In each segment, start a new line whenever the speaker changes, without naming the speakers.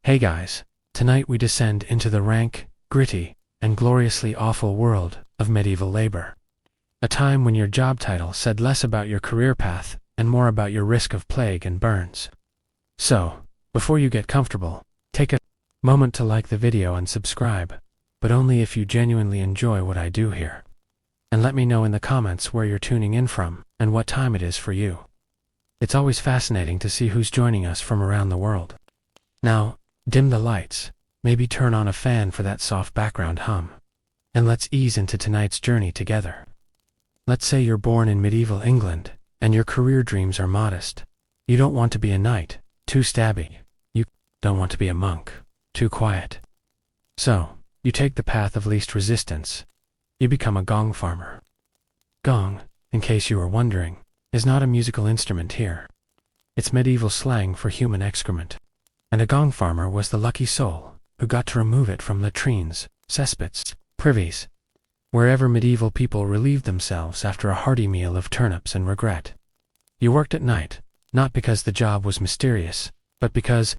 Hey guys, tonight we descend into the rank, gritty, and gloriously awful world of medieval labor. A time when your job title said less about your career path and more about your risk of plague and burns. So, before you get comfortable, take a moment to like the video and subscribe, but only if you genuinely enjoy what I do here. And let me know in the comments where you're tuning in from and what time it is for you. It's always fascinating to see who's joining us from around the world. Now, dim the lights, maybe turn on a fan for that soft background hum, and let's ease into tonight's journey together. Let's say you're born in medieval England, and your career dreams are modest. You don't want to be a knight, too stabby. You don't want to be a monk, too quiet. So, you take the path of least resistance. You become a gong farmer. Gong, in case you were wondering, is not a musical instrument here. It's medieval slang for human excrement. And a gong farmer was the lucky soul who got to remove it from latrines, cesspits, privies, wherever medieval people relieved themselves after a hearty meal of turnips and regret. You worked at night, not because the job was mysterious, but because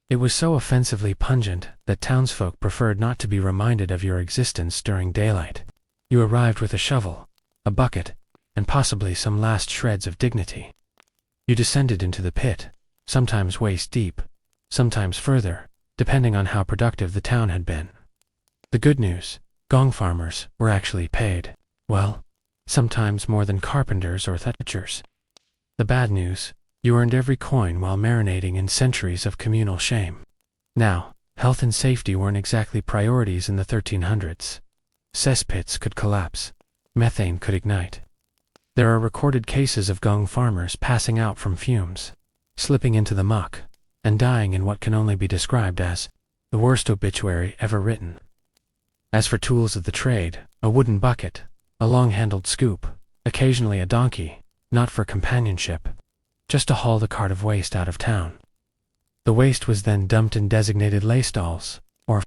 it was so offensively pungent that townsfolk preferred not to be reminded of your existence during daylight. You arrived with a shovel, a bucket, and possibly some last shreds of dignity. You descended into the pit, sometimes waist deep, sometimes further, depending on how productive the town had been. The good news, gong farmers were actually paid, well, sometimes more than carpenters or thatchers. The bad news, you earned every coin while marinating in centuries of communal shame. Now, health and safety weren't exactly priorities in the 1300s. Cesspits could collapse, methane could ignite. There are recorded cases of gong farmers passing out from fumes, slipping into the muck, and dying in what can only be described as the worst obituary ever written. As for tools of the trade, a wooden bucket, a long-handled scoop, occasionally a donkey, not for companionship, just to haul the cart of waste out of town. The waste was then dumped in designated lay stalls, or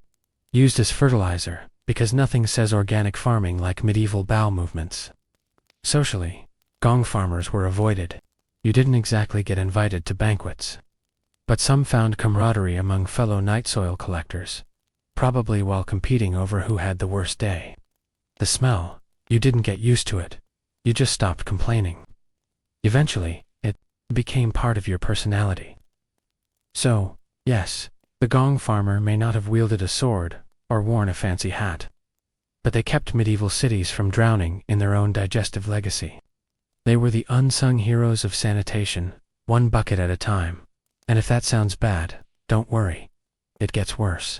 used as fertilizer, because nothing says organic farming like medieval bowel movements. Socially, gong farmers were avoided. You didn't exactly get invited to banquets. But some found camaraderie among fellow night soil collectors, probably while competing over who had the worst day. The smell, you didn't get used to it, you just stopped complaining. Eventually, it became part of your personality. So, yes, the gong farmer may not have wielded a sword or worn a fancy hat, but they kept medieval cities from drowning in their own digestive legacy. They were the unsung heroes of sanitation, one bucket at a time. And if that sounds bad, don't worry. It gets worse.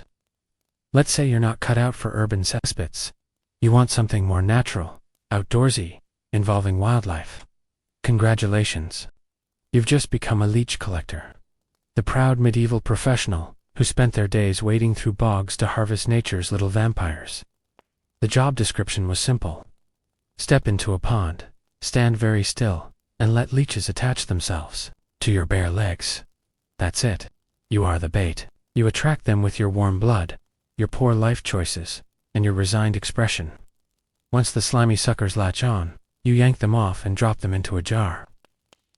Let's say you're not cut out for urban cesspits. You want something more natural, outdoorsy, involving wildlife. Congratulations. You've just become a leech collector. The proud medieval professional who spent their days wading through bogs to harvest nature's little vampires. The job description was simple. Step into a pond, stand very still, and let leeches attach themselves to your bare legs. That's it. You are the bait. You attract them with your warm blood, your poor life choices, and your resigned expression. Once the slimy suckers latch on, you yank them off and drop them into a jar.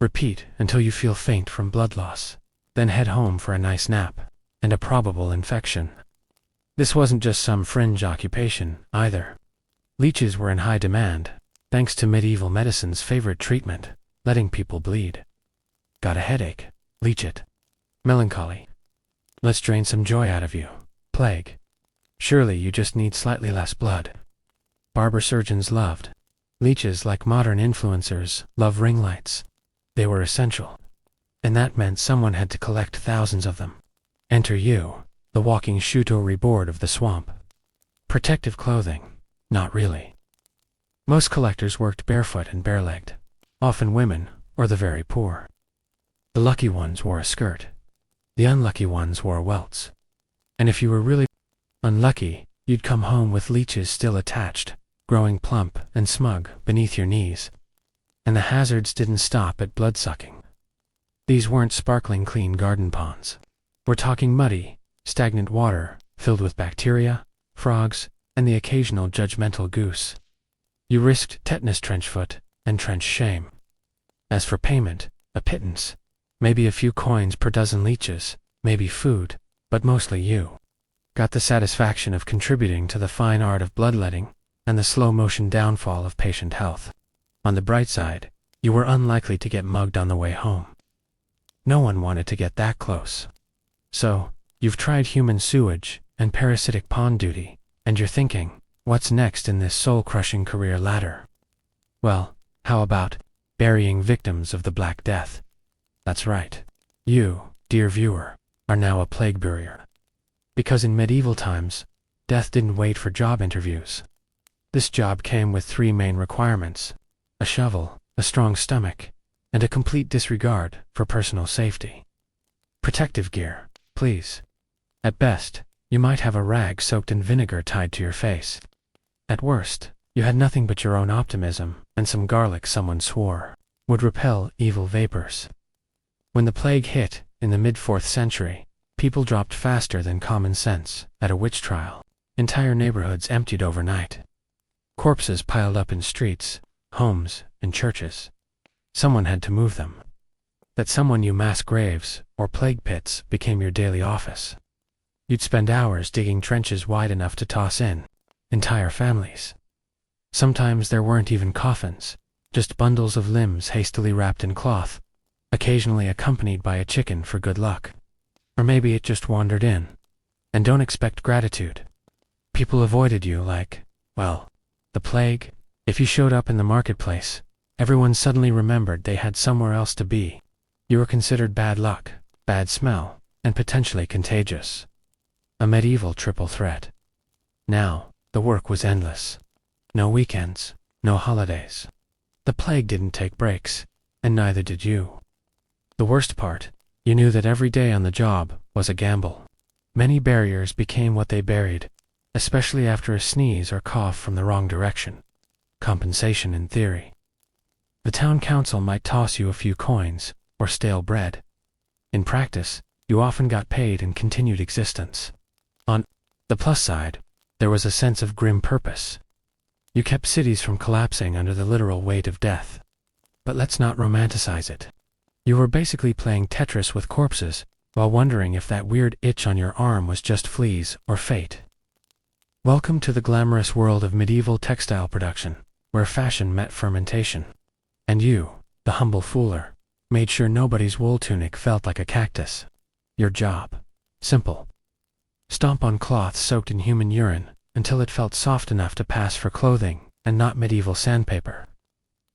Repeat until you feel faint from blood loss, then head home for a nice nap, and a probable infection. This wasn't just some fringe occupation, either. Leeches were in high demand, thanks to medieval medicine's favorite treatment, letting people bleed. Got a headache? Leech it. Melancholy? Let's drain some joy out of you. Plague? Surely you just need slightly less blood. Barber surgeons loved. Leeches, like modern influencers, love ring lights. They were essential. And that meant someone had to collect thousands of them. Enter you, the walking charcuterie board of the swamp. Protective clothing? Not really. Most collectors worked barefoot and bare-legged, often women or the very poor. The lucky ones wore a skirt. The unlucky ones wore welts. And if you were really unlucky, you'd come home with leeches still attached, growing plump and smug beneath your knees. And the hazards didn't stop at blood-sucking. These weren't sparkling clean garden ponds. We're talking muddy, stagnant water filled with bacteria, frogs, and the occasional judgmental goose. You risked tetanus trenchfoot and trench shame. As for payment, a pittance. Maybe a few coins per dozen leeches, maybe food, but mostly you got the satisfaction of contributing to the fine art of bloodletting and the slow-motion downfall of patient health. On the bright side, you were unlikely to get mugged on the way home. No one wanted to get that close. So, you've tried human sewage and parasitic pond duty, and you're thinking, what's next in this soul-crushing career ladder? Well, how about burying victims of the Black Death? That's right. You, dear viewer, are now a plague burier. Because in medieval times, death didn't wait for job interviews. This job came with 3 main requirements: a shovel, a strong stomach, and a complete disregard for personal safety. Protective gear, please. At best, you might have a rag soaked in vinegar tied to your face. At worst, you had nothing but your own optimism and some garlic someone swore would repel evil vapors. When the plague hit in the mid-4th century, people dropped faster than common sense at a witch trial. Entire neighborhoods emptied overnight. Corpses piled up in streets, homes, and churches. Someone had to move them. That someone knew mass graves or plague pits became your daily office. You'd spend hours digging trenches wide enough to toss in entire families. Sometimes there weren't even coffins, just bundles of limbs hastily wrapped in cloth, occasionally accompanied by a chicken for good luck. Or maybe it just wandered in. And don't expect gratitude. People avoided you like, well, the plague. If you showed up in the marketplace, everyone suddenly remembered they had somewhere else to be. You were considered bad luck, bad smell, and potentially contagious. A medieval triple threat. Now, the work was endless. No weekends, no holidays. The plague didn't take breaks, and neither did you. The worst part, you knew that every day on the job was a gamble. Many barriers became what they buried, especially after a sneeze or cough from the wrong direction. Compensation in theory. The town council might toss you a few coins or stale bread. In practice, you often got paid and continued existence. On the plus side, there was a sense of grim purpose. You kept cities from collapsing under the literal weight of death. But let's not romanticize it. You were basically playing Tetris with corpses while wondering if that weird itch on your arm was just fleas or fate. Welcome to the glamorous world of medieval textile production, where fashion met fermentation. And you, the humble fooler, made sure nobody's wool tunic felt like a cactus. Your job. Simple. Stomp on cloth soaked in human urine until it felt soft enough to pass for clothing and not medieval sandpaper.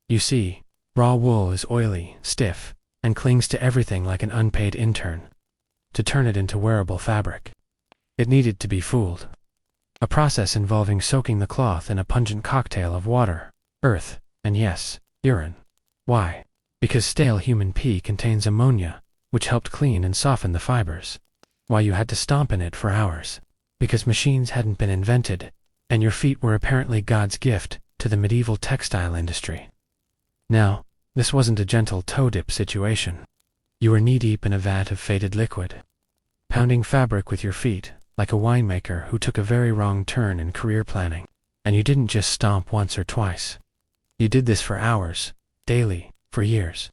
You see, raw wool is oily, stiff, and clings to everything like an unpaid intern. To turn it into wearable fabric, it needed to be fooled. A process involving soaking the cloth in a pungent cocktail of water, earth, and yes, urine. Why? Because stale human pee contains ammonia, which helped clean and soften the fibers. Why you had to stomp in it for hours? Because machines hadn't been invented, and your feet were apparently God's gift to the medieval textile industry. Now, this wasn't a gentle toe-dip situation. You were knee-deep in a vat of faded liquid, pounding fabric with your feet, like a winemaker who took a very wrong turn in career planning. And you didn't just stomp once or twice. You did this for hours, daily, for years.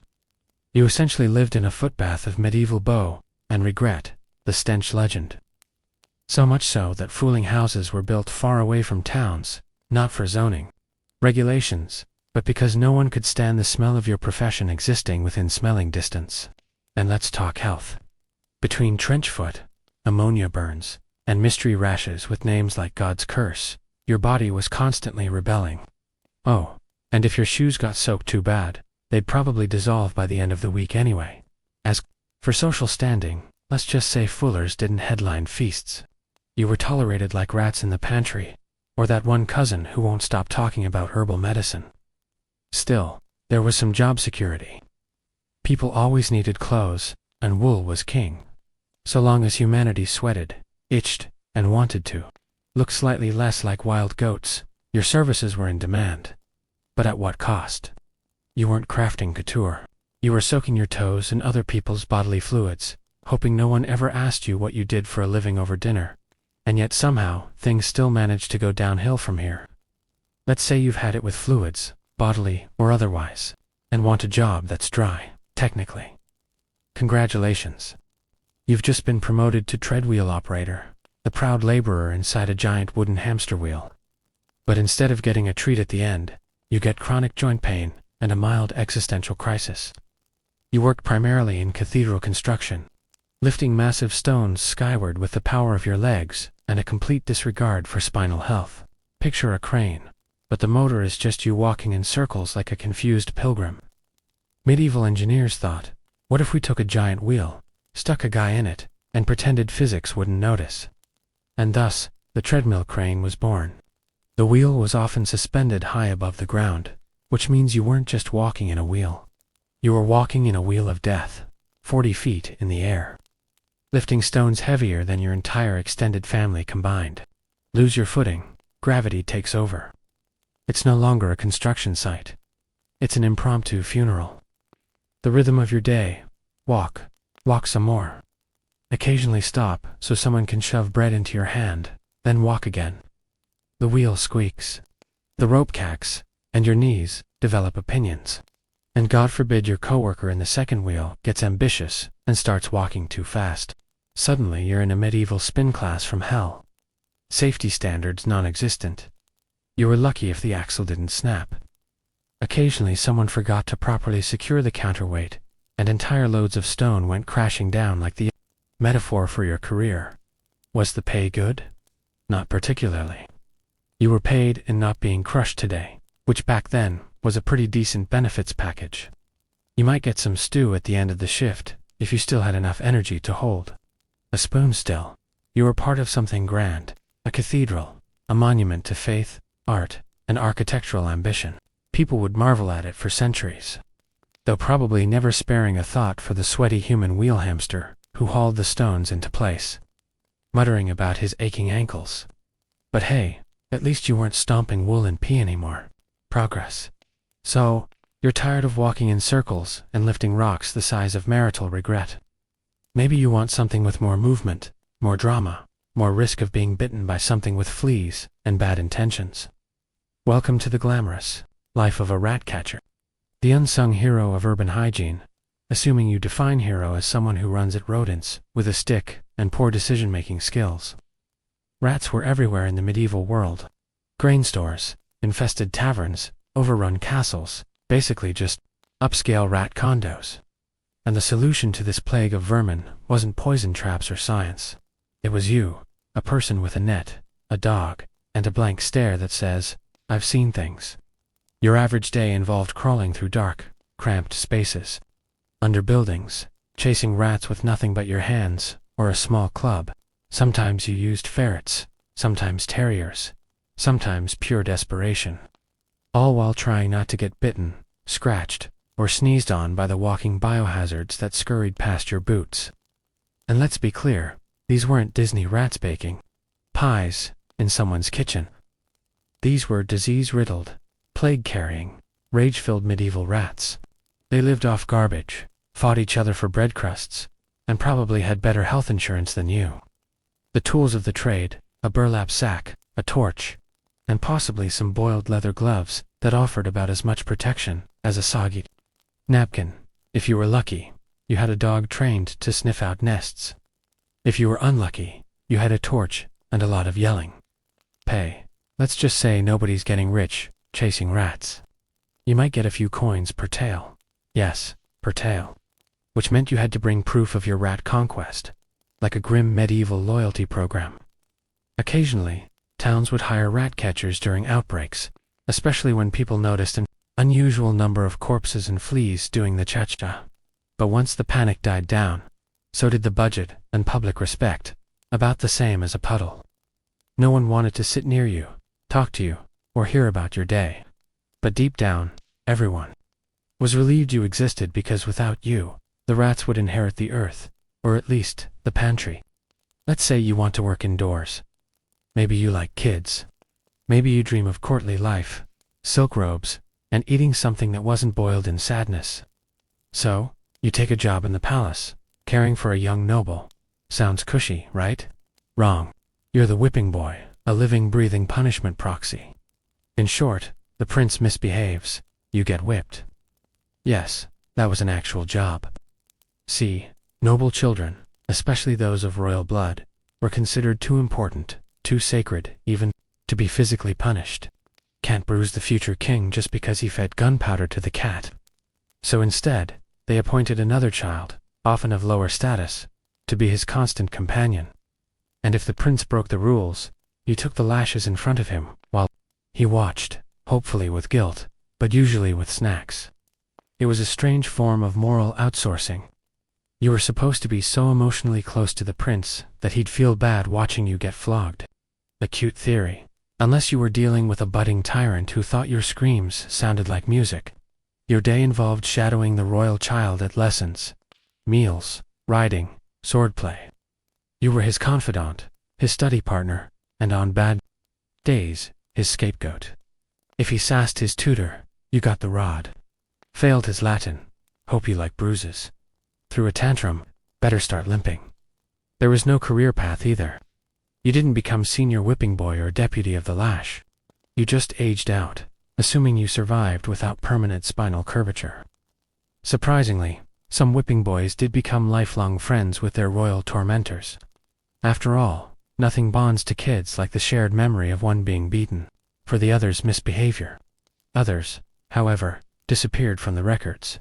You essentially lived in a footbath of medieval beaux and regret, the stench legend. So much so that fooling houses were built far away from towns, not for zoning regulations, but because no one could stand the smell of your profession existing within smelling distance. And let's talk health. Between trench foot, ammonia burns, and mystery rashes with names like God's curse, your body was constantly rebelling. Oh, and if your shoes got soaked too bad, they'd probably dissolve by the end of the week anyway. As for social standing, let's just say foolers didn't headline feasts. You were tolerated like rats in the pantry, or that one cousin who won't stop talking about herbal medicine. Still, there was some job security. People always needed clothes, and wool was king. So long as humanity sweated, itched, and wanted to look slightly less like wild goats, your services were in demand. But at what cost? You weren't crafting couture. You were soaking your toes in other people's bodily fluids, hoping no one ever asked you what you did for a living over dinner. And yet somehow, things still managed to go downhill from here. Let's say you've had it with fluids, bodily or otherwise, and want a job that's dry, technically. Congratulations. You've just been promoted to treadwheel operator, the proud laborer inside a giant wooden hamster wheel. But instead of getting a treat at the end, you get chronic joint pain and a mild existential crisis. You worked primarily in cathedral construction, lifting massive stones skyward with the power of your legs and a complete disregard for spinal health. Picture a crane, but the motor is just you walking in circles like a confused pilgrim. Medieval engineers thought, what if we took a giant wheel, stuck a guy in it, and pretended physics wouldn't notice? And thus, the treadmill crane was born. The wheel was often suspended high above the ground, which means you weren't just walking in a wheel. You were walking in a wheel of death, 40 feet in the air, lifting stones heavier than your entire extended family combined. Lose your footing, gravity takes over. It's no longer a construction site. It's an impromptu funeral. The rhythm of your day: walk, walk some more. Occasionally stop so someone can shove bread into your hand, then walk again. The wheel squeaks, the rope cacks, and your knees develop opinions. And God forbid your coworker in the second wheel gets ambitious and starts walking too fast. Suddenly you're in a medieval spin class from hell. Safety standards non-existent. You were lucky if the axle didn't snap. Occasionally someone forgot to properly secure the counterweight, and entire loads of stone went crashing down like the metaphor for your career. Was the pay good? Not particularly. You were paid in not being crushed today, which back then was a pretty decent benefits package. You might get some stew at the end of the shift if you still had enough energy to hold a spoon still. You were part of something grand, a cathedral, a monument to faith, art, and architectural ambition. People would marvel at it for centuries, though probably never sparing a thought for the sweaty human wheel hamster who hauled the stones into place, muttering about his aching ankles. But hey, at least you weren't stomping wool and pee anymore. Progress. So, you're tired of walking in circles and lifting rocks the size of marital regret. Maybe you want something with more movement, more drama, more risk of being bitten by something with fleas and bad intentions. Welcome to the glamorous life of a rat catcher, the unsung hero of urban hygiene, assuming you define hero as someone who runs at rodents with a stick and poor decision-making skills. Rats were everywhere in the medieval world. Grain stores, infested taverns, overrun castles, basically just upscale rat condos. And the solution to this plague of vermin wasn't poison traps or science. It was you, a person with a net, a dog, and a blank stare that says, I've seen things. Your average day involved crawling through dark, cramped spaces, under buildings, chasing rats with nothing but your hands or a small club. Sometimes you used ferrets, sometimes terriers, sometimes pure desperation, all while trying not to get bitten, scratched, or sneezed on by the walking biohazards that scurried past your boots. And let's be clear, these weren't Disney rats baking pies in someone's kitchen. These were disease-riddled, plague-carrying, rage-filled medieval rats. They lived off garbage, fought each other for bread crusts, and probably had better health insurance than you. The tools of the trade, a burlap sack, a torch, and possibly some boiled leather gloves that offered about as much protection as a soggy napkin. If you were lucky, you had a dog trained to sniff out nests. If you were unlucky, you had a torch and a lot of yelling. Pay. Let's just say nobody's getting rich chasing rats. You might get a few coins per tail. Yes, per tail. Which meant you had to bring proof of your rat conquest, like a grim medieval loyalty program. Occasionally, towns would hire rat catchers during outbreaks, especially when people noticed an unusual number of corpses and fleas doing the cha-cha. But once the panic died down, so did the budget and public respect, about the same as a puddle. No one wanted to sit near you, talk to you, or hear about your day. But deep down, everyone was relieved you existed because without you, the rats would inherit the earth, or at least the pantry. Let's say you want to work indoors. Maybe you like kids. Maybe you dream of courtly life, silk robes, and eating something that wasn't boiled in sadness. So, you take a job in the palace, caring for a young noble. Sounds cushy, right? Wrong. You're the whipping boy, a living, breathing punishment proxy. In short, the prince misbehaves, you get whipped. Yes, that was an actual job. See, noble children, especially those of royal blood, were considered too important, too sacred, even, to be physically punished. Can't bruise the future king just because he fed gunpowder to the cat. So instead, they appointed another child, often of lower status, to be his constant companion. And if the prince broke the rules, you took the lashes in front of him, while he watched, hopefully with guilt, but usually with snacks. It was a strange form of moral outsourcing. You were supposed to be so emotionally close to the prince that he'd feel bad watching you get flogged. A cute theory, unless you were dealing with a budding tyrant who thought your screams sounded like music. Your day involved shadowing the royal child at lessons, meals, riding, swordplay. You were his confidant, his study partner, and on bad days, his scapegoat. If he sassed his tutor, you got the rod. Failed his Latin, hope you like bruises. Threw a tantrum, better start limping. There was no career path either. You didn't become senior whipping boy or deputy of the lash. You just aged out, assuming you survived without permanent spinal curvature. Surprisingly, some whipping boys did become lifelong friends with their royal tormentors. After all, nothing bonds to kids like the shared memory of one being beaten for the other's misbehavior. Others, however, disappeared from the records.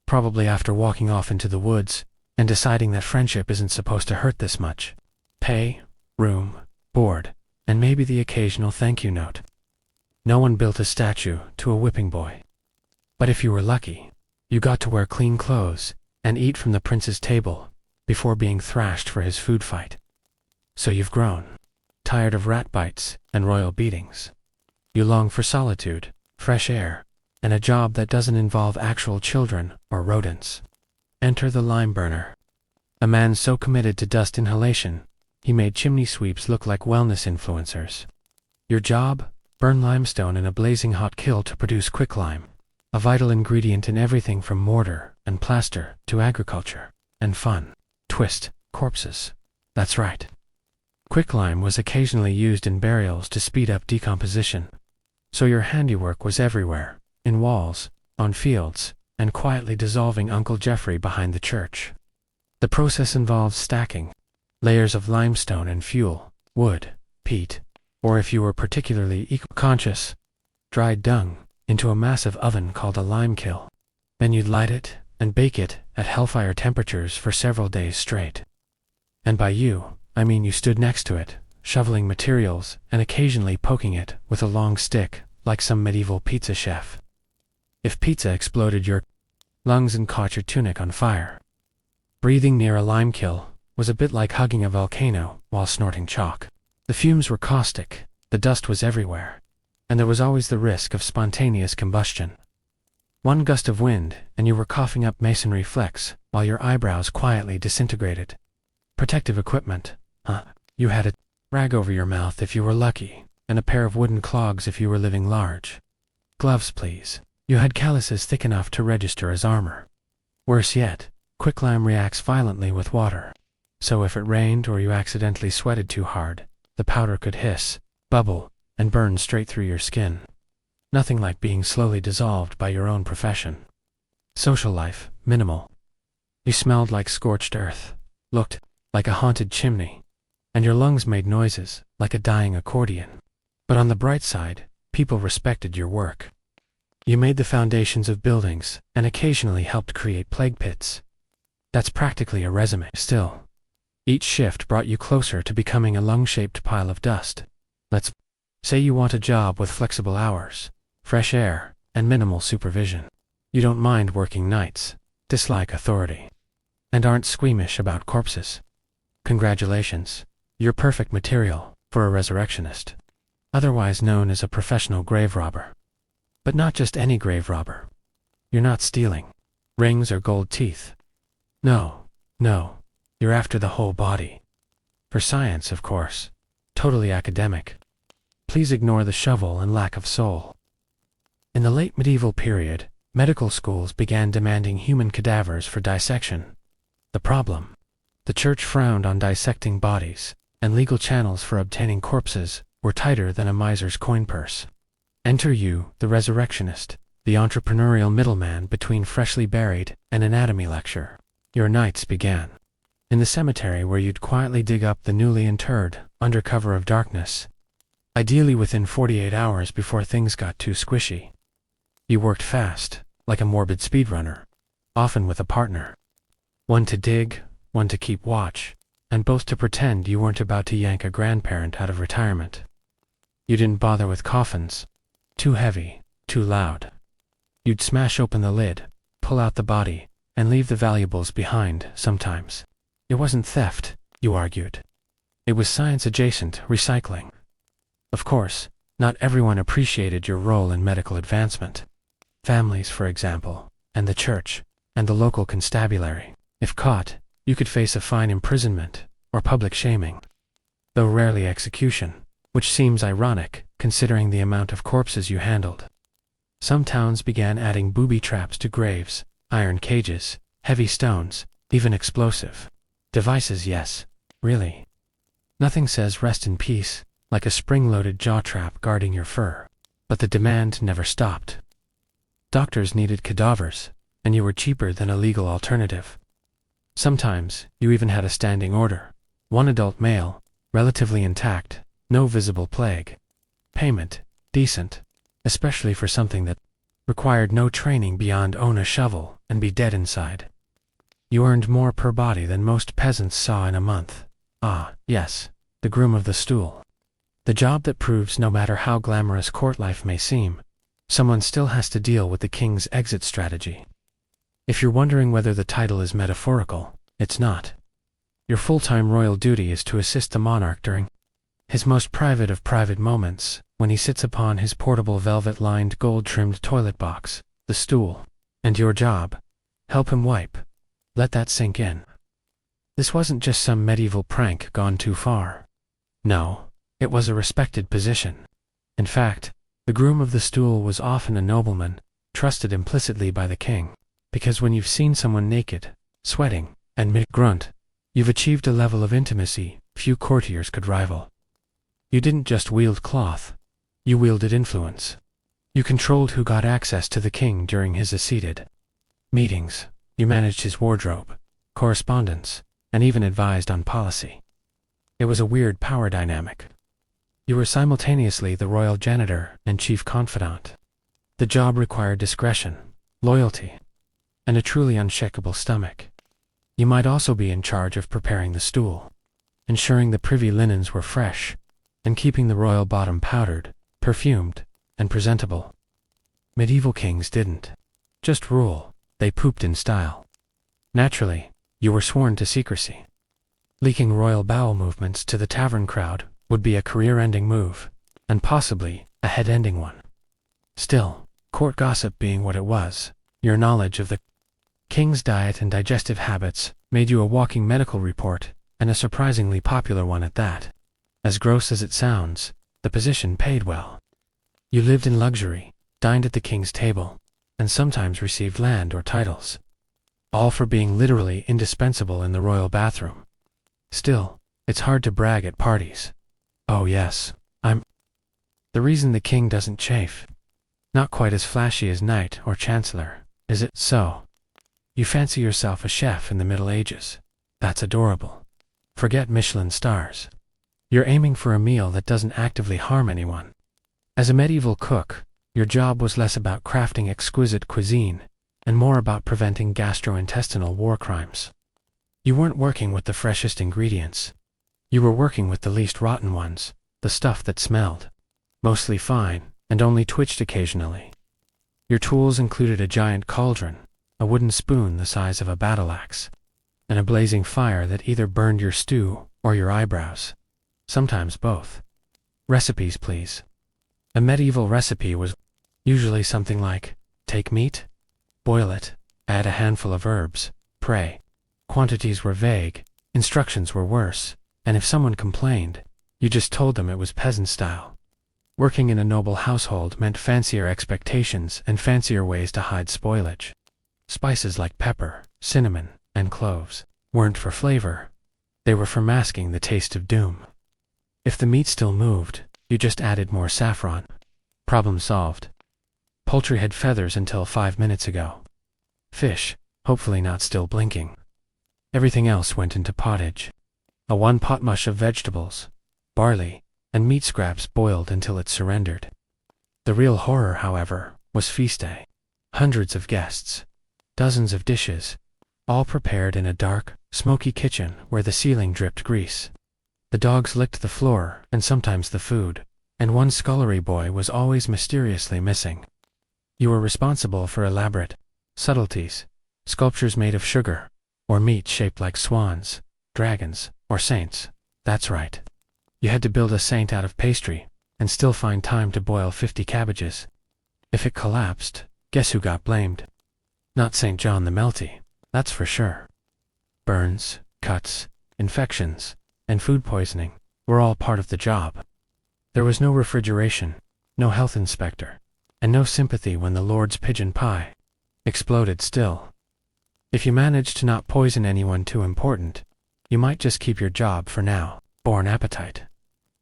Probably after walking off into the woods and deciding that friendship isn't supposed to hurt this much. Pay, room, board, and maybe the occasional thank you note. No one built a statue to a whipping boy. But if you were lucky, you got to wear clean clothes and eat from the prince's table before being thrashed for his food fight. So you've grown, tired of rat bites and royal beatings. You long for solitude, fresh air, and a job that doesn't involve actual children or rodents. Enter the lime burner. A man so committed to dust inhalation, he made chimney sweeps look like wellness influencers. Your job? Burn limestone in a blazing hot kiln to produce quicklime, a vital ingredient in everything from mortar and plaster to agriculture and fun. Twist, corpses. That's right. Quicklime was occasionally used in burials to speed up decomposition. So your handiwork was everywhere. In walls, on fields, and quietly dissolving Uncle Jeffrey behind the church. The process involves stacking layers of limestone and fuel, wood, peat, or if you were particularly eco-conscious, dried dung, into a massive oven called a lime kiln. Then you'd light it and bake it at hellfire temperatures for several days straight. And by you, I mean you stood next to it, shoveling materials and occasionally poking it with a long stick like some medieval pizza chef. If pizza exploded your lungs and caught your tunic on fire. Breathing near a lime kiln was a bit like hugging a volcano while snorting chalk. The fumes were caustic, the dust was everywhere, and there was always the risk of spontaneous combustion. One gust of wind and you were coughing up masonry flecks while your eyebrows quietly disintegrated. Protective equipment, huh? You had a rag over your mouth if you were lucky, and a pair of wooden clogs if you were living large. Gloves, please. You had calluses thick enough to register as armor. Worse yet, quicklime reacts violently with water. So if it rained or you accidentally sweated too hard, the powder could hiss, bubble, and burn straight through your skin. Nothing like being slowly dissolved by your own profession. Social life, minimal. You smelled like scorched earth, looked like a haunted chimney, and your lungs made noises like a dying accordion. But on the bright side, people respected your work. You made the foundations of buildings and occasionally helped create plague pits. That's practically a resume. Still, each shift brought you closer to becoming a lung-shaped pile of dust. Let's say you want a job with flexible hours, fresh air, and minimal supervision. You don't mind working nights, dislike authority, and aren't squeamish about corpses. Congratulations, you're perfect material for a resurrectionist, otherwise known as a professional grave robber. But not just any grave robber. You're not stealing rings or gold teeth. No, you're after the whole body. For science, of course. Totally academic. Please ignore the shovel and lack of soul. In the late medieval period, medical schools began demanding human cadavers for dissection. The problem? The church frowned on dissecting bodies, and legal channels for obtaining corpses were tighter than a miser's coin purse. Enter you, the resurrectionist, the entrepreneurial middleman between freshly buried and anatomy lecture. Your nights began. In the cemetery where you'd quietly dig up the newly interred, under cover of darkness. Ideally within 48 hours before things got too squishy. You worked fast, like a morbid speedrunner, often with a partner. One to dig, one to keep watch, and both to pretend you weren't about to yank a grandparent out of retirement. You didn't bother with coffins. Too heavy, too loud. You'd smash open the lid, pull out the body, and leave the valuables behind sometimes. It wasn't theft, you argued. It was science-adjacent recycling. Of course, not everyone appreciated your role in medical advancement. Families, for example, and the church, and the local constabulary. If caught, you could face a fine imprisonment, or public shaming. Though rarely execution, which seems ironic, considering the amount of corpses you handled. Some towns began adding booby traps to graves, iron cages, heavy stones, even explosive devices. Yes, really. Nothing says rest in peace like a spring-loaded jaw trap guarding your fur. But the demand never stopped. Doctors needed cadavers, and you were cheaper than a legal alternative. Sometimes, you even had a standing order. One adult male, relatively intact, no visible plague. Payment, decent, especially for something that required no training beyond own a shovel and be dead inside. You earned more per body than most peasants saw in a month. Ah, yes, the groom of the stool. The job that proves no matter how glamorous court life may seem, someone still has to deal with the king's exit strategy. If you're wondering whether the title is metaphorical, it's not. Your full-time royal duty is to assist the monarch during his most private of private moments, when he sits upon his portable velvet-lined gold-trimmed toilet box, the stool. And your job? Help him wipe. Let that sink in. This wasn't just some medieval prank gone too far. No, it was a respected position. In fact, the groom of the stool was often a nobleman, trusted implicitly by the king. Because when you've seen someone naked, sweating, and mid-grunt, you've achieved a level of intimacy few courtiers could rival. You didn't just wield cloth, you wielded influence. You controlled who got access to the king during his asceted meetings. You managed his wardrobe, correspondence, and even advised on policy. It was a weird power dynamic. You were simultaneously the royal janitor and chief confidant. The job required discretion, loyalty, and a truly unshakable stomach. You might also be in charge of preparing the stool, ensuring the privy linens were fresh, and keeping the royal bottom powdered, perfumed, and presentable. Medieval kings didn't just rule, they pooped in style. Naturally, you were sworn to secrecy. Leaking royal bowel movements to the tavern crowd would be a career-ending move, and possibly a head-ending one. Still, court gossip being what it was, your knowledge of the king's diet and digestive habits made you a walking medical report, and a surprisingly popular one at that. As gross as it sounds, the position paid well. You lived in luxury, dined at the king's table, and sometimes received land or titles. All for being literally indispensable in the royal bathroom. Still, it's hard to brag at parties. Oh yes, I'm the reason the king doesn't chafe. Not quite as flashy as knight or chancellor, is it? So, you fancy yourself a chef in the Middle Ages. That's adorable. Forget Michelin stars. You're aiming for a meal that doesn't actively harm anyone. As a medieval cook, your job was less about crafting exquisite cuisine, and more about preventing gastrointestinal war crimes. You weren't working with the freshest ingredients. You were working with the least rotten ones, the stuff that smelled mostly fine, and only twitched occasionally. Your tools included a giant cauldron, a wooden spoon the size of a battle axe, and a blazing fire that either burned your stew or your eyebrows. Sometimes both. Recipes, please. A medieval recipe was usually something like, take meat, boil it, add a handful of herbs, pray. Quantities were vague, instructions were worse, and if someone complained, you just told them it was peasant style. Working in a noble household meant fancier expectations and fancier ways to hide spoilage. Spices like pepper, cinnamon, and cloves weren't for flavor, they were for masking the taste of doom. If the meat still moved, you just added more saffron. Problem solved. Poultry had feathers until 5 minutes ago. Fish, hopefully not still blinking. Everything else went into pottage. A one-pot mush of vegetables, barley, and meat scraps boiled until it surrendered. The real horror, however, was feast day. Hundreds of guests, dozens of dishes, all prepared in a dark, smoky kitchen where the ceiling dripped grease. The dogs licked the floor and sometimes the food, and one scullery boy was always mysteriously missing. You were responsible for elaborate subtleties, sculptures made of sugar, or meat shaped like swans, dragons, or saints. That's right. You had to build a saint out of pastry, and still find time to boil 50 cabbages. If it collapsed, guess who got blamed? Not St. John the Melty, that's for sure. Burns, cuts, infections, and food poisoning were all part of the job. There was no refrigeration, no health inspector, and no sympathy when the Lord's pigeon pie exploded still. If you managed to not poison anyone too important, you might just keep your job for now, born appetite.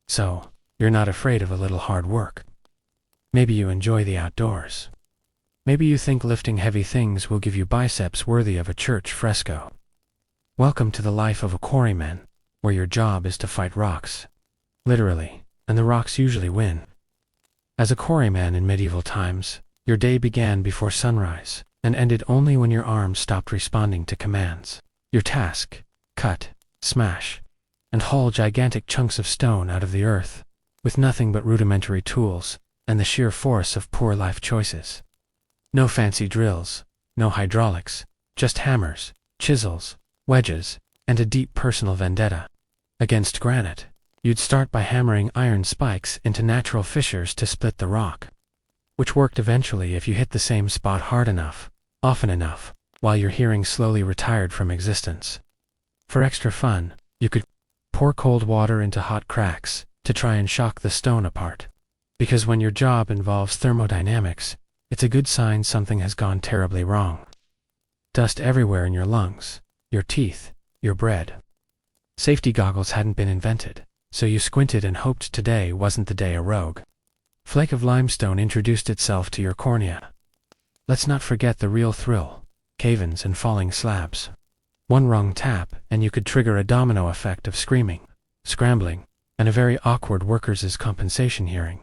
So, you're not afraid of a little hard work. Maybe you enjoy the outdoors. Maybe you think lifting heavy things will give you biceps worthy of a church fresco. Welcome to the life of a quarryman, where your job is to fight rocks. Literally, and the rocks usually win. As a quarryman in medieval times, your day began before sunrise, and ended only when your arms stopped responding to commands. Your task: cut, smash, and haul gigantic chunks of stone out of the earth, with nothing but rudimentary tools and the sheer force of poor life choices. No fancy drills, no hydraulics, just hammers, chisels, wedges, and a deep personal vendetta. Against granite, you'd start by hammering iron spikes into natural fissures to split the rock, which worked eventually if you hit the same spot hard enough, often enough, while your hearing slowly retired from existence. For extra fun, you could pour cold water into hot cracks to try and shock the stone apart. Because when your job involves thermodynamics, it's a good sign something has gone terribly wrong. Dust everywhere in your lungs, your teeth, your bread. Safety goggles hadn't been invented, so you squinted and hoped today wasn't the day a rogue flake of limestone introduced itself to your cornea. Let's not forget the real thrill: cave-ins and falling slabs. One wrong tap and you could trigger a domino effect of screaming, scrambling, and a very awkward workers' compensation hearing,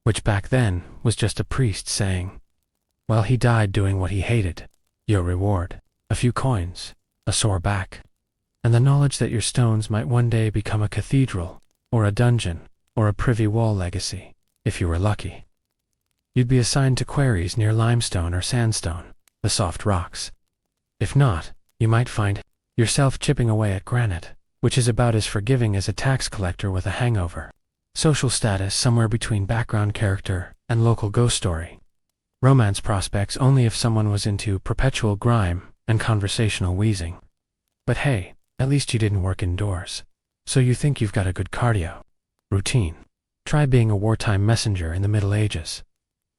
which back then was just a priest saying, well, he died doing what he hated. Your reward: a few coins, a sore back, and the knowledge that your stones might one day become a cathedral, or a dungeon, or a privy wall legacy, if you were lucky. You'd be assigned to quarries near limestone or sandstone, the soft rocks. If not, you might find yourself chipping away at granite, which is about as forgiving as a tax collector with a hangover. Social status somewhere between background character and local ghost story. Romance prospects only if someone was into perpetual grime and conversational wheezing. But hey, at least you didn't work indoors, so you think you've got a good cardio routine. Try being a wartime messenger in the Middle Ages.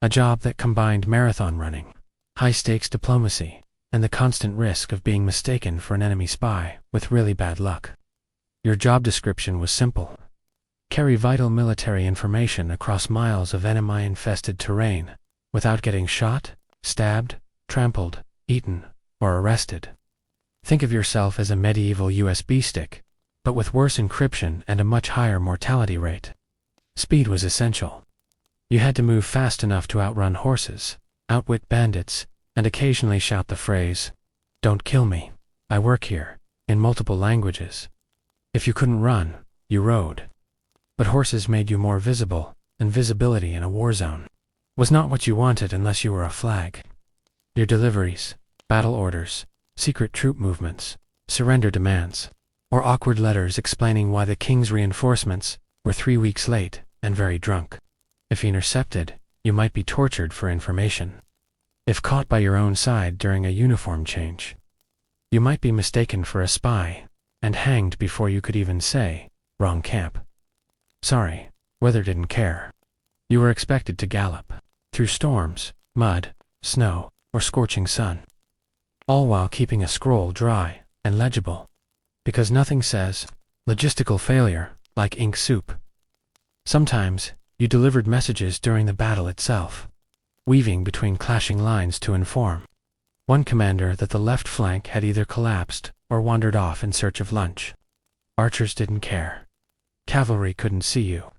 A job that combined marathon running, high-stakes diplomacy, and the constant risk of being mistaken for an enemy spy with really bad luck. Your job description was simple: carry vital military information across miles of enemy-infested terrain without getting shot, stabbed, trampled, eaten, or arrested. Think of yourself as a medieval USB stick, but with worse encryption and a much higher mortality rate. Speed was essential. You had to move fast enough to outrun horses, outwit bandits, and occasionally shout the phrase, "Don't kill me, I work here," in multiple languages. If you couldn't run, you rode. But horses made you more visible, and visibility in a war zone was not what you wanted unless you were a flag. Your deliveries, battle orders, secret troop movements, surrender demands, or awkward letters explaining why the king's reinforcements were 3 weeks late and very drunk. If intercepted, you might be tortured for information. If caught by your own side during a uniform change, you might be mistaken for a spy and hanged before you could even say, "Wrong camp." Sorry, weather didn't care. You were expected to gallop through storms, mud, snow, or scorching sun, all while keeping a scroll dry and legible, because nothing says logistical failure like ink soup. Sometimes, you delivered messages during the battle itself, weaving between clashing lines to inform one commander that the left flank had either collapsed or wandered off in search of lunch. Archers didn't care. Cavalry couldn't see you.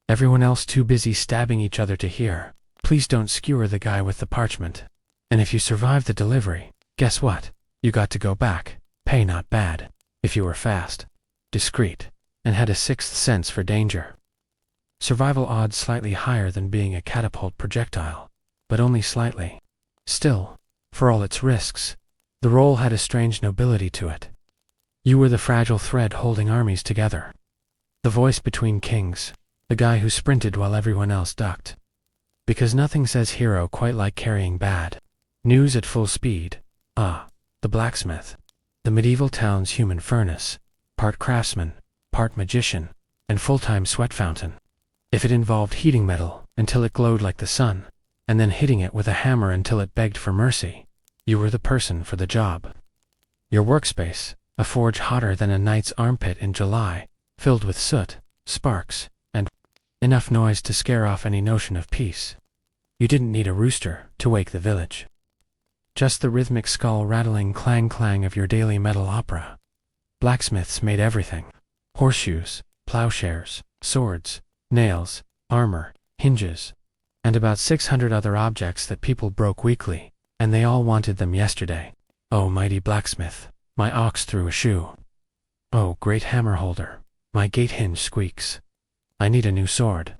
Everyone else too busy stabbing each other to hear, "Please don't skewer the guy with the parchment." And if you survived the delivery, guess what? You got to go back, pay not bad, if you were fast, discreet, and had a sixth sense for danger. Survival odds slightly higher than being a catapult projectile, but only slightly. Still, for all its risks, the role had a strange nobility to it. You were the fragile thread holding armies together. The voice between kings, the guy who sprinted while everyone else ducked. Because nothing says hero quite like carrying bad news at full speed. The blacksmith. The medieval town's human furnace, part craftsman, part magician, and full-time sweat fountain. If it involved heating metal until it glowed like the sun, and then hitting it with a hammer until it begged for mercy, you were the person for the job. Your workspace, a forge hotter than a knight's armpit in July, filled with soot, sparks, and enough noise to scare off any notion of peace. You didn't need a rooster to wake the village. Just the rhythmic skull-rattling clang-clang of your daily metal opera. Blacksmiths made everything. Horseshoes, plowshares, swords, nails, armor, hinges, and about 600 other objects that people broke weekly, and they all wanted them yesterday. Oh, mighty blacksmith, my ox threw a shoe. Oh, great hammer holder, my gate hinge squeaks. I need a new sword.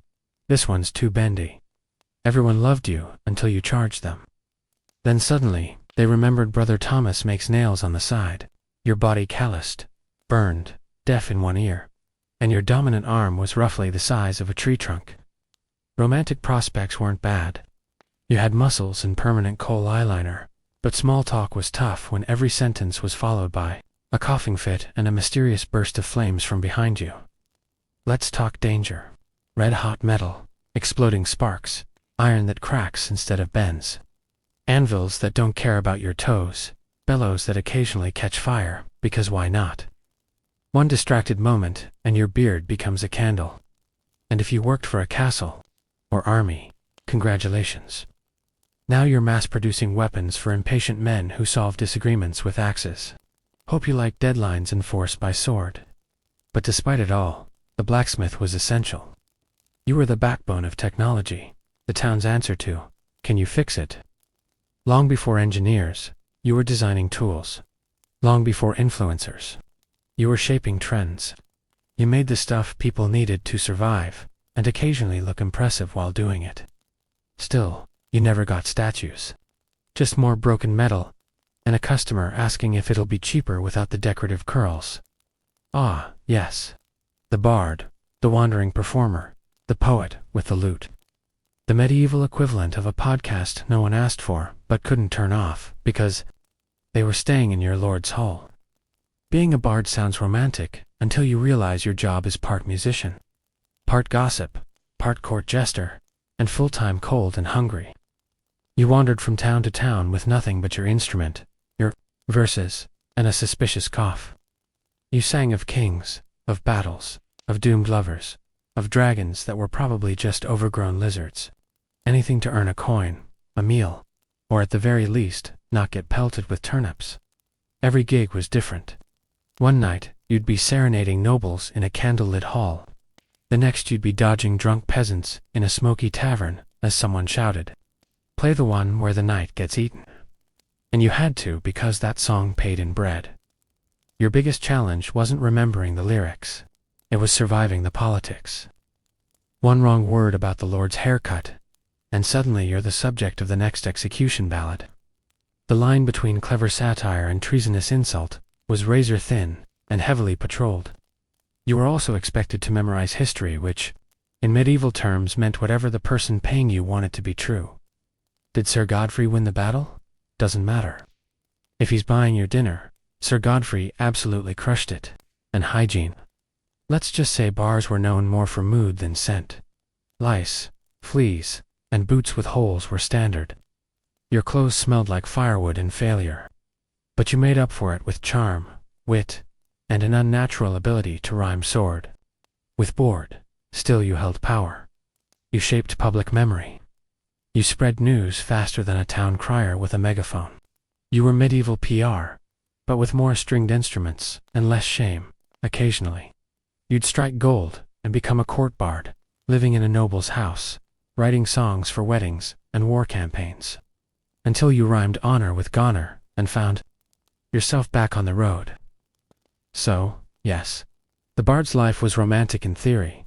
This one's too bendy. Everyone loved you until you charged them. Then suddenly, they remembered Brother Thomas makes nails on the side. Your body calloused, burned, deaf in one ear, and your dominant arm was roughly the size of a tree trunk. Romantic prospects weren't bad. You had muscles and permanent coal eyeliner, but small talk was tough when every sentence was followed by a coughing fit and a mysterious burst of flames from behind you. Let's talk danger. Red-hot metal, exploding sparks, iron that cracks instead of bends. Anvils that don't care about your toes, bellows that occasionally catch fire, because why not? One distracted moment, and your beard becomes a candle. And if you worked for a castle, or army, congratulations. Now you're mass-producing weapons for impatient men who solve disagreements with axes. Hope you like deadlines enforced by sword. But despite it all, the blacksmith was essential. You were the backbone of technology, the town's answer to, "Can you fix it?" Long before engineers, you were designing tools. Long before influencers, you were shaping trends. You made the stuff people needed to survive, and occasionally look impressive while doing it. Still, you never got statues. Just more broken metal, and a customer asking if it'll be cheaper without the decorative curls. Ah, yes. The bard, the wandering performer, the poet with the lute. The medieval equivalent of a podcast no one asked for but couldn't turn off because they were staying in your lord's hall. Being a bard sounds romantic until you realize your job is part musician, part gossip, part court jester, and full-time cold and hungry. You wandered from town to town with nothing but your instrument, your verses, and a suspicious cough. You sang of kings, of battles, of doomed lovers, of dragons that were probably just overgrown lizards. Anything to earn a coin, a meal, or at the very least, not get pelted with turnips. Every gig was different. One night, you'd be serenading nobles in a candlelit hall. The next you'd be dodging drunk peasants in a smoky tavern as someone shouted, "Play the one where the knight gets eaten." And you had to because that song paid in bread. Your biggest challenge wasn't remembering the lyrics. It was surviving the politics. One wrong word about the Lord's haircut, and suddenly you're the subject of the next execution ballad. The line between clever satire and treasonous insult was razor thin and heavily patrolled. You were also expected to memorize history, which, in medieval terms, meant whatever the person paying you wanted to be true. Did Sir Godfrey win the battle? Doesn't matter. If he's buying your dinner, Sir Godfrey absolutely crushed it. And hygiene. Let's just say bars were known more for mood than scent. Lice, fleas, and boots with holes were standard. Your clothes smelled like firewood and failure. But you made up for it with charm, wit, and an unnatural ability to rhyme sword. With board, still you held power. You shaped public memory. You spread news faster than a town crier with a megaphone. You were medieval PR, but with more stringed instruments and less shame. Occasionally, you'd strike gold and become a court bard, living in a noble's house, writing songs for weddings and war campaigns, until you rhymed honor with goner and found yourself back on the road. So, yes, the bard's life was romantic in theory.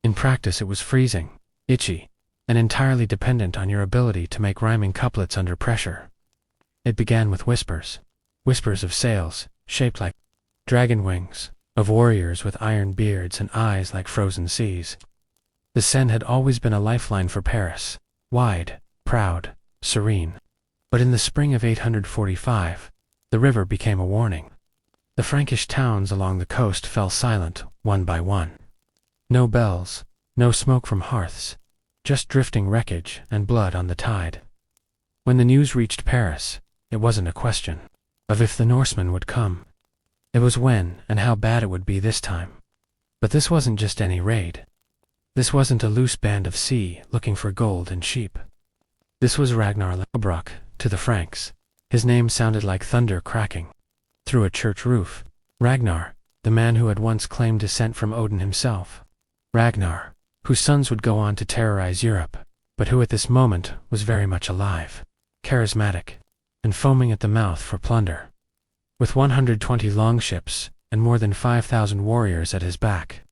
In practice it was freezing, itchy, and entirely dependent on your ability to make rhyming couplets under pressure. It began with whispers of sails shaped like dragon wings, of warriors with iron beards and eyes like frozen seas. The Seine had always been a lifeline for Paris, wide, proud, serene. But in the spring of 845, the river became a warning. The Frankish towns along the coast fell silent, one by one. No bells, no smoke from hearths, just drifting wreckage and blood on the tide. When the news reached Paris, it wasn't a question of if the Norsemen would come. It was when and how bad it would be this time. But this wasn't just any raid. This wasn't a loose band of sea looking for gold and sheep. This was Ragnar Lodbrok to the Franks. His name sounded like thunder cracking through a church roof. Ragnar, the man who had once claimed descent from Odin himself. Ragnar, whose sons would go on to terrorize Europe, but who at this moment was very much alive, charismatic, and foaming at the mouth for plunder. With 120 longships and more than 5,000 warriors at his back.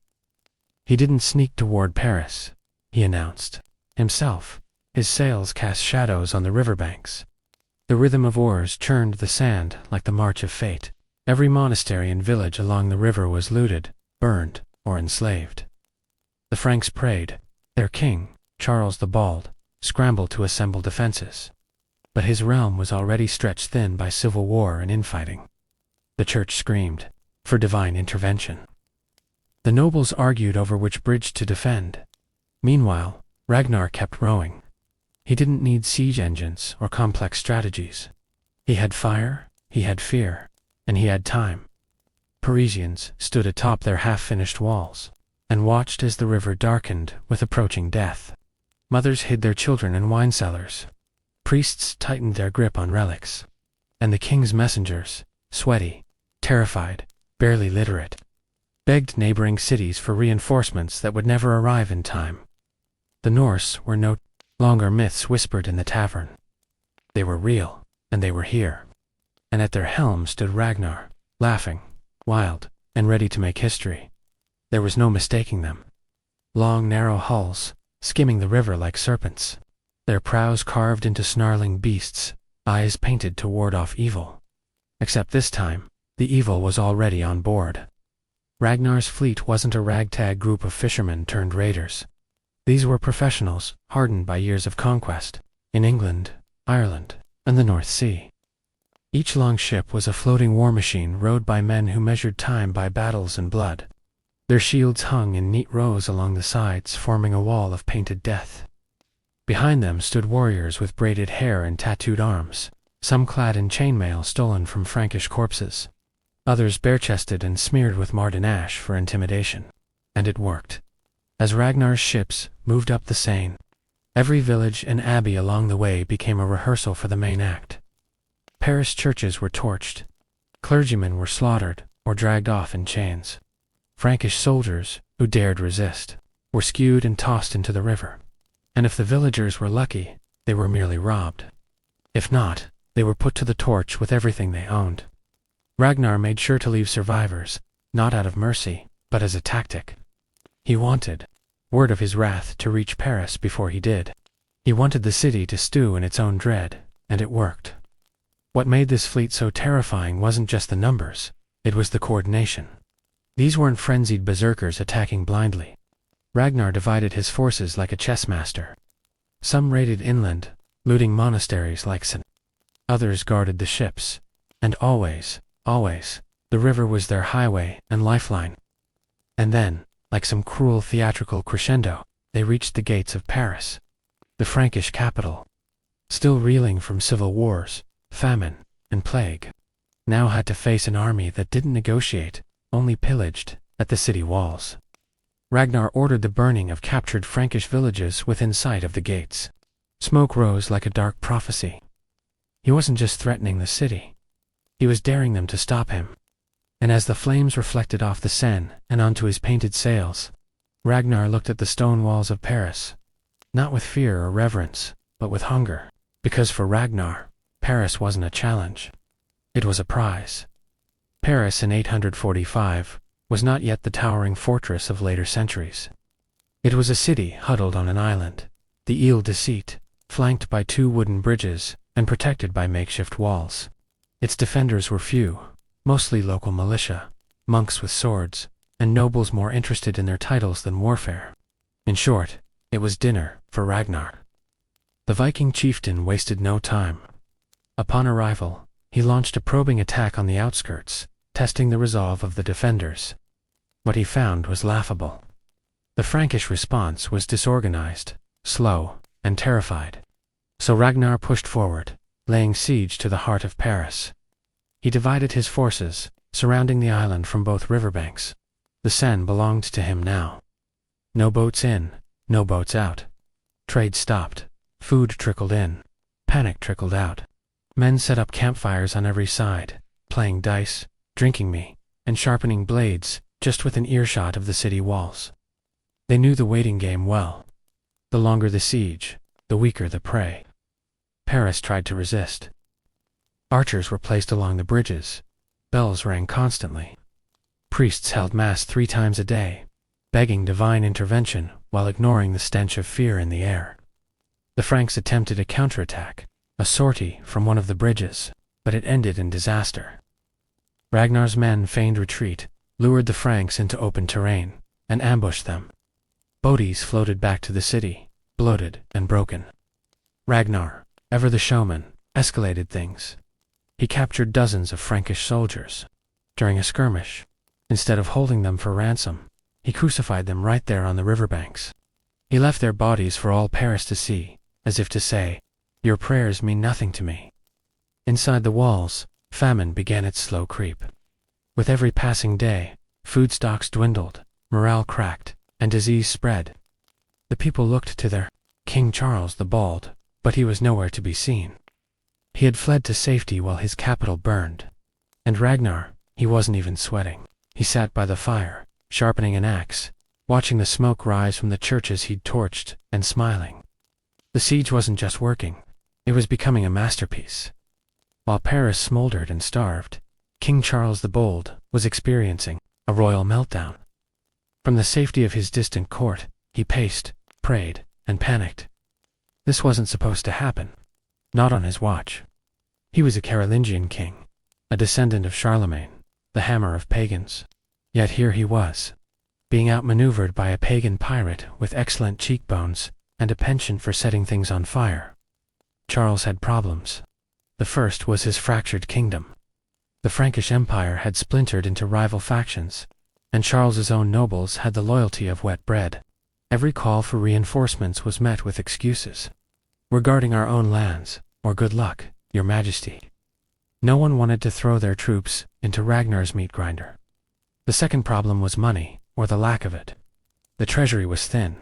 He didn't sneak toward Paris, he announced, himself. His sails cast shadows on the riverbanks. The rhythm of oars churned the sand like the march of fate. Every monastery and village along the river was looted, burned, or enslaved. The Franks prayed. Their king, Charles the Bald, scrambled to assemble defenses. But his realm was already stretched thin by civil war and infighting. The church screamed for divine intervention. The nobles argued over which bridge to defend. Meanwhile, Ragnar kept rowing. He didn't need siege engines or complex strategies. He had fire, he had fear, and he had time. Parisians stood atop their half-finished walls and watched as the river darkened with approaching death. Mothers hid their children in wine cellars. Priests tightened their grip on relics. And the king's messengers, sweaty, terrified, barely literate, begged neighboring cities for reinforcements that would never arrive in time. The Norse were no longer myths whispered in the tavern. They were real, and they were here. And at their helm stood Ragnar, laughing, wild, and ready to make history. There was no mistaking them. Long, narrow hulls, skimming the river like serpents. Their prows carved into snarling beasts, eyes painted to ward off evil. Except this time, the evil was already on board. Ragnar's fleet wasn't a ragtag group of fishermen turned raiders. These were professionals, hardened by years of conquest, in England, Ireland, and the North Sea. Each longship was a floating war machine rowed by men who measured time by battles and blood. Their shields hung in neat rows along the sides, forming a wall of painted death. Behind them stood warriors with braided hair and tattooed arms, some clad in chainmail stolen from Frankish corpses, others bare-chested and smeared with marten ash for intimidation. And it worked. As Ragnar's ships moved up the Seine, every village and abbey along the way became a rehearsal for the main act. Paris churches were torched. Clergymen were slaughtered or dragged off in chains. Frankish soldiers, who dared resist, were skewed and tossed into the river. And if the villagers were lucky, they were merely robbed. If not, they were put to the torch with everything they owned. Ragnar made sure to leave survivors, not out of mercy, but as a tactic. He wanted word of his wrath to reach Paris before he did. He wanted the city to stew in its own dread, and it worked. What made this fleet so terrifying wasn't just the numbers, it was the coordination. These weren't frenzied berserkers attacking blindly. Ragnar divided his forces like a chess master. Some raided inland, looting monasteries like St. Others guarded the ships. And always, the river was their highway and lifeline. And then, like some cruel theatrical crescendo, they reached the gates of Paris, the Frankish capital. Still reeling from civil wars, famine, and plague, now had to face an army that didn't negotiate, only pillaged, at the city walls. Ragnar ordered the burning of captured Frankish villages within sight of the gates. Smoke rose like a dark prophecy. He wasn't just threatening the city. He was daring them to stop him. And as the flames reflected off the Seine and onto his painted sails, Ragnar looked at the stone walls of Paris, not with fear or reverence, but with hunger. Because for Ragnar, Paris wasn't a challenge. It was a prize. Paris in 845 was not yet the towering fortress of later centuries. It was a city huddled on an island, the Ile de Cite, flanked by 2 wooden bridges and protected by makeshift walls. Its defenders were few, mostly local militia, monks with swords, and nobles more interested in their titles than warfare. In short, it was dinner for Ragnar. The Viking chieftain wasted no time. Upon arrival, he launched a probing attack on the outskirts, testing the resolve of the defenders. What he found was laughable. The Frankish response was disorganized, slow, and terrified. So Ragnar pushed forward, laying siege to the heart of Paris. He divided his forces, surrounding the island from both riverbanks. The Seine belonged to him now. No boats in, no boats out. Trade stopped. Food trickled in. Panic trickled out. Men set up campfires on every side, playing dice, drinking me, and sharpening blades just within earshot of the city walls. They knew the waiting game well. The longer the siege, the weaker the prey. Paris tried to resist. Archers were placed along the bridges. Bells rang constantly. Priests held mass 3 times a day, begging divine intervention while ignoring the stench of fear in the air. The Franks attempted a counterattack, a sortie from one of the bridges, but it ended in disaster. Ragnar's men feigned retreat, lured the Franks into open terrain, and ambushed them. Bodies floated back to the city, bloated and broken. Ragnar, ever the showman, escalated things. He captured dozens of Frankish soldiers. During a skirmish, instead of holding them for ransom, he crucified them right there on the riverbanks. He left their bodies for all Paris to see, as if to say, "Your prayers mean nothing to me." Inside the walls, famine began its slow creep. With every passing day, food stocks dwindled, morale cracked, and disease spread. The people looked to their King Charles the Bald, but he was nowhere to be seen. He had fled to safety while his capital burned. And Ragnar, he wasn't even sweating. He sat by the fire, sharpening an axe, watching the smoke rise from the churches he'd torched, and smiling. The siege wasn't just working, it was becoming a masterpiece. While Paris smoldered and starved, King Charles the Bold was experiencing a royal meltdown. From the safety of his distant court, he paced, prayed, and panicked. This wasn't supposed to happen. Not on his watch. He was a Carolingian king, a descendant of Charlemagne, the hammer of pagans. Yet here he was, being outmaneuvered by a pagan pirate with excellent cheekbones and a penchant for setting things on fire. Charles had problems. The first was his fractured kingdom. The Frankish Empire had splintered into rival factions, and Charles's own nobles had the loyalty of wet bread. Every call for reinforcements was met with excuses. "We're guarding our own lands," or "Good luck, your majesty." No one wanted to throw their troops into Ragnar's meat grinder. The second problem was money, or the lack of it. The treasury was thin,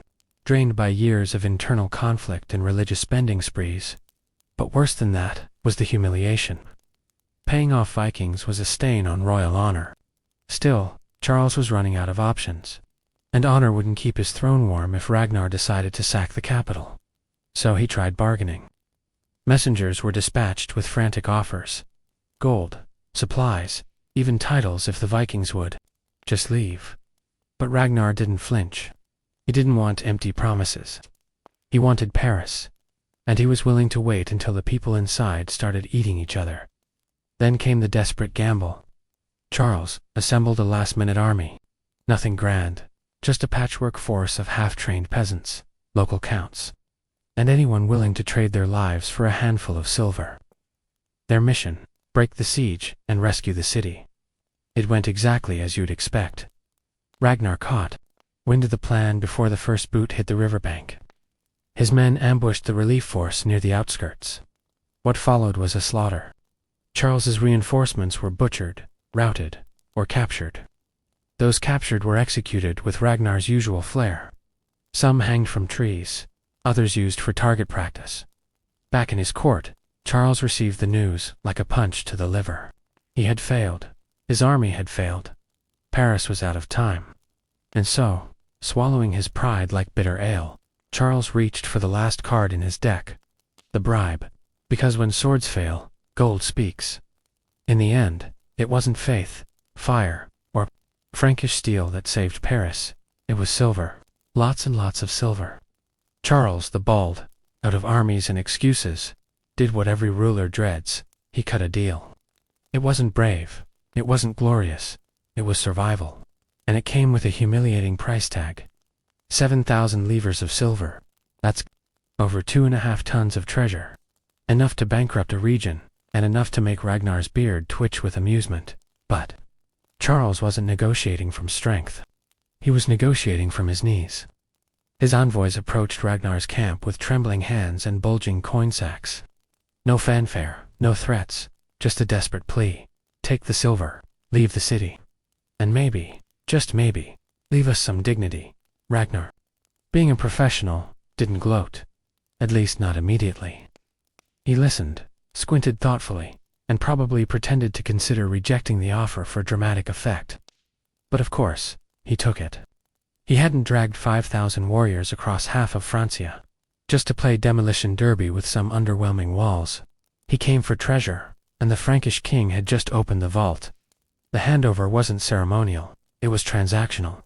drained by years of internal conflict and religious spending sprees. But worse than that was the humiliation. Paying off Vikings was a stain on royal honor. Still, Charles was running out of options, and honor wouldn't keep his throne warm if Ragnar decided to sack the capital. So he tried bargaining. Messengers were dispatched with frantic offers. Gold, supplies, even titles if the Vikings would just leave. But Ragnar didn't flinch. He didn't want empty promises. He wanted Paris, and he was willing to wait until the people inside started eating each other. Then came the desperate gamble. Charles assembled a last-minute army. Nothing grand, just a patchwork force of half-trained peasants, local counts, and anyone willing to trade their lives for a handful of silver. Their mission: break the siege and rescue the city. It went exactly as you'd expect. Ragnar caught wind of the plan before the first boot hit the riverbank. His men ambushed the relief force near the outskirts. What followed was a slaughter. Charles's reinforcements were butchered, routed, or captured. Those captured were executed with Ragnar's usual flair. Some hanged from trees, others used for target practice. Back in his court, Charles received the news like a punch to the liver. He had failed. His army had failed. Paris was out of time. And so, swallowing his pride like bitter ale, Charles reached for the last card in his deck. The bribe. Because when swords fail, gold speaks. In the end, it wasn't faith, fire, or Frankish steel that saved Paris. It was silver. Lots and lots of silver. Charles the Bald, out of armies and excuses, did what every ruler dreads. He cut a deal. It wasn't brave. It wasn't glorious. It was survival. And it came with a humiliating price tag. 7,000 livres of silver. That's over 2.5 tons of treasure. Enough to bankrupt a region, and enough to make Ragnar's beard twitch with amusement. But Charles wasn't negotiating from strength. He was negotiating from his knees. His envoys approached Ragnar's camp with trembling hands and bulging coin sacks. No fanfare, no threats, just a desperate plea. Take the silver, leave the city. And maybe, just maybe, leave us some dignity. Ragnar, being a professional, didn't gloat. At least not immediately. He listened, squinted thoughtfully, and probably pretended to consider rejecting the offer for dramatic effect. But of course, he took it. He hadn't dragged 5,000 warriors across half of Francia, just to play demolition derby with some underwhelming walls. He came for treasure, and the Frankish king had just opened the vault. The handover wasn't ceremonial, it was transactional.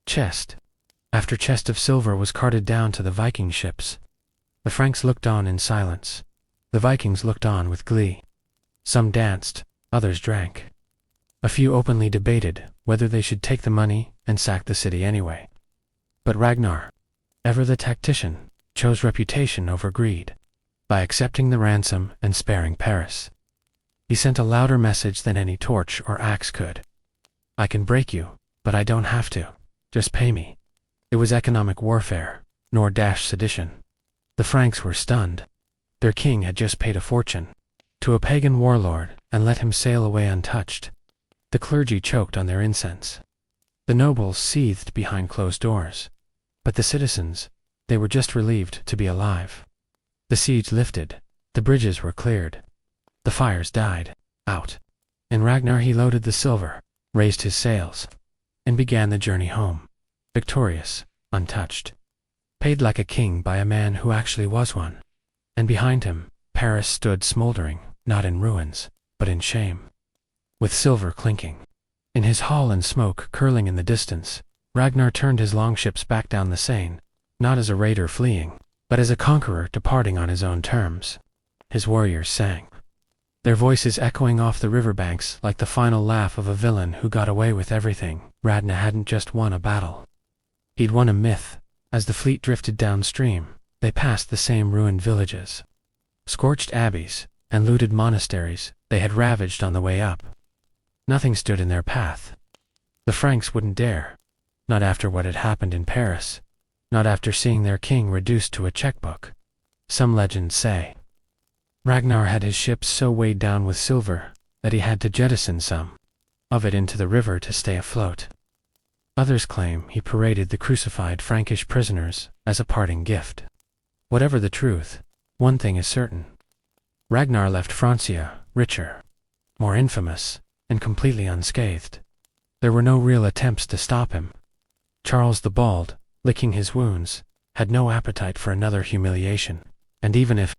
Chest after chest of silver was carted down to the Viking ships. The Franks looked on in silence. The Vikings looked on with glee. Some danced, others drank. A few openly debated whether they should take the money and sack the city anyway. But Ragnar, ever the tactician, chose reputation over greed. By accepting the ransom and sparing Paris, he sent a louder message than any torch or axe could. I can break you, but I don't have to. Just pay me. It was economic warfare, nor dash sedition. The Franks were stunned. Their king had just paid a fortune to a pagan warlord and let him sail away untouched. The clergy choked on their incense. The nobles seethed behind closed doors. But the citizens, they were just relieved to be alive. The siege lifted. The bridges were cleared. The fires died out. And Ragnar he loaded the silver, raised his sails, and began the journey home. Victorious, untouched. Paid like a king by a man who actually was one. And behind him, Paris stood smoldering, not in ruins, but in shame. With silver clinking. In his hall and smoke curling in the distance, Ragnar turned his longships back down the Seine, not as a raider fleeing, but as a conqueror departing on his own terms. His warriors sang, their voices echoing off the riverbanks like the final laugh of a villain who got away with everything. Ragnar hadn't just won a battle. He'd won a myth. As the fleet drifted downstream, they passed the same ruined villages, scorched abbeys, and looted monasteries they had ravaged on the way up. Nothing stood in their path. The Franks wouldn't dare. Not after what had happened in Paris. Not after seeing their king reduced to a checkbook. Some legends say Ragnar had his ships so weighed down with silver that he had to jettison some of it into the river to stay afloat. Others claim he paraded the crucified Frankish prisoners as a parting gift. Whatever the truth, one thing is certain. Ragnar left Francia richer, more infamous, and completely unscathed. There were no real attempts to stop him. Charles the Bald, licking his wounds, had no appetite for another humiliation, and even if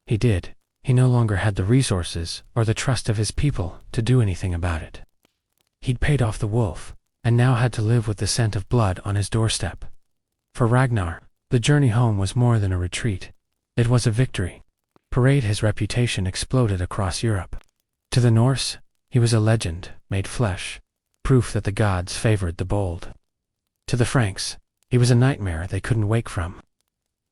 he did, he no longer had the resources or the trust of his people to do anything about it. He'd paid off the wolf, and now had to live with the scent of blood on his doorstep. For Ragnar, the journey home was more than a retreat. It was a victory. Parade his reputation exploded across Europe. To the Norse, he was a legend made flesh, proof that the gods favored the bold. To the Franks, he was a nightmare they couldn't wake from.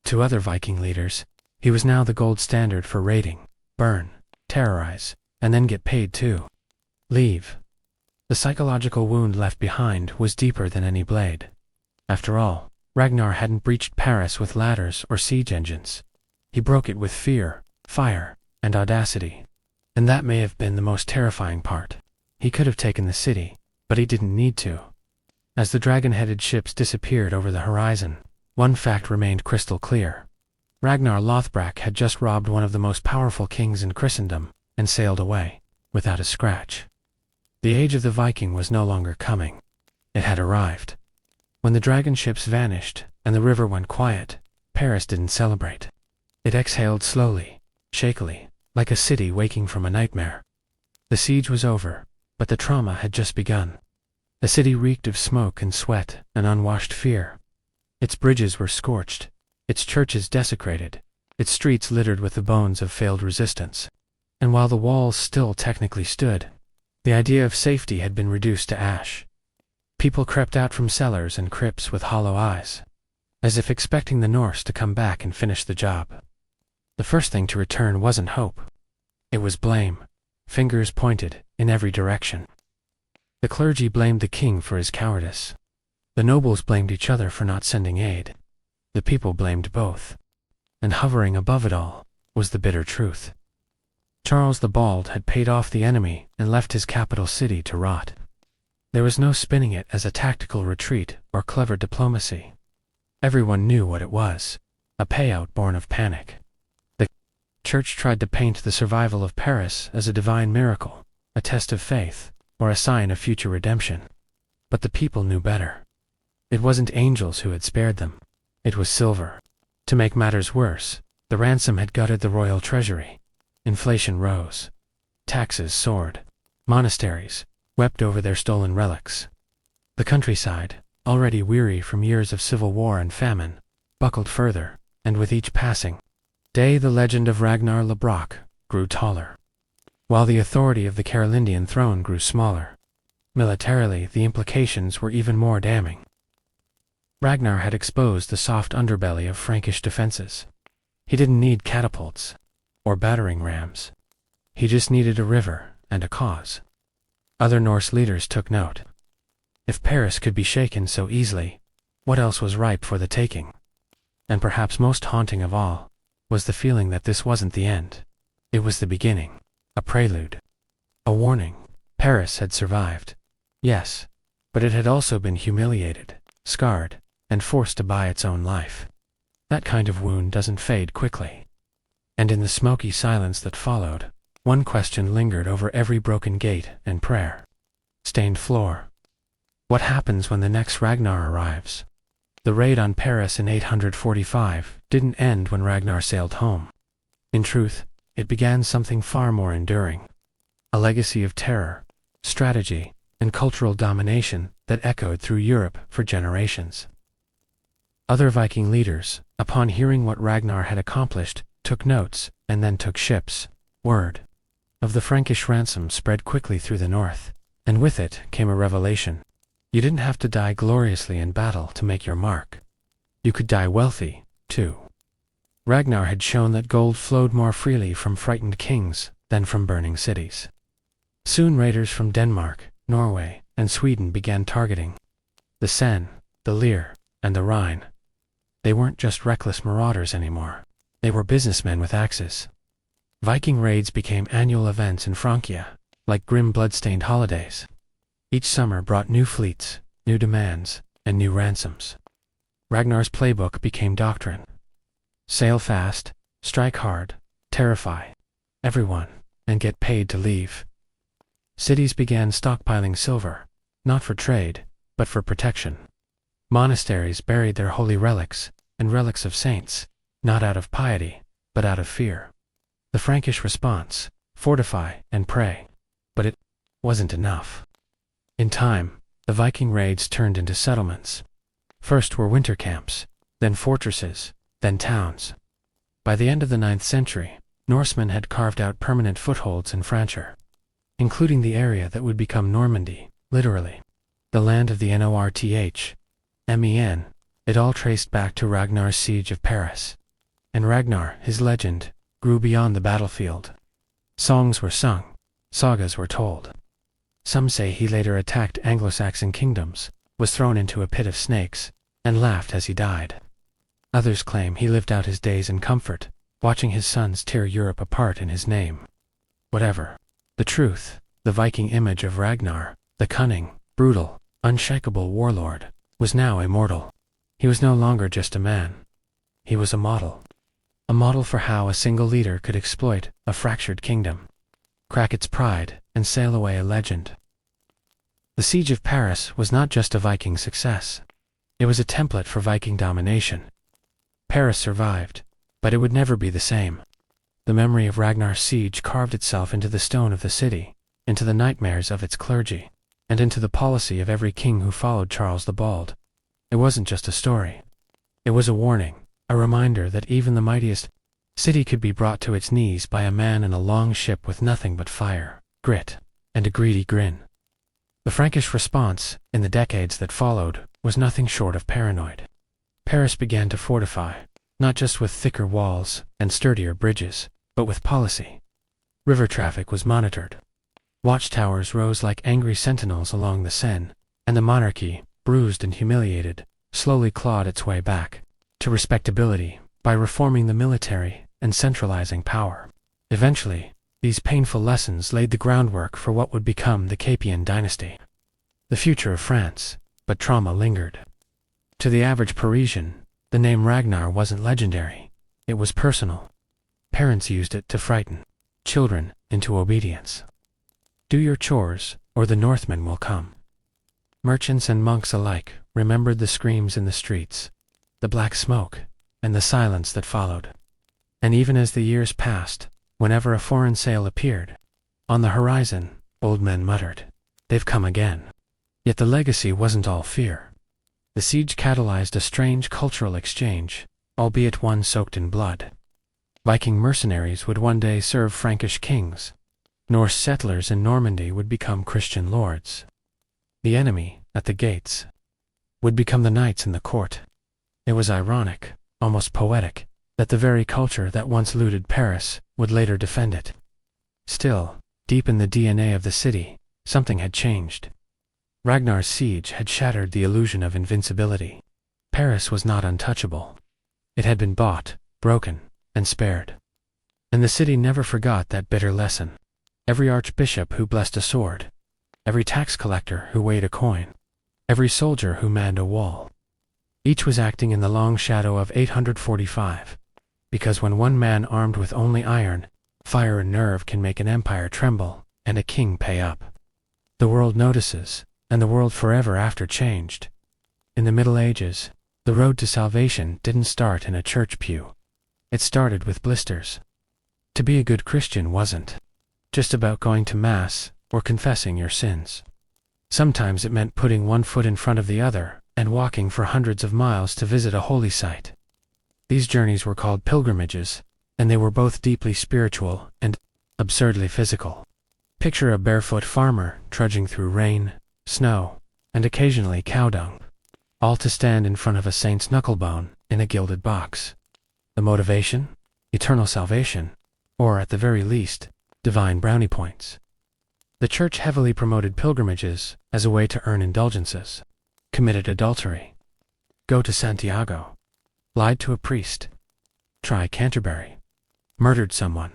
To other Viking leaders, he was now the gold standard for raiding, burn, terrorize, and then get paid too. Leave. The psychological wound left behind was deeper than any blade. After all, Ragnar hadn't breached Paris with ladders or siege engines. He broke it with fear, fire, and audacity. And that may have been the most terrifying part. He could have taken the city, but he didn't need to. As the dragon-headed ships disappeared over the horizon, one fact remained crystal clear. Ragnar Lothbrok had just robbed one of the most powerful kings in Christendom, and sailed away. without a scratch. The age of the Viking was no longer coming. It had arrived. When the dragon ships vanished and the river went quiet, Paris didn't celebrate. It exhaled slowly, shakily, like a city waking from a nightmare. The siege was over, but the trauma had just begun. The city reeked of smoke and sweat and unwashed fear. Its bridges were scorched, its churches desecrated, its streets littered with the bones of failed resistance. And while the walls still technically stood, the idea of safety had been reduced to ash. People crept out from cellars and crypts with hollow eyes, as if expecting the Norse to come back and finish the job. The first thing to return wasn't hope. It was blame. Fingers pointed in every direction. The clergy blamed the king for his cowardice. The nobles blamed each other for not sending aid. The people blamed both. And hovering above it all was the bitter truth. Charles the Bald had paid off the enemy and left his capital city to rot. There was no spinning it as a tactical retreat or clever diplomacy. Everyone knew what it was, a payout born of panic. The church tried to paint the survival of Paris as a divine miracle, a test of faith, or a sign of future redemption. But the people knew better. It wasn't angels who had spared them. It was silver. To make matters worse, the ransom had gutted the royal treasury. Inflation rose. Taxes soared. Monasteries wept over their stolen relics. The countryside, already weary from years of civil war and famine, buckled further, and with each passing day the legend of Ragnar Lodbrok grew taller, while the authority of the Carolingian throne grew smaller. Militarily, the implications were even more damning. Ragnar had exposed the soft underbelly of Frankish defenses. He didn't need catapults or battering rams. He just needed a river and a cause. Other Norse leaders took note. If Paris could be shaken so easily, what else was ripe for the taking? And perhaps most haunting of all was the feeling that this wasn't the end. It was the beginning, a prelude, a warning. Paris had survived. Yes, but it had also been humiliated, scarred, and forced to buy its own life. That kind of wound doesn't fade quickly. And in the smoky silence that followed, one question lingered over every broken gate and prayer. Stained floor. What happens when the next Ragnar arrives? The raid on Paris in 845 didn't end when Ragnar sailed home. In truth, it began something far more enduring. A legacy of terror, strategy, and cultural domination that echoed through Europe for generations. Other Viking leaders, upon hearing what Ragnar had accomplished, took notes and then took ships. Word of the Frankish ransom spread quickly through the north, and with it came a revelation. You didn't have to die gloriously in battle to make your mark. You could die wealthy, too. Ragnar had shown that gold flowed more freely from frightened kings than from burning cities. Soon raiders from Denmark, Norway, and Sweden began targeting the Seine, the Lier, and the Rhine. They weren't just reckless marauders anymore. They were businessmen with axes. Viking raids became annual events in Francia, like grim blood-stained holidays. Each summer brought new fleets, new demands, and new ransoms. Ragnar's playbook became doctrine. Sail fast, strike hard, terrify everyone, and get paid to leave. Cities began stockpiling silver, not for trade, but for protection. Monasteries buried their holy relics, and relics of saints, not out of piety, but out of fear. The Frankish response: fortify and pray. But it wasn't enough. In time, the Viking raids turned into settlements. First were winter camps, then fortresses, then towns. By the end of the 9th century, Norsemen had carved out permanent footholds in Francia, including the area that would become Normandy, literally. The land of the Men. It all traced back to Ragnar's siege of Paris. And Ragnar, his legend, grew beyond the battlefield. Songs were sung, sagas were told. Some say he later attacked Anglo-Saxon kingdoms, was thrown into a pit of snakes, and laughed as he died. Others claim he lived out his days in comfort, watching his sons tear Europe apart in his name. Whatever. The truth, the Viking image of Ragnar, the cunning, brutal, unshakable warlord, was now immortal. He was no longer just a man. He was a model. A model for how a single leader could exploit a fractured kingdom. crack its pride, and sail away a legend. The siege of Paris was not just a Viking success. It was a template for Viking domination. Paris survived, but it would never be the same. The memory of Ragnar's siege carved itself into the stone of the city, into the nightmares of its clergy, and into the policy of every king who followed Charles the Bald. It wasn't just a story. It was a warning, a reminder that even the mightiest city could be brought to its knees by a man in a long ship with nothing but fire, grit, and a greedy grin. The Frankish response, in the decades that followed, was nothing short of paranoid. Paris began to fortify, not just with thicker walls and sturdier bridges, but with policy. River traffic was monitored. Watchtowers rose like angry sentinels along the Seine, and the monarchy, bruised and humiliated, slowly clawed its way back to respectability by reforming the military and centralizing power. Eventually, these painful lessons laid the groundwork for what would become the Capian dynasty, the future of France, but trauma lingered. To the average Parisian, the name Ragnar wasn't legendary, it was personal. Parents used it to frighten children into obedience. Do your chores, or the Northmen will come. Merchants and monks alike remembered the screams in the streets, the black smoke, and the silence that followed. And even as the years passed, whenever a foreign sail appeared on the horizon, old men muttered, "They've come again." Yet the legacy wasn't all fear. The siege catalyzed a strange cultural exchange, albeit one soaked in blood. Viking mercenaries would one day serve Frankish kings. Norse settlers in Normandy would become Christian lords. The enemy, at the gates, would become the knights in the court. It was ironic, almost poetic, that the very culture that once looted Paris would later defend it. Still, deep in the DNA of the city, something had changed. Ragnar's siege had shattered the illusion of invincibility. Paris was not untouchable. It had been bought, broken, and spared. And the city never forgot that bitter lesson. Every archbishop who blessed a sword, every tax collector who weighed a coin, every soldier who manned a wall. Each was acting in the long shadow of 845, because when one man armed with only iron, fire and nerve can make an empire tremble, and a king pay up. The world notices, and the world forever after changed. In the Middle Ages, the road to salvation didn't start in a church pew. It started with blisters. To be a good Christian wasn't just about going to Mass or confessing your sins. Sometimes it meant putting one foot in front of the other and walking for hundreds of miles to visit a holy site. These journeys were called pilgrimages, and they were both deeply spiritual and absurdly physical. Picture a barefoot farmer trudging through rain, snow, and occasionally cow dung, all to stand in front of a saint's knucklebone in a gilded box. The motivation? Eternal salvation, or at the very least, divine brownie points. The church heavily promoted pilgrimages as a way to earn indulgences. Committed adultery. Go to Santiago. Lied to a priest. Try Canterbury. Murdered someone.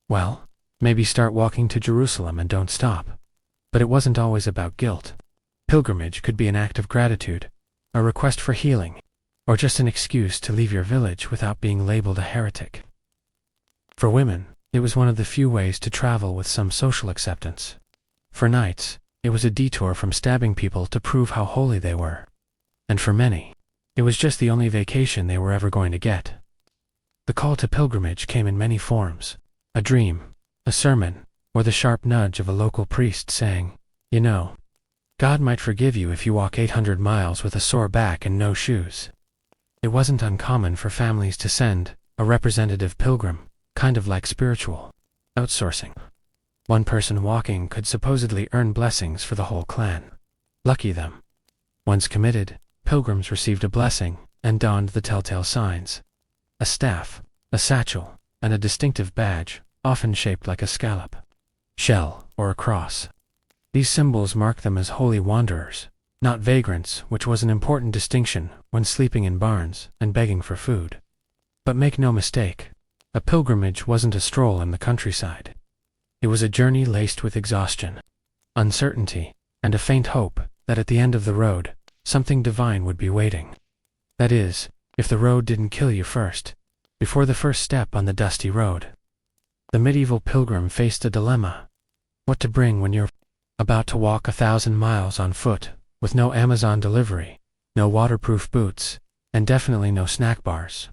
Well, maybe start walking to Jerusalem and don't stop. But it wasn't always about guilt. Pilgrimage could be an act of gratitude, a request for healing, or just an excuse to leave your village without being labeled a heretic. For women, it was one of the few ways to travel with some social acceptance. For knights, it was a detour from stabbing people to prove how holy they were. And for many, it was just the only vacation they were ever going to get. The call to pilgrimage came in many forms: a dream, a sermon, or the sharp nudge of a local priest saying, "You know, God might forgive you if you walk 800 miles with a sore back and no shoes." It wasn't uncommon for families to send a representative pilgrim, kind of like spiritual outsourcing. One person walking could supposedly earn blessings for the whole clan. Lucky them. Once committed, pilgrims received a blessing and donned the telltale signs: a staff, a satchel, and a distinctive badge, often shaped like a scallop, shell, or a cross. These symbols marked them as holy wanderers, not vagrants, which was an important distinction when sleeping in barns and begging for food. But make no mistake, a pilgrimage wasn't a stroll in the countryside. It was a journey laced with exhaustion, uncertainty, and a faint hope that at the end of the road, something divine would be waiting. That is, if the road didn't kill you first, before the first step on the dusty road. The medieval pilgrim faced a dilemma. What to bring when you're about to walk 1,000 miles on foot, with no Amazon delivery, no waterproof boots, and definitely no snack bars?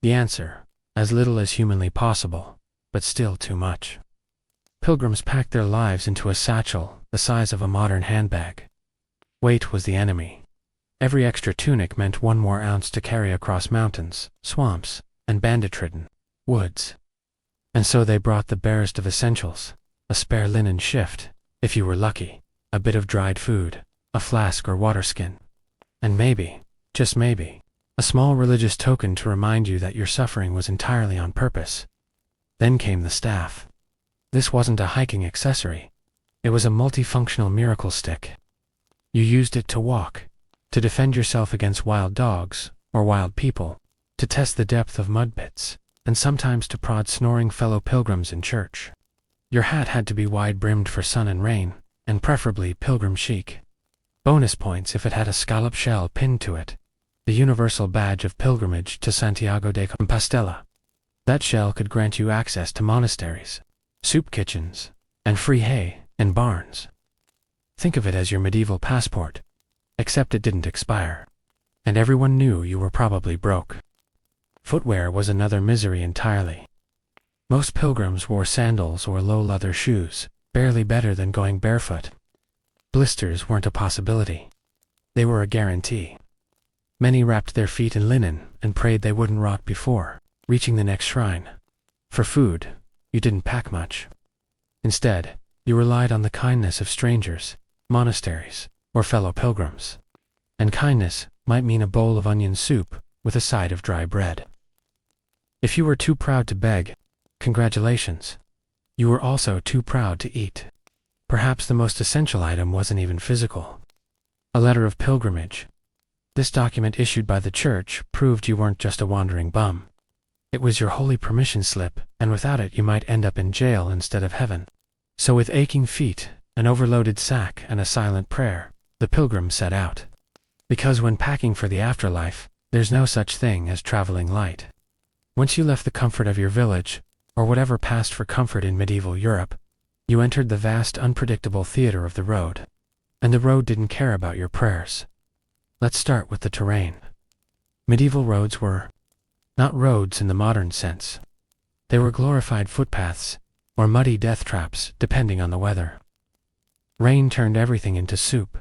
The answer: as little as humanly possible, but still too much. Pilgrims packed their lives into a satchel the size of a modern handbag. Weight was the enemy. Every extra tunic meant 1 more ounce to carry across mountains, swamps, and bandit-ridden woods. And so they brought the barest of essentials: a spare linen shift, if you were lucky, a bit of dried food, a flask or water skin, and maybe, just maybe, a small religious token to remind you that your suffering was entirely on purpose. Then came the staff. This wasn't a hiking accessory. It was a multifunctional miracle stick. You used it to walk, to defend yourself against wild dogs or wild people, to test the depth of mud pits, and sometimes to prod snoring fellow pilgrims in church. Your hat had to be wide-brimmed for sun and rain, and preferably pilgrim chic. Bonus points if it had a scallop shell pinned to it, the universal badge of pilgrimage to Santiago de Compostela. That shell could grant you access to monasteries, soup kitchens, and free hay and barns. Think of it as your medieval passport, except it didn't expire, and everyone knew you were probably broke. Footwear was another misery entirely. Most pilgrims wore sandals or low leather shoes, barely better than going barefoot. Blisters weren't a possibility. They were a guarantee. Many wrapped their feet in linen and prayed they wouldn't rot before reaching the next shrine. For food, you didn't pack much. Instead, you relied on the kindness of strangers, monasteries, or fellow pilgrims. And kindness might mean a bowl of onion soup with a side of dry bread. If you were too proud to beg, congratulations. You were also too proud to eat. Perhaps the most essential item wasn't even physical. A letter of pilgrimage. This document issued by the church proved you weren't just a wandering bum. It was your holy permission slip, and without it you might end up in jail instead of heaven. So with aching feet, an overloaded sack, and a silent prayer, the pilgrim set out. Because when packing for the afterlife, there's no such thing as traveling light. Once you left the comfort of your village, or whatever passed for comfort in medieval Europe, you entered the vast, unpredictable theater of the road. And the road didn't care about your prayers. Let's start with the terrain. Medieval roads were not roads in the modern sense. They were glorified footpaths, or muddy death traps, depending on the weather. Rain turned everything into soup.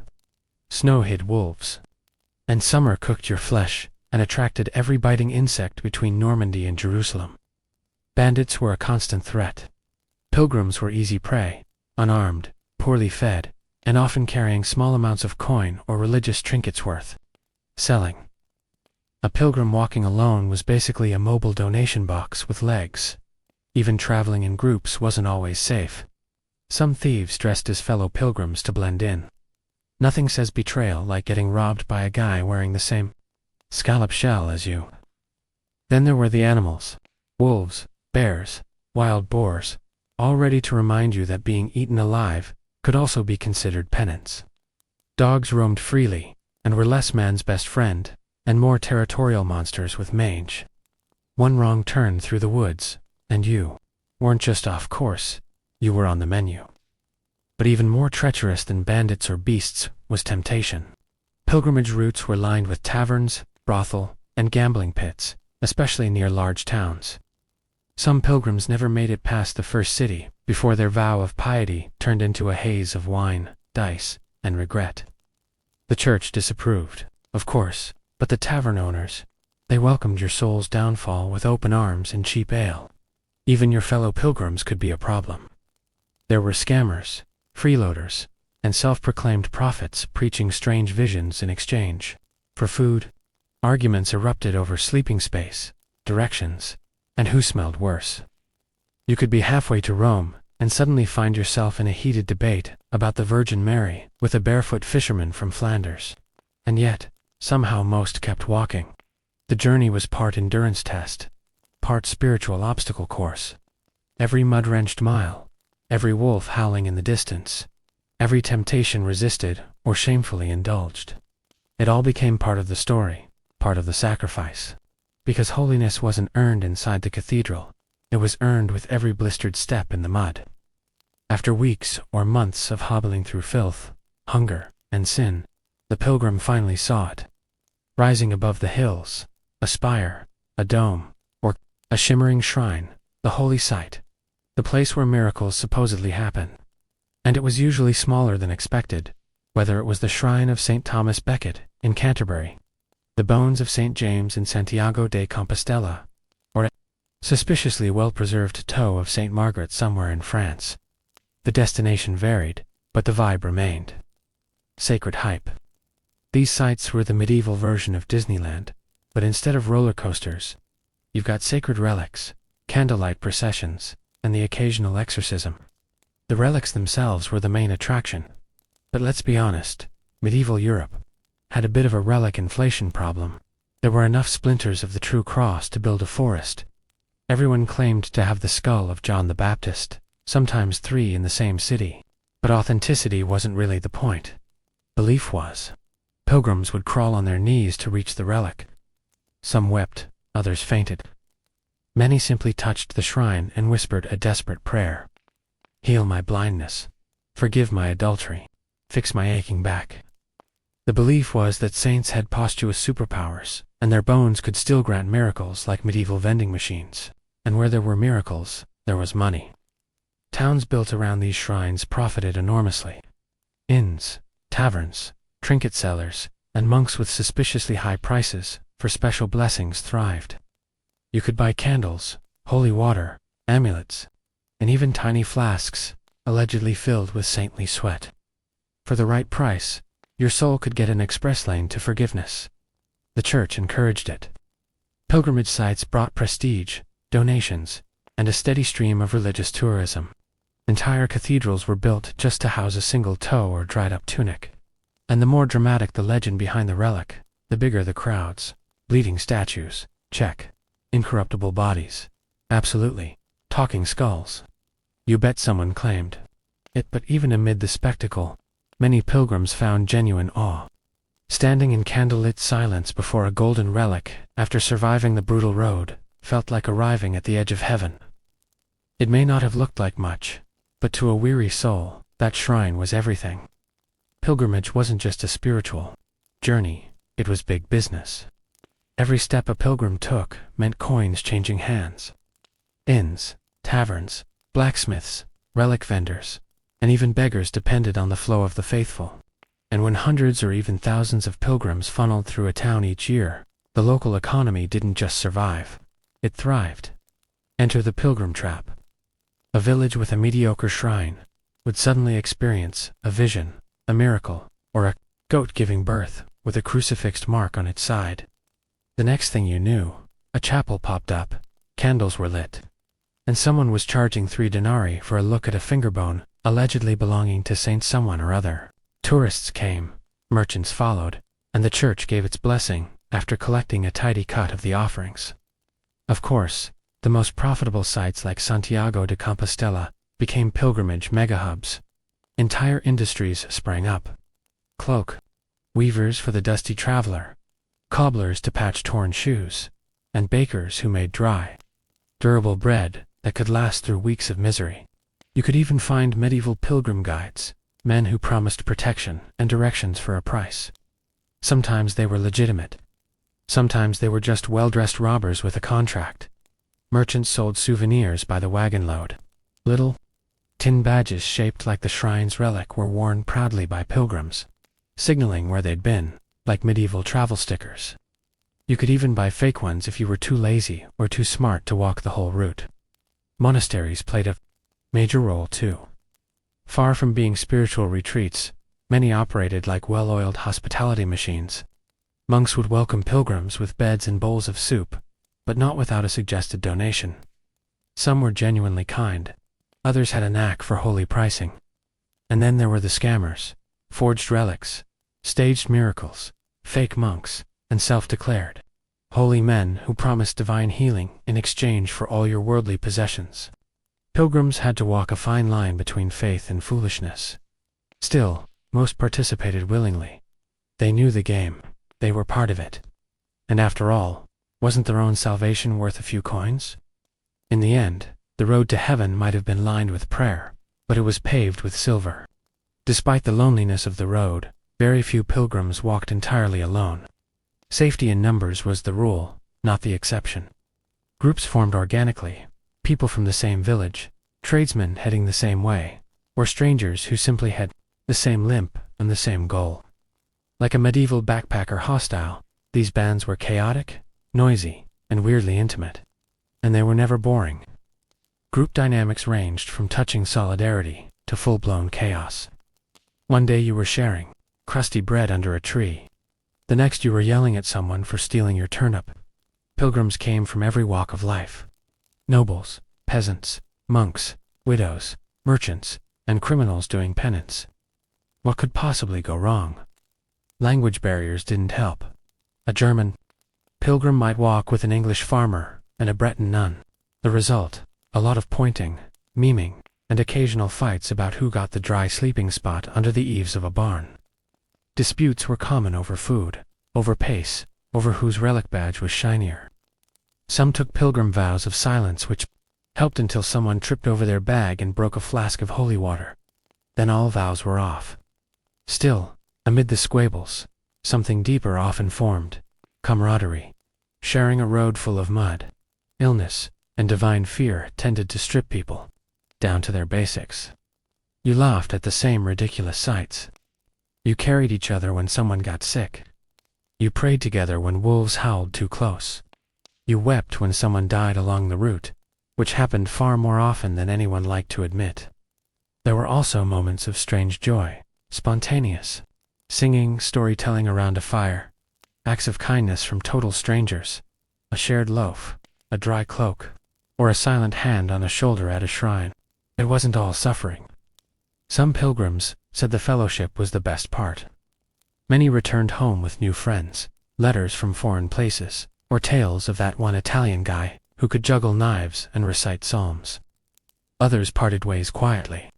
Snow hid wolves. And summer cooked your flesh and attracted every biting insect between Normandy and Jerusalem. Bandits were a constant threat. Pilgrims were easy prey, unarmed, poorly fed, and often carrying small amounts of coin or religious trinkets worth selling. A pilgrim walking alone was basically a mobile donation box with legs. Even traveling in groups wasn't always safe. Some thieves dressed as fellow pilgrims to blend in. Nothing says betrayal like getting robbed by a guy wearing the same scallop shell as you. Then there were the animals. Wolves, bears, wild boars, all ready to remind you that being eaten alive could also be considered penance. Dogs roamed freely, and were less man's best friend, and more territorial monsters with mange. One wrong turn through the woods, and you weren't just off course, you were on the menu. But even more treacherous than bandits or beasts was temptation. Pilgrimage routes were lined with taverns, brothel, and gambling pits, especially near large towns. Some pilgrims never made it past the first city before their vow of piety turned into a haze of wine, dice, and regret. The church disapproved, of course, but the tavern owners, they welcomed your soul's downfall with open arms and cheap ale. Even your fellow pilgrims could be a problem. There were scammers, freeloaders, and self-proclaimed prophets preaching strange visions in exchange for food. Arguments erupted over sleeping space, directions, and who smelled worse. You could be halfway to Rome and suddenly find yourself in a heated debate about the Virgin Mary with a barefoot fisherman from Flanders. And yet, somehow most kept walking. The journey was part endurance test, part spiritual obstacle course. Every mud-wrenched mile, every wolf howling in the distance, every temptation resisted or shamefully indulged. It all became part of the story, part of the sacrifice. Because holiness wasn't earned inside the cathedral, It was earned with every blistered step in the mud. After weeks or months of hobbling through filth, hunger, and sin, the pilgrim finally saw it. Rising above the hills, a spire, a dome, or a shimmering shrine, the holy site, the place where miracles supposedly happen. And it was usually smaller than expected, whether it was the shrine of St. Thomas Becket in Canterbury, the bones of St. James in Santiago de Compostela, or a suspiciously well-preserved toe of St. Margaret somewhere in France. The destination varied, but the vibe remained. Sacred hype. These sites were the medieval version of Disneyland, but instead of roller coasters, you've got sacred relics, candlelight processions, and the occasional exorcism. The relics themselves were the main attraction. But let's be honest, medieval Europe had a bit of a relic inflation problem. There were enough splinters of the true cross to build a forest. Everyone claimed to have the skull of John the Baptist, sometimes 3 in the same city. But authenticity wasn't really the point. Belief was. Pilgrims would crawl on their knees to reach the relic. Some wept, others fainted. Many simply touched the shrine and whispered a desperate prayer. Heal my blindness. Forgive my adultery. Fix my aching back. The belief was that saints had posthumous superpowers, and their bones could still grant miracles like medieval vending machines. And where there were miracles, there was money. Towns built around these shrines profited enormously. Inns, taverns, trinket sellers, and monks with suspiciously high prices for special blessings thrived. You could buy candles, holy water, amulets, and even tiny flasks, allegedly filled with saintly sweat. For the right price, your soul could get an express lane to forgiveness. The church encouraged it. Pilgrimage sites brought prestige, donations, and a steady stream of religious tourism. Entire cathedrals were built just to house a single toe or dried-up tunic. And the more dramatic the legend behind the relic, the bigger the crowds. Bleeding statues, check. Incorruptible bodies, absolutely. Talking skulls. You bet someone claimed it, but even amid the spectacle, many pilgrims found genuine awe. Standing in candlelit silence before a golden relic after surviving the brutal road felt like arriving at the edge of heaven. It may not have looked like much, but to a weary soul, that shrine was everything. Pilgrimage wasn't just a spiritual journey, it was big business. Every step a pilgrim took meant coins changing hands. Inns, taverns, blacksmiths, relic vendors, and even beggars depended on the flow of the faithful. And when hundreds or even thousands of pilgrims funneled through a town each year, the local economy didn't just survive, it thrived. Enter the pilgrim trap. A village with a mediocre shrine would suddenly experience a vision, a miracle, or a goat giving birth with a crucifixed mark on its side. The next thing you knew, a chapel popped up, candles were lit, and someone was charging 3 denarii for a look at a fingerbone allegedly belonging to Saint someone or other. Tourists came, merchants followed, and the church gave its blessing after collecting a tidy cut of the offerings. Of course, the most profitable sites like Santiago de Compostela became pilgrimage megahubs. Entire industries sprang up. Cloak weavers for the dusty traveler, cobblers to patch torn shoes, and bakers who made dry, durable bread that could last through weeks of misery. You could even find medieval pilgrim guides, men who promised protection and directions for a price. Sometimes they were legitimate. Sometimes they were just well-dressed robbers with a contract. Merchants sold souvenirs by the wagon load. Little tin badges shaped like the shrine's relic were worn proudly by pilgrims, signaling where they'd been, like medieval travel stickers. You could even buy fake ones if you were too lazy or too smart to walk the whole route. Monasteries played a major role too. Far from being spiritual retreats, many operated like well-oiled hospitality machines. Monks would welcome pilgrims with beds and bowls of soup, but not without a suggested donation. Some were genuinely kind, others had a knack for holy pricing. And then there were the scammers, forged relics, staged miracles, fake monks, and self-declared holy men who promised divine healing in exchange for all your worldly possessions. Pilgrims had to walk a fine line between faith and foolishness. Still, most participated willingly. They knew the game. They were part of it. And after all, wasn't their own salvation worth a few coins? In the end, the road to heaven might have been lined with prayer, but it was paved with silver. Despite the loneliness of the road, very few pilgrims walked entirely alone. Safety in numbers was the rule, not the exception. Groups formed organically, people from the same village, tradesmen heading the same way, or strangers who simply had the same limp and the same goal. Like a medieval backpacker hostile, these bands were chaotic, noisy, and weirdly intimate. And they were never boring. Group dynamics ranged from touching solidarity to full-blown chaos. One day you were sharing crusty bread under a tree. The next you were yelling at someone for stealing your turnip. Pilgrims came from every walk of life. Nobles, peasants, monks, widows, merchants, and criminals doing penance. What could possibly go wrong? Language barriers didn't help. A German pilgrim might walk with an English farmer and a Breton nun. The result, a lot of pointing, memeing, and occasional fights about who got the dry sleeping spot under the eaves of a barn. Disputes were common over food, over pace, over whose relic badge was shinier. Some took pilgrim vows of silence which helped until someone tripped over their bag and broke a flask of holy water. Then all vows were off. Still, amid the squabbles, something deeper often formed: camaraderie. Sharing a road full of mud, illness, and divine fear tended to strip people down to their basics. You laughed at the same ridiculous sights. You carried each other when someone got sick. You prayed together when wolves howled too close. You wept when someone died along the route, which happened far more often than anyone liked to admit. There were also moments of strange joy, spontaneous, singing, storytelling around a fire, acts of kindness from total strangers, a shared loaf, a dry cloak, or a silent hand on a shoulder at a shrine. It wasn't all suffering. Some pilgrims said the fellowship was the best part. Many returned home with new friends, letters from foreign places, or tales of that one Italian guy who could juggle knives and recite psalms. Others parted ways quietly,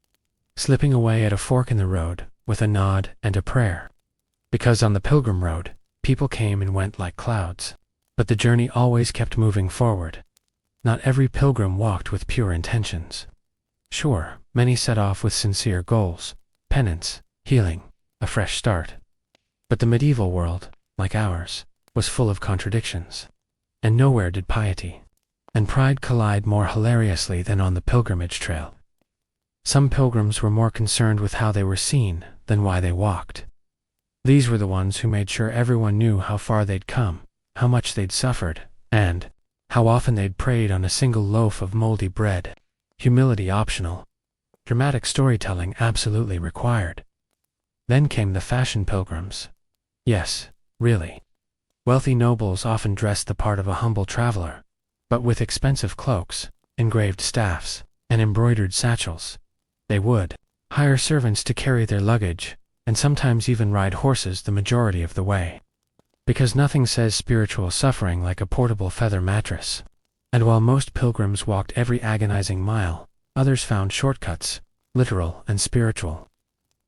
slipping away at a fork in the road with a nod and a prayer. Because on the pilgrim road, people came and went like clouds, but the journey always kept moving forward. Not every pilgrim walked with pure intentions. Sure, many set off with sincere goals: penance, healing, a fresh start. But the medieval world, like ours, was full of contradictions. And nowhere did piety and pride collide more hilariously than on the pilgrimage trail. Some pilgrims were more concerned with how they were seen than why they walked. These were the ones who made sure everyone knew how far they'd come, how much they'd suffered, and how often they'd prayed on a single loaf of moldy bread. Humility optional. Dramatic storytelling absolutely required. Then came the fashion pilgrims. Yes, really. Wealthy nobles often dressed the part of a humble traveler, but with expensive cloaks, engraved staffs, and embroidered satchels. They would hire servants to carry their luggage, and sometimes even ride horses the majority of the way. Because nothing says spiritual suffering like a portable feather mattress. And while most pilgrims walked every agonizing mile, others found shortcuts, literal and spiritual.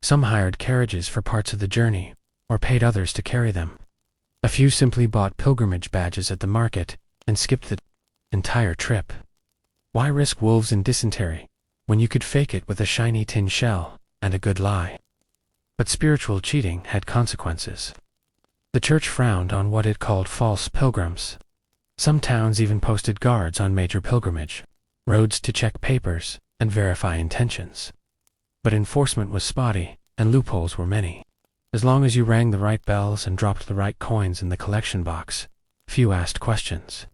Some hired carriages for parts of the journey, or paid others to carry them. A few simply bought pilgrimage badges at the market and skipped the entire trip. Why risk wolves and dysentery when you could fake it with a shiny tin shell and a good lie? But spiritual cheating had consequences. The church frowned on what it called false pilgrims. Some towns even posted guards on major pilgrimage roads to check papers and verify intentions. But enforcement was spotty, and loopholes were many. As long as you rang the right bells and dropped the right coins in the collection box, few asked questions.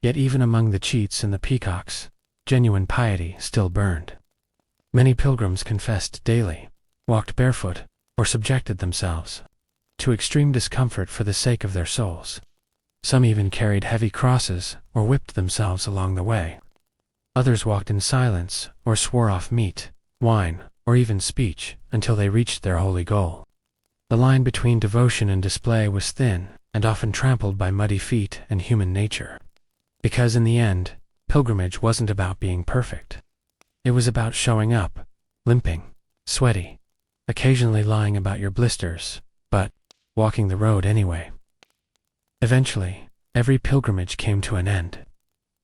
Yet even among the cheats and the peacocks, genuine piety still burned. Many pilgrims confessed daily, walked barefoot, or subjected themselves to extreme discomfort for the sake of their souls. Some even carried heavy crosses or whipped themselves along the way. Others walked in silence or swore off meat, wine, or even speech until they reached their holy goal. The line between devotion and display was thin and often trampled by muddy feet and human nature. Because in the end, pilgrimage wasn't about being perfect. It was about showing up, limping, sweaty, occasionally lying about your blisters, but walking the road anyway. Eventually, every pilgrimage came to an end,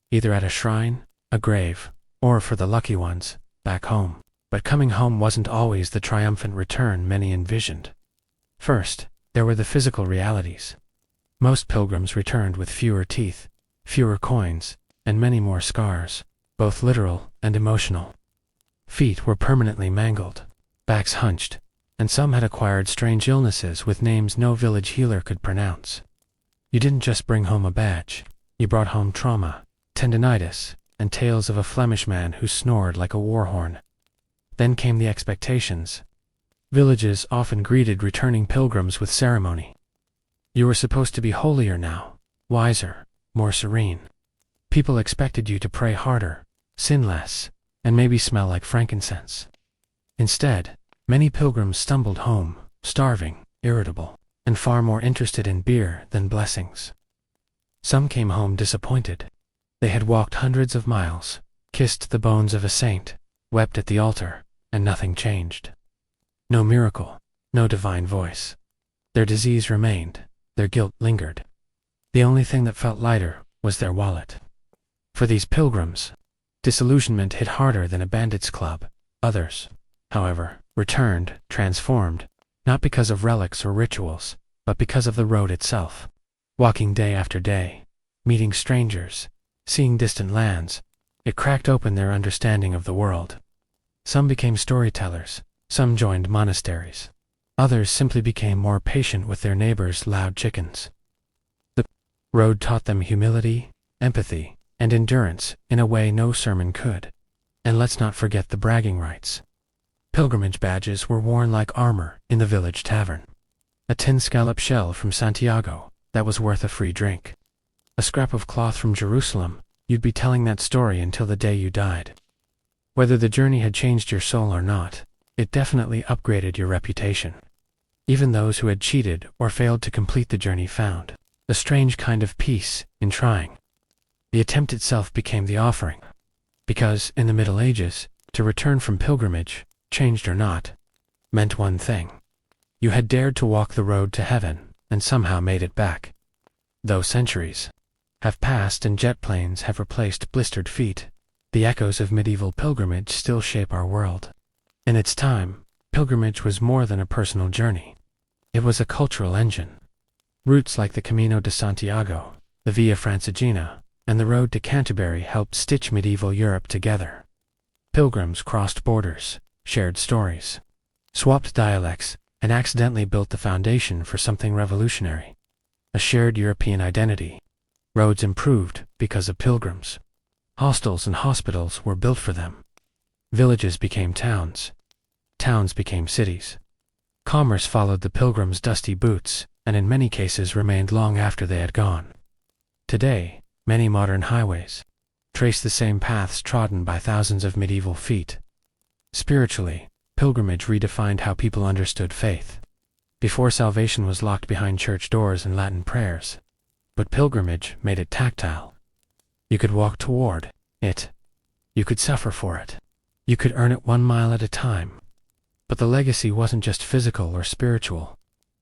either at a shrine, a grave, or for the lucky ones, back home. But coming home wasn't always the triumphant return many envisioned. First, there were the physical realities. Most pilgrims returned with fewer teeth, fewer coins, and many more scars, both literal and emotional. Feet were permanently mangled, backs hunched, and some had acquired strange illnesses with names no village healer could pronounce. You didn't just bring home a badge, you brought home trauma, tendinitis, and tales of a Flemish man who snored like a war horn. Then came the expectations. Villages often greeted returning pilgrims with ceremony. You were supposed to be holier now, wiser, more serene. People expected you to pray harder, sin less, and maybe smell like frankincense. Instead, many pilgrims stumbled home, starving, irritable, and far more interested in beer than blessings. Some came home disappointed. They had walked hundreds of miles, kissed the bones of a saint, wept at the altar, and nothing changed. No miracle, no divine voice. Their disease remained, their guilt lingered. The only thing that felt lighter was their wallet. For these pilgrims, disillusionment hit harder than a bandit's club. Others, however, returned, transformed, not because of relics or rituals, but because of the road itself. Walking day after day, meeting strangers, seeing distant lands, it cracked open their understanding of the world. Some became storytellers, some joined monasteries. Others simply became more patient with their neighbors' loud chickens. The road taught them humility, empathy, and endurance in a way no sermon could. And let's not forget the bragging rights. Pilgrimage badges were worn like armor in the village tavern. A tin scallop shell from Santiago, that was worth a free drink. A scrap of cloth from Jerusalem, you'd be telling that story until the day you died. Whether the journey had changed your soul or not, it definitely upgraded your reputation. Even those who had cheated or failed to complete the journey found a strange kind of peace in trying. The attempt itself became the offering. Because, in the Middle Ages, to return from pilgrimage, changed or not, meant one thing. You had dared to walk the road to heaven, and somehow made it back. Though centuries have passed and jet planes have replaced blistered feet, the echoes of medieval pilgrimage still shape our world. In its time, pilgrimage was more than a personal journey. It was a cultural engine. Routes like the Camino de Santiago, the Via Francigena, and the road to Canterbury helped stitch medieval Europe together. Pilgrims crossed borders, shared stories, swapped dialects, and accidentally built the foundation for something revolutionary. A shared European identity. Roads improved because of pilgrims. Hostels and hospitals were built for them. Villages became towns. Towns became cities. Commerce followed the pilgrims' dusty boots, and in many cases remained long after they had gone. Today, many modern highways trace the same paths trodden by thousands of medieval feet. Spiritually, pilgrimage redefined how people understood faith. Before, salvation was locked behind church doors and Latin prayers, but pilgrimage made it tactile. You could walk toward it. You could suffer for it. You could earn it 1 mile at a time. But the legacy wasn't just physical or spiritual.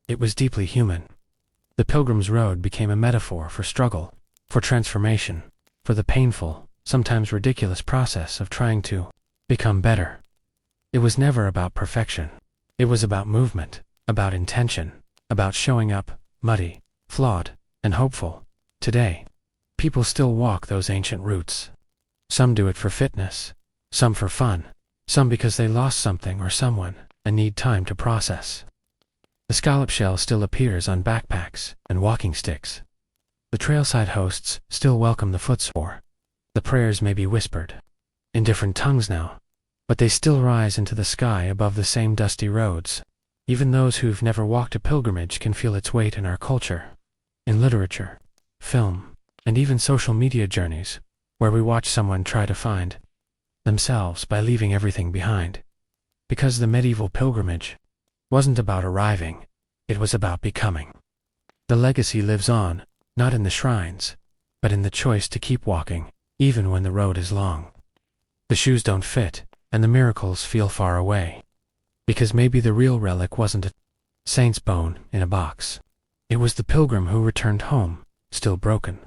It was deeply human. The Pilgrim's Road became a metaphor for struggle, for transformation, for the painful, sometimes ridiculous process of trying to become better. It was never about perfection. It was about movement, about intention, about showing up, muddy, flawed, and hopeful. Today, people still walk those ancient routes. Some do it for fitness, some for fun, some because they lost something or someone and need time to process. The scallop shell still appears on backpacks and walking sticks. The trailside hosts still welcome the footsore. The prayers may be whispered, in different tongues now, but they still rise into the sky above the same dusty roads. Even those who've never walked a pilgrimage can feel its weight in our culture, in literature, film, and even social media journeys, where we watch someone try to find themselves by leaving everything behind. Because the medieval pilgrimage wasn't about arriving, it was about becoming. The legacy lives on, not in the shrines, but in the choice to keep walking, even when the road is long. The shoes don't fit, and the miracles feel far away. Because maybe the real relic wasn't a saint's bone in a box. It was the pilgrim who returned home, still broken,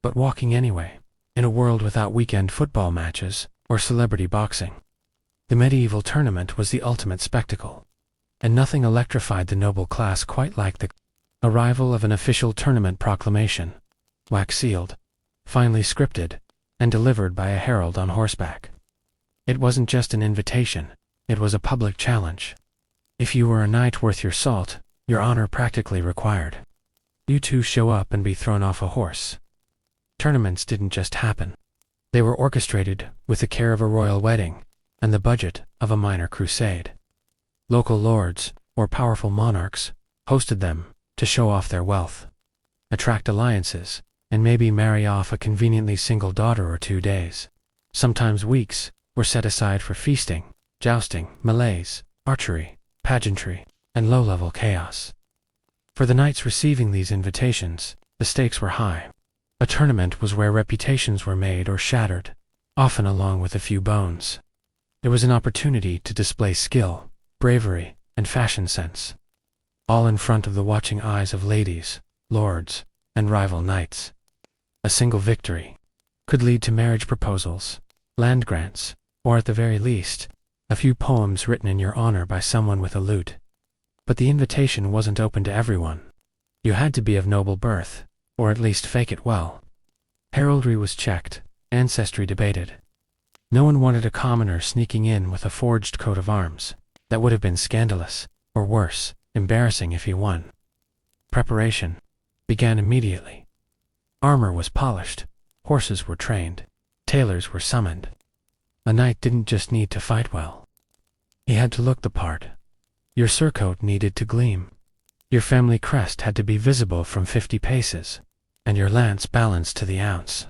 but walking anyway. in a world without weekend football matches or celebrity boxing. The medieval tournament was the ultimate spectacle, and nothing electrified the noble class quite like the arrival of an official tournament proclamation, wax-sealed, finely scripted, and delivered by a herald on horseback. It wasn't just an invitation, it was a public challenge. If you were a knight worth your salt, your honor practically required you to show up and be thrown off a horse. Tournaments didn't just happen. They were orchestrated with the care of a royal wedding and the budget of a minor crusade. Local lords, or powerful monarchs, hosted them to show off their wealth, attract alliances, and maybe marry off a conveniently single daughter or 2 days. Sometimes weeks were set aside for feasting, jousting, melees, archery, pageantry, and low-level chaos. For the knights receiving these invitations, the stakes were high. A tournament was where reputations were made or shattered, often along with a few bones. It was an opportunity to display skill, bravery, and fashion sense, all in front of the watching eyes of ladies, lords, and rival knights. A single victory could lead to marriage proposals, land grants, or at the very least, a few poems written in your honor by someone with a lute. But the invitation wasn't open to everyone. You had to be of noble birth, or at least fake it well. Heraldry was checked, ancestry debated. No one wanted a commoner sneaking in with a forged coat of arms. That would have been scandalous, or worse, embarrassing if he won. Preparation began immediately. Armor was polished, horses were trained, tailors were summoned. A knight didn't just need to fight well. He had to look the part. Your surcoat needed to gleam. Your family crest had to be visible from 50 paces, and your lance balanced to the ounce.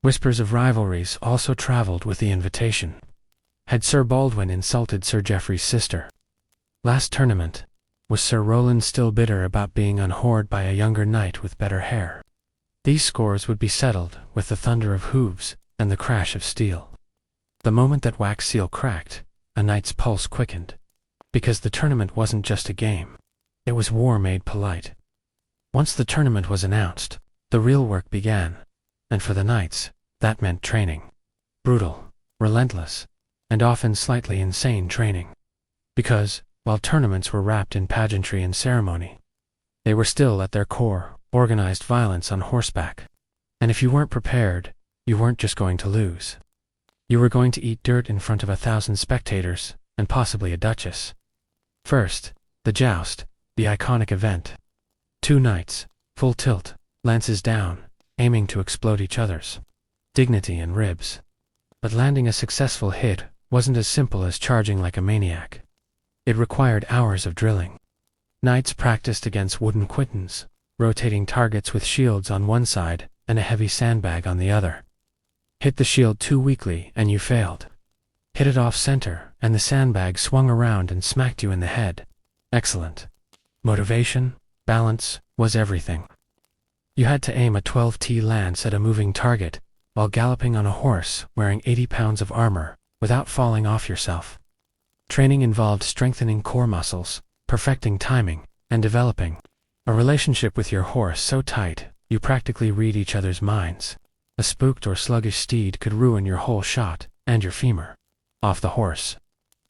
Whispers of rivalries also traveled with the invitation. Had Sir Baldwin insulted Sir Geoffrey's sister? Last tournament, was Sir Roland still bitter about being unhorsed by a younger knight with better hair? These scores would be settled with the thunder of hooves and the crash of steel. The moment that wax seal cracked, a knight's pulse quickened. Because the tournament wasn't just a game. It was war made polite. Once the tournament was announced, the real work began, and for the knights, that meant training. Brutal, relentless, and often slightly insane training. Because, while tournaments were wrapped in pageantry and ceremony, they were still at their core organized violence on horseback. And if you weren't prepared, you weren't just going to lose. You were going to eat dirt in front of 1,000 spectators, and possibly a duchess. First, the joust, the iconic event. 2 knights, full tilt, lances down, aiming to explode each other's dignity and ribs. But landing a successful hit wasn't as simple as charging like a maniac. It required hours of drilling. Knights practiced against wooden quintons, rotating targets with shields on one side and a heavy sandbag on the other. Hit the shield too weakly and you failed. Hit it off center, and the sandbag swung around and smacked you in the head. Excellent. Motivation, balance, was everything. You had to aim a 12T lance at a moving target, while galloping on a horse wearing 80 pounds of armor, without falling off yourself. Training involved strengthening core muscles, perfecting timing, and developing a relationship with your horse so tight, you practically read each other's minds. A spooked or sluggish steed could ruin your whole shot, and your femur. Off the horse,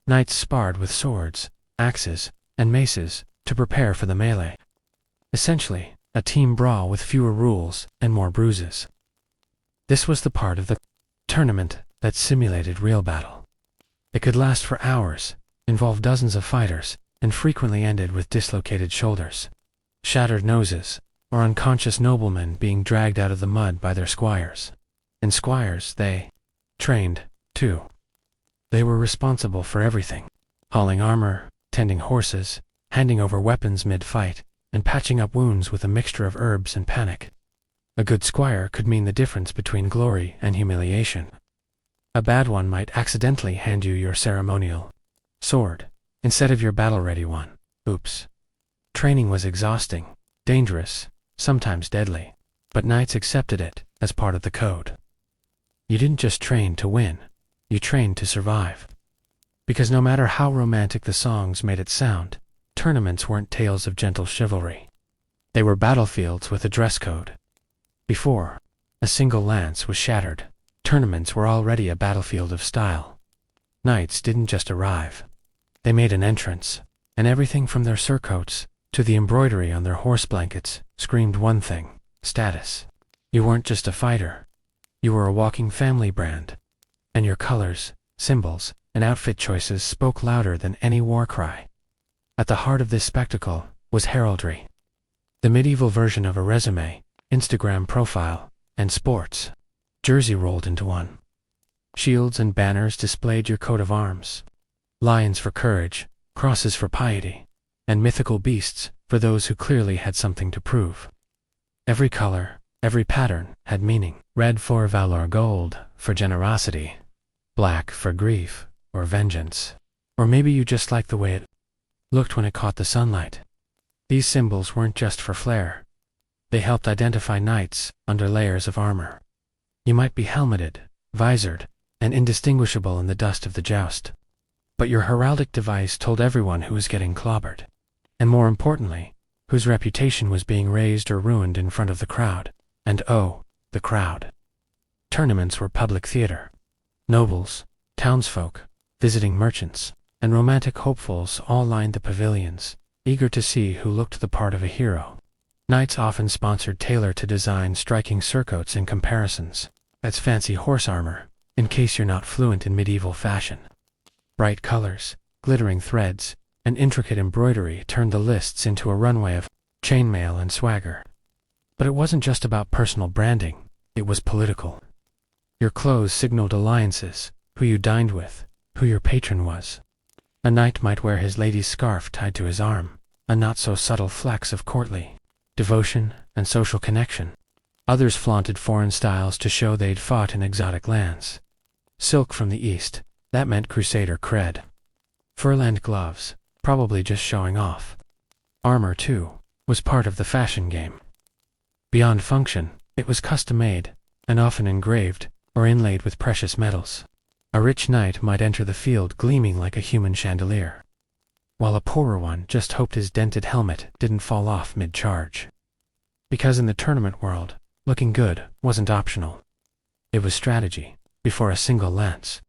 knights sparred with swords, axes, and maces to prepare for the melee. Essentially, a team brawl with fewer rules and more bruises. This was the part of the tournament that simulated real battle. It could last for hours, involve dozens of fighters, and frequently ended with dislocated shoulders, shattered noses, or unconscious noblemen being dragged out of the mud by their squires. And squires, they trained, too. They were responsible for everything, hauling armor, tending horses, handing over weapons mid-fight, and patching up wounds with a mixture of herbs and panic. A good squire could mean the difference between glory and humiliation. A bad one might accidentally hand you your ceremonial sword instead of your battle-ready one. Oops. Training was exhausting, dangerous, sometimes deadly, but knights accepted it as part of the code. You didn't just train to win, you trained to survive. Because no matter how romantic the songs made it sound, tournaments weren't tales of gentle chivalry. They were battlefields with a dress code. Before A single lance was shattered. Tournaments were already a battlefield of style. Knights didn't just arrive. They made an entrance, and everything from their surcoats to the embroidery on their horse blankets screamed one thing: status. You weren't just a fighter. You were a walking family brand. And your colors, symbols, and outfit choices spoke louder than any war cry. At the heart of this spectacle was heraldry. The medieval version of a resume, Instagram profile, and sports jersey rolled into one. Shields and banners displayed your coat of arms. Lions for courage, crosses for piety, and mythical beasts for those who clearly had something to prove. Every color, every pattern had meaning. Red for valor, gold for generosity, black for grief or vengeance. Or maybe you just liked the way it looked when it caught the sunlight. These symbols weren't just for flair. They helped identify knights under layers of armor. You might be helmeted, visored, and indistinguishable in the dust of the joust. But your heraldic device told everyone who was getting clobbered. And more importantly, whose reputation was being raised or ruined in front of the crowd. And oh, the crowd. Tournaments were public theater. Nobles, townsfolk, visiting merchants, and romantic hopefuls all lined the pavilions, eager to see who looked the part of a hero. Knights often sponsored tailor-to-design striking surcoats and comparisons. That's fancy horse armor, in case you're not fluent in medieval fashion. Bright colors, glittering threads, and intricate embroidery turned the lists into a runway of chainmail and swagger. But it wasn't just about personal branding, it was political. Your clothes signaled alliances, who you dined with, who your patron was. A knight might wear his lady's scarf tied to his arm, a not-so-subtle flex of courtly devotion and social connection. Others flaunted foreign styles to show they'd fought in exotic lands. Silk from the east, that meant crusader cred. Furland gloves, probably just showing off. Armor, too, was part of the fashion game. Beyond function, it was custom-made, and often engraved or inlaid with precious metals. A rich knight might enter the field gleaming like a human chandelier, while a poorer one just hoped his dented helmet didn't fall off mid-charge. Because in the tournament world, looking good wasn't optional. It was strategy, before a single lance.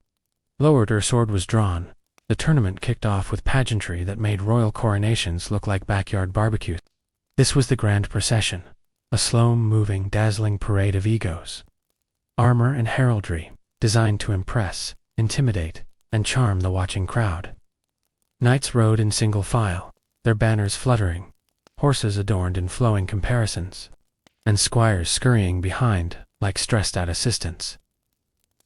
Lowered or sword was drawn, the tournament kicked off with pageantry that made royal coronations look like backyard barbecues. This was the grand procession, a slow-moving, dazzling parade of egos. Armor and heraldry, designed to impress, intimidate, and charm the watching crowd. Knights rode in single file, their banners fluttering, horses adorned in flowing comparisons, and squires scurrying behind like stressed-out assistants.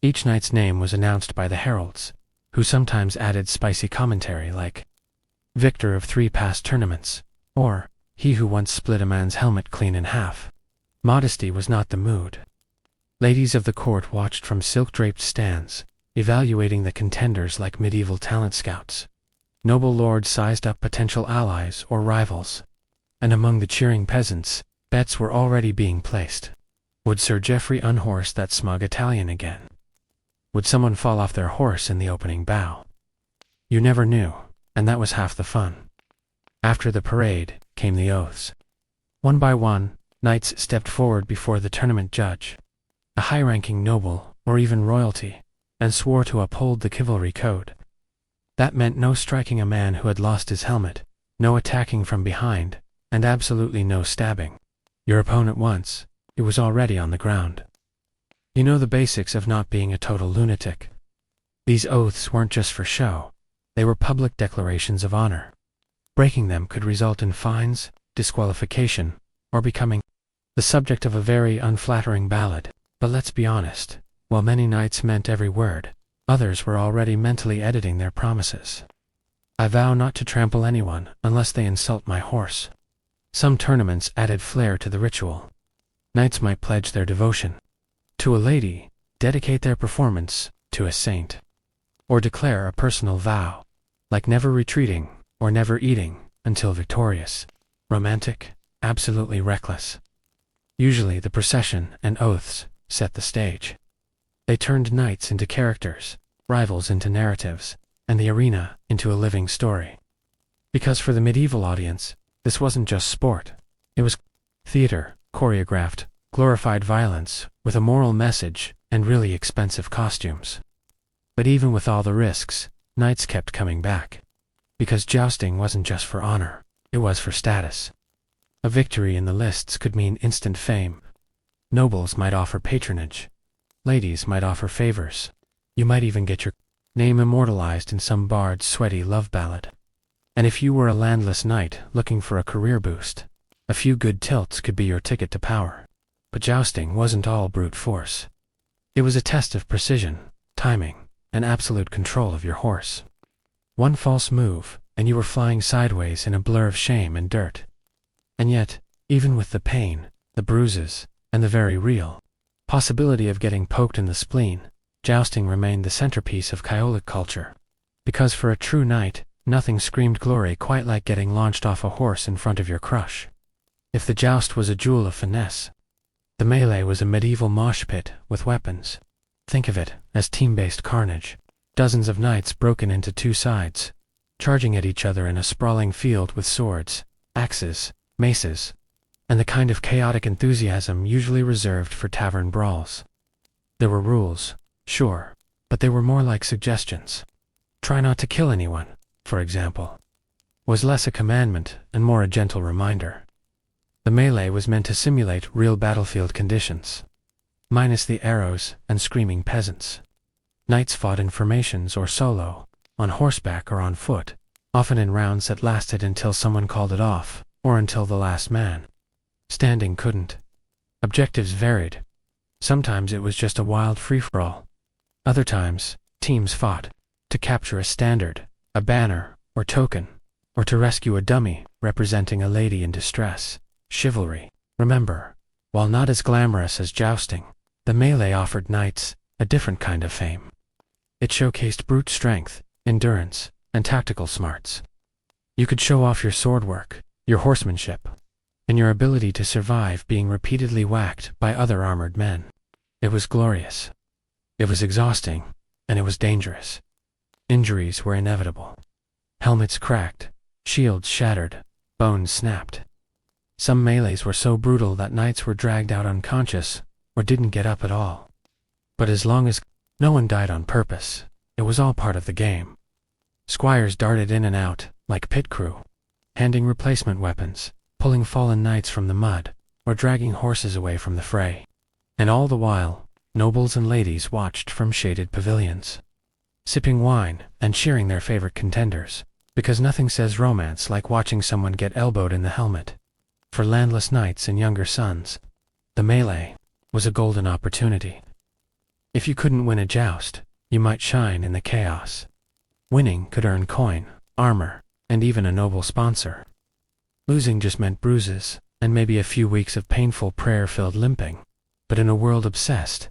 Each knight's name was announced by the heralds, who sometimes added spicy commentary like, "Victor of 3 past tournaments," or "He who once split a man's helmet clean in half." Modesty was not the mood. Ladies of the court watched from silk-draped stands, evaluating the contenders like medieval talent scouts. Noble lords sized up potential allies or rivals. And among the cheering peasants, bets were already being placed. Would Sir Geoffrey unhorse that smug Italian again? Would someone fall off their horse in the opening bow? You never knew, and that was half the fun. After the parade came the oaths. One by one, knights stepped forward before the tournament judge, a high-ranking noble or even royalty, and swore to uphold the chivalry code. That meant no striking a man who had lost his helmet, no attacking from behind, and absolutely no stabbing. Your opponent once, it was already on the ground. You know the basics of not being a total lunatic. These oaths weren't just for show, they were public declarations of honor. Breaking them could result in fines, disqualification, or becoming the subject of a very unflattering ballad. But let's be honest, while many knights meant every word, others were already mentally editing their promises. I vow not to trample anyone unless they insult my horse. Some tournaments added flair to the ritual. Knights might pledge their devotion to a lady, dedicate their performance to a saint, or declare a personal vow, like never retreating or never eating until victorious. Romantic, absolutely reckless. Usually the procession and oaths set the stage. They turned knights into characters, rivals into narratives, and the arena into a living story. Because for the medieval audience, this wasn't just sport. It was theater, choreographed, glorified violence, with a moral message, and really expensive costumes. But even with all the risks, knights kept coming back. Because jousting wasn't just for honor, it was for status. A victory in the lists could mean instant fame. Nobles might offer patronage. Ladies might offer favors. You might even get your name immortalized in some bard's sweaty love ballad. And if you were a landless knight looking for a career boost, a few good tilts could be your ticket to power. But jousting wasn't all brute force. It was a test of precision, timing, and absolute control of your horse. One false move, and you were flying sideways in a blur of shame and dirt. And yet, even with the pain, the bruises, and the very real possibility of getting poked in the spleen, jousting remained the centerpiece of Catholic culture. Because for a true knight, nothing screamed glory quite like getting launched off a horse in front of your crush. If the joust was a jewel of finesse, the melee was a medieval mosh pit with weapons. Think of it as team-based carnage. Dozens of knights broken into two sides, charging at each other in a sprawling field with swords, axes, maces, and the kind of chaotic enthusiasm usually reserved for tavern brawls. There were rules, sure, but they were more like suggestions. Try not to kill anyone, for example, was less a commandment and more a gentle reminder. The melee was meant to simulate real battlefield conditions, minus the arrows and screaming peasants. Knights fought in formations or solo, on horseback or on foot, often in rounds that lasted until someone called it off, or until the last man standing couldn't. Objectives varied. Sometimes it was just a wild free-for-all. Other times, teams fought to capture a standard, a banner, or token, or to rescue a dummy representing a lady in distress. Chivalry. Remember, while not as glamorous as jousting, the melee offered knights a different kind of fame. It showcased brute strength, endurance, and tactical smarts. You could show off your sword work, your horsemanship, and your ability to survive being repeatedly whacked by other armored men. It was glorious. It was exhausting, and it was dangerous. Injuries were inevitable. Helmets cracked, shields shattered, bones snapped. Some melees were so brutal that knights were dragged out unconscious, or didn't get up at all. But as long as no one died on purpose, it was all part of the game. Squires darted in and out, like pit crew, handing replacement weapons, pulling fallen knights from the mud, or dragging horses away from the fray. And all the while, nobles and ladies watched from shaded pavilions, sipping wine and cheering their favorite contenders, because nothing says romance like watching someone get elbowed in the helmet. For landless knights and younger sons, the melee was a golden opportunity. If you couldn't win a joust, you might shine in the chaos. Winning could earn coin, armor, and even a noble sponsor. Losing just meant bruises, and maybe a few weeks of painful prayer-filled limping. But in a world obsessed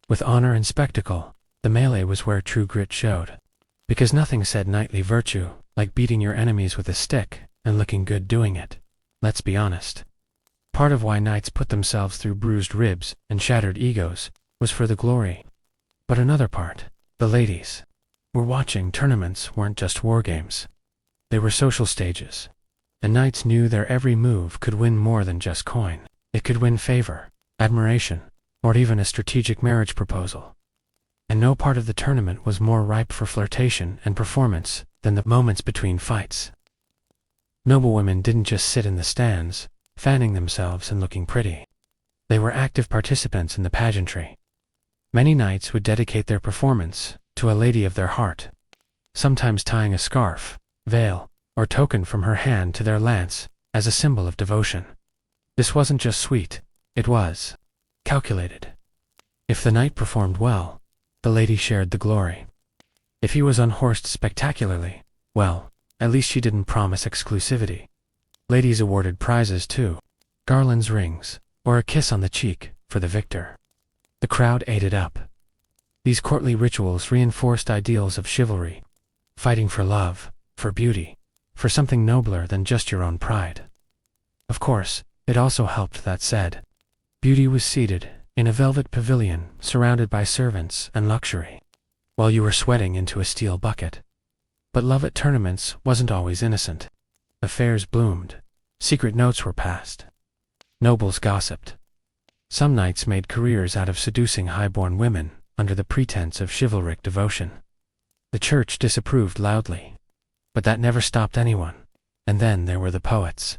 with honor and spectacle, the melee was where true grit showed. Because nothing said knightly virtue like beating your enemies with a stick and looking good doing it. Let's be honest. Part of why knights put themselves through bruised ribs and shattered egos was for the glory. But another part, the ladies, were watching. Tournaments weren't just war games. They were social stages. And knights knew their every move could win more than just coin. It could win favor, admiration, or even a strategic marriage proposal. And no part of the tournament was more ripe for flirtation and performance than the moments between fights. Noblewomen didn't just sit in the stands, fanning themselves and looking pretty. They were active participants in the pageantry. Many knights would dedicate their performance to a lady of their heart, sometimes tying a scarf, veil, or token from her hand to their lance as a symbol of devotion. This wasn't just sweet, it was calculated. If the knight performed well, the lady shared the glory. If he was unhorsed spectacularly, well, at least she didn't promise exclusivity. Ladies awarded prizes too, garlands, rings, or a kiss on the cheek for the victor. The crowd ate it up. These courtly rituals reinforced ideals of chivalry, fighting for love, for beauty, for something nobler than just your own pride. Of course, it also helped that said, beauty was seated in a velvet pavilion surrounded by servants and luxury, while you were sweating into a steel bucket. But love at tournaments wasn't always innocent. Affairs bloomed, secret notes were passed, nobles gossiped, Some knights made careers out of seducing high-born women under the pretense of chivalric devotion. The church disapproved loudly, but that never stopped anyone. And then there were the poets.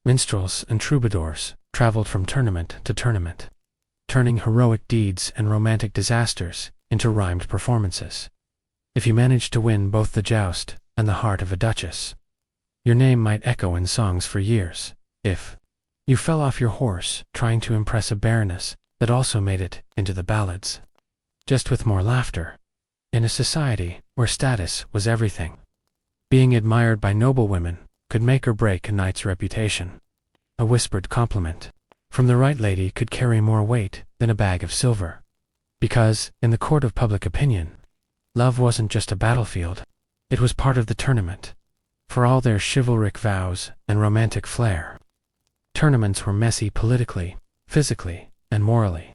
Minstrels and troubadours traveled from tournament to tournament, turning heroic deeds and romantic disasters into rhymed performances. If you managed to win both the joust and the heart of a duchess, your name might echo in songs for years. If you fell off your horse trying to impress a baroness, that also made it into the ballads, just with more laughter. In a society where status was everything, being admired by noble women could make or break a knight's reputation. A whispered compliment from the right lady could carry more weight than a bag of silver. Because, in the court of public opinion, love wasn't just a battlefield, it was part of the tournament. For all their chivalric vows and romantic flair, tournaments were messy politically, physically, and morally.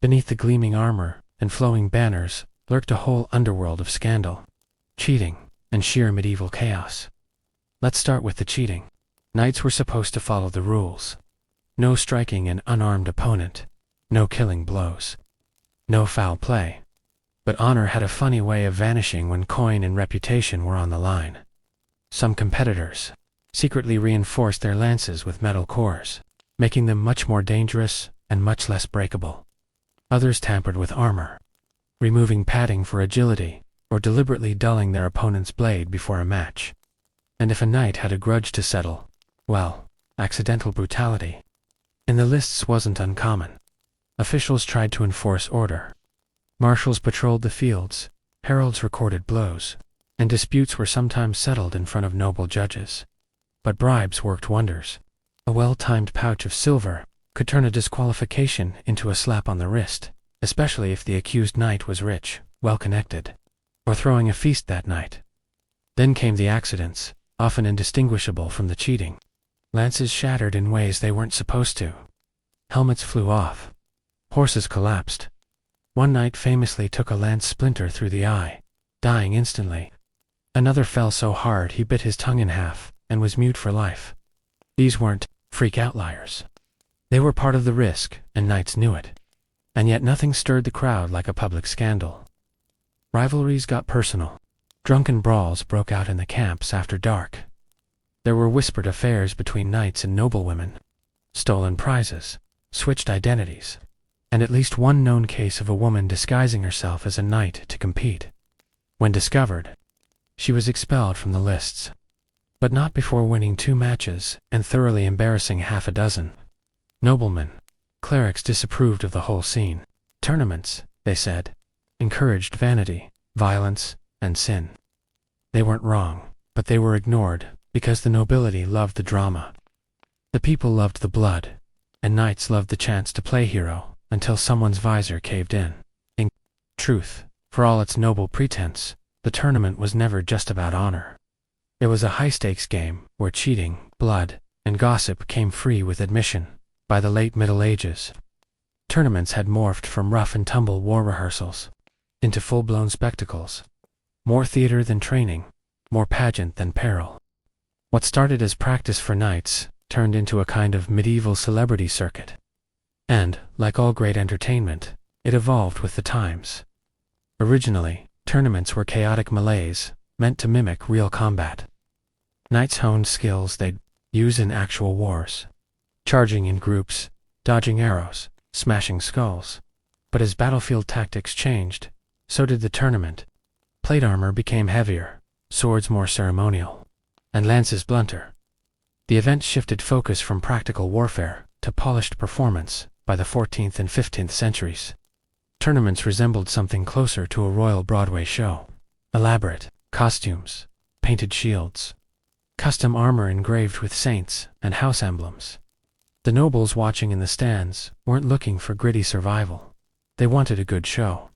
Beneath the gleaming armor and flowing banners lurked a whole underworld of scandal, cheating, and sheer medieval chaos. Let's start with the cheating. Knights were supposed to follow the rules. No striking an unarmed opponent, no killing blows, no foul play. But honor had a funny way of vanishing when coin and reputation were on the line. Some competitors secretly reinforced their lances with metal cores, making them much more dangerous and much less breakable. Others tampered with armor, removing padding for agility, or deliberately dulling their opponent's blade before a match. And if a knight had a grudge to settle, well, accidental brutality in the lists wasn't uncommon. Officials tried to enforce order. Marshals patrolled the fields, heralds recorded blows, and disputes were sometimes settled in front of noble judges. But bribes worked wonders. A well-timed pouch of silver could turn a disqualification into a slap on the wrist, especially if the accused knight was rich, well-connected, or throwing a feast that night. Then came the accidents, often indistinguishable from the cheating. Lances shattered in ways they weren't supposed to. Helmets flew off. Horses collapsed. One knight famously took a lance splinter through the eye, dying instantly. Another fell so hard he bit his tongue in half and was mute for life. These weren't freak outliers. They were part of the risk, and knights knew it. And yet nothing stirred the crowd like a public scandal. Rivalries got personal. Drunken brawls broke out in the camps after dark. There were whispered affairs between knights and noblewomen, stolen prizes, switched identities, and at least one known case of a woman disguising herself as a knight to compete. When discovered, she was expelled from the lists, but not before winning 2 matches and thoroughly embarrassing half a dozen. Noblemen, clerics disapproved of the whole scene. Tournaments, they said, encouraged vanity, violence, and sin. They weren't wrong, but they were ignored because the nobility loved the drama. The people loved the blood, and knights loved the chance to play hero until someone's visor caved in. In truth, for all its noble pretense, the tournament was never just about honor. It was a high-stakes game where cheating, blood, and gossip came free with admission. By the late Middle Ages, tournaments had morphed from rough-and-tumble war rehearsals into full-blown spectacles. More theater than training, more pageant than peril. What started as practice for knights turned into a kind of medieval celebrity circuit. And, like all great entertainment, it evolved with the times. Originally, tournaments were chaotic melees, meant to mimic real combat. Knights honed skills they'd use in actual wars, charging in groups, dodging arrows, smashing skulls. But as battlefield tactics changed, so did the tournament. Plate armor became heavier, swords more ceremonial, and lances blunter. The event shifted focus from practical warfare to polished performance by the 14th and 15th centuries. Tournaments resembled something closer to a royal Broadway show. Elaborate costumes, painted shields, custom armor engraved with saints and house emblems. The nobles watching in the stands weren't looking for gritty survival. They wanted a good show.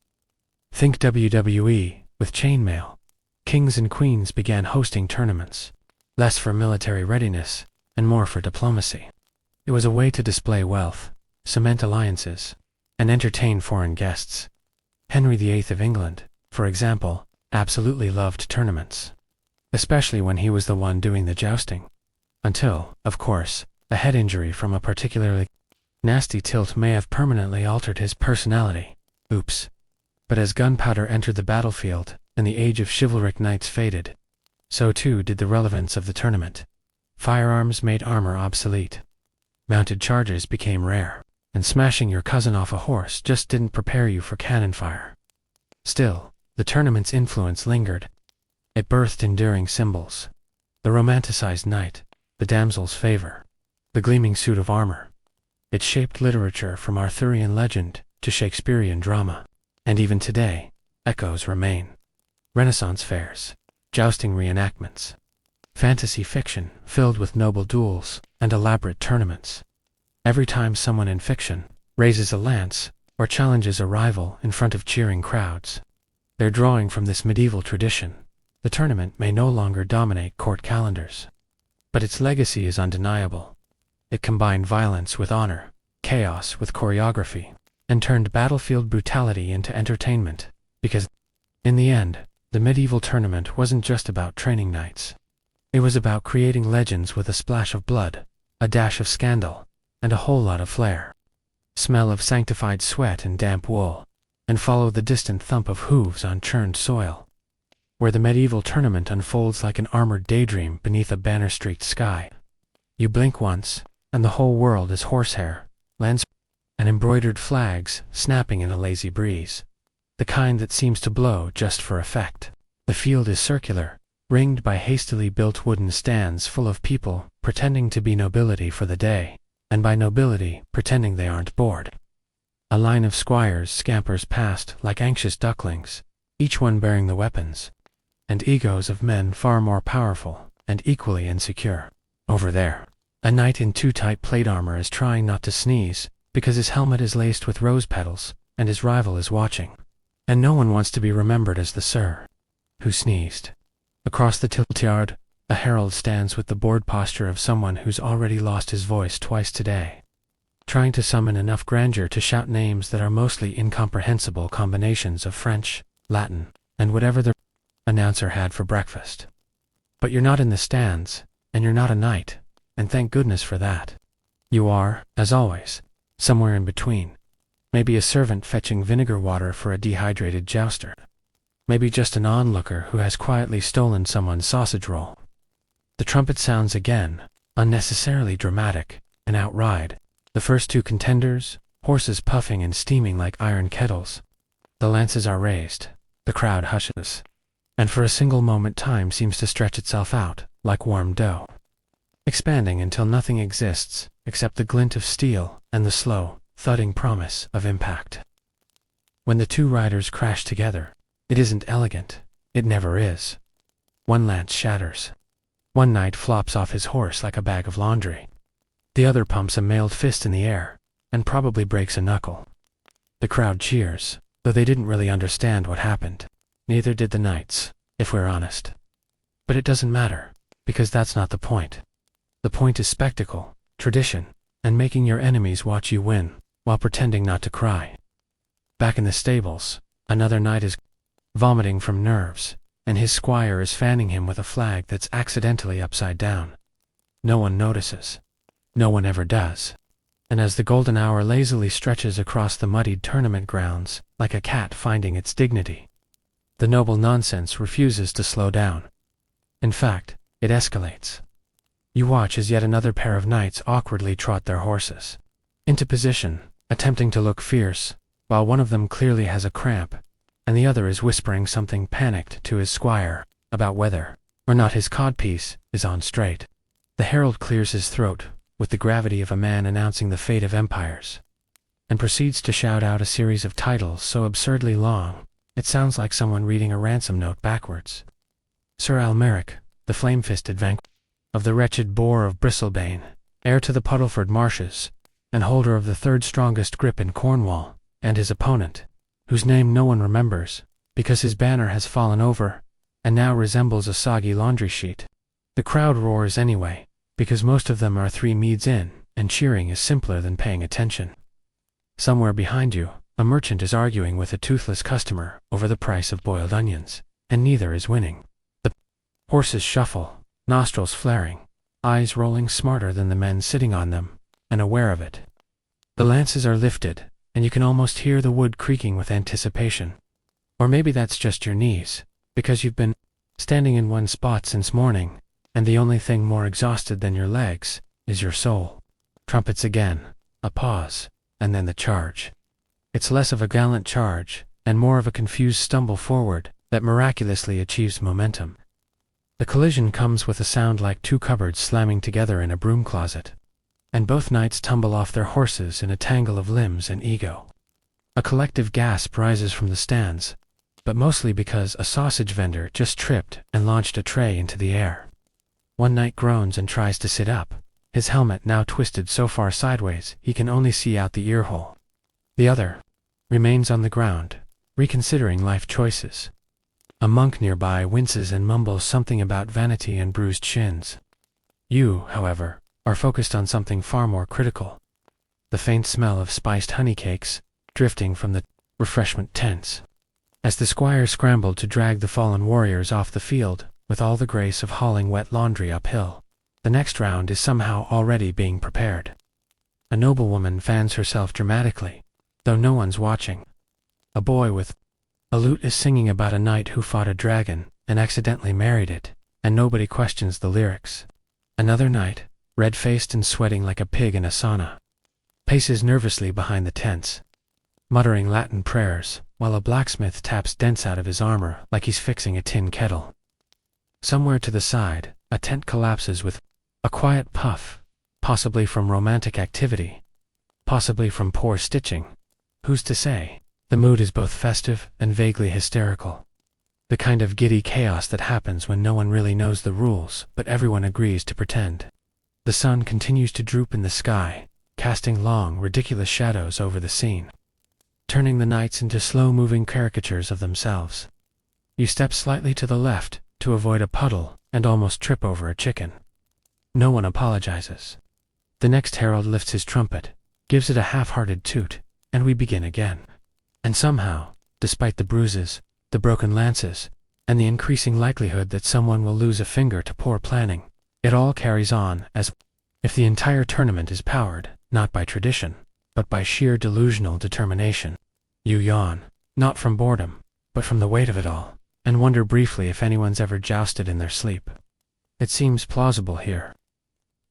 Think WWE with chainmail. Kings and queens began hosting tournaments, less for military readiness and more for diplomacy. It was a way to display wealth, cement alliances, and entertain foreign guests. Henry VIII of England, for example, absolutely loved tournaments, especially when he was the one doing the jousting. Until, of course, a head injury from a particularly nasty tilt may have permanently altered his personality. Oops. But as gunpowder entered the battlefield, and the age of chivalric knights faded, so too did the relevance of the tournament. Firearms made armor obsolete. Mounted charges became rare, and smashing your cousin off a horse just didn't prepare you for cannon fire. Still, the tournament's influence lingered. It birthed enduring symbols. The romanticized knight, the damsel's favor, the gleaming suit of armor. It shaped literature from Arthurian legend to Shakespearean drama, and even today, echoes remain. Renaissance fairs, jousting reenactments, fantasy fiction filled with noble duels and elaborate tournaments. Every time someone in fiction raises a lance or challenges a rival in front of cheering crowds, they're drawing from this medieval tradition. The tournament may no longer dominate court calendars, but its legacy is undeniable. It combined violence with honor, chaos with choreography, and turned battlefield brutality into entertainment, because, in the end, the medieval tournament wasn't just about training knights. It was about creating legends with a splash of blood, a dash of scandal, and a whole lot of flair. Smell of sanctified sweat and damp wool, and follow the distant thump of hooves on churned soil. Where the medieval tournament unfolds like an armored daydream beneath a banner-streaked sky. You blink once, and the whole world is horsehair, lands, and embroidered flags snapping in a lazy breeze. The kind that seems to blow just for effect. The field is circular, ringed by hastily built wooden stands full of people pretending to be nobility for the day, and by nobility pretending they aren't bored. A line of squires scampers past like anxious ducklings, each one bearing the weapons and egos of men far more powerful and equally insecure. Over there, a knight in too tight plate armor is trying not to sneeze because his helmet is laced with rose petals and his rival is watching. And no one wants to be remembered as the sir who sneezed. Across the tiltyard, a herald stands with the bored posture of someone who's already lost his voice twice today, trying to summon enough grandeur to shout names that are mostly incomprehensible combinations of French, Latin, and whatever the announcer had for breakfast. But you're not in the stands, and you're not a knight, and thank goodness for that. You are, as always, somewhere in between. Maybe a servant fetching vinegar water for a dehydrated jouster. Maybe just an onlooker who has quietly stolen someone's sausage roll. The trumpet sounds again, unnecessarily dramatic, and outride. The first two contenders, horses puffing and steaming like iron kettles. The lances are raised, the crowd hushes, and for a single moment time seems to stretch itself out, like warm dough, expanding until nothing exists except the glint of steel and the slow, thudding promise of impact. When the two riders crash together, it isn't elegant, it never is. One lance shatters. One knight flops off his horse like a bag of laundry. The other pumps a mailed fist in the air, and probably breaks a knuckle. The crowd cheers, though they didn't really understand what happened. Neither did the knights, if we're honest. But it doesn't matter, because that's not the point. The point is spectacle, tradition, and making your enemies watch you win, while pretending not to cry. Back in the stables, another knight is vomiting from nerves, and his squire is fanning him with a flag that's accidentally upside down. No one notices. No one ever does. And as the golden hour lazily stretches across the muddied tournament grounds, like a cat finding its dignity, the noble nonsense refuses to slow down. In fact, it escalates. You watch as yet another pair of knights awkwardly trot their horses into position, attempting to look fierce, while one of them clearly has a cramp, and the other is whispering something panicked to his squire about whether or not his codpiece is on straight. The herald clears his throat with the gravity of a man announcing the fate of empires, and proceeds to shout out a series of titles so absurdly long it sounds like someone reading a ransom note backwards. Sir Almeric, the flame-fisted vanquisher of the wretched boar of Bristlebane, heir to the Puddleford marshes, and holder of the third strongest grip in Cornwall, and his opponent, whose name no one remembers, because his banner has fallen over, and now resembles a soggy laundry sheet. The crowd roars anyway, because most of them are 3 meads in, and cheering is simpler than paying attention. Somewhere behind you, a merchant is arguing with a toothless customer over the price of boiled onions, and neither is winning. The horses shuffle, nostrils flaring, eyes rolling smarter than the men sitting on them, and aware of it. The lances are lifted, and you can almost hear the wood creaking with anticipation. Or maybe that's just your knees, because you've been standing in one spot since morning, and the only thing more exhausted than your legs is your soul. Trumpets again, a pause, and then the charge. It's less of a gallant charge, and more of a confused stumble forward that miraculously achieves momentum. The collision comes with a sound like two cupboards slamming together in a broom closet, and both knights tumble off their horses in a tangle of limbs and ego. A collective gasp rises from the stands, but mostly because a sausage vendor just tripped and launched a tray into the air. One knight groans and tries to sit up, his helmet now twisted so far sideways he can only see out the earhole. The other remains on the ground, reconsidering life choices. A monk nearby winces and mumbles something about vanity and bruised shins. You, however, are focused on something far more critical. The faint smell of spiced honey cakes drifting from the refreshment tents. As the squire scrambled to drag the fallen warriors off the field with all the grace of hauling wet laundry uphill, the next round is somehow already being prepared. A noblewoman fans herself dramatically, though no one's watching. A boy with a lute is singing about a knight who fought a dragon and accidentally married it, and nobody questions the lyrics. Another knight, red-faced and sweating like a pig in a sauna, paces nervously behind the tents, muttering Latin prayers, while a blacksmith taps dents out of his armor like he's fixing a tin kettle. Somewhere to the side, a tent collapses with a quiet puff, possibly from romantic activity, possibly from poor stitching. Who's to say? The mood is both festive and vaguely hysterical. The kind of giddy chaos that happens when no one really knows the rules, but everyone agrees to pretend. The sun continues to droop in the sky, casting long, ridiculous shadows over the scene, turning the knights into slow-moving caricatures of themselves. You step slightly to the left to avoid a puddle and almost trip over a chicken. No one apologizes. The next herald lifts his trumpet, gives it a half-hearted toot, and we begin again. And somehow, despite the bruises, the broken lances, and the increasing likelihood that someone will lose a finger to poor planning, it all carries on as if the entire tournament is powered, not by tradition, but by sheer delusional determination. You yawn, not from boredom, but from the weight of it all, and wonder briefly if anyone's ever jousted in their sleep. It seems plausible here.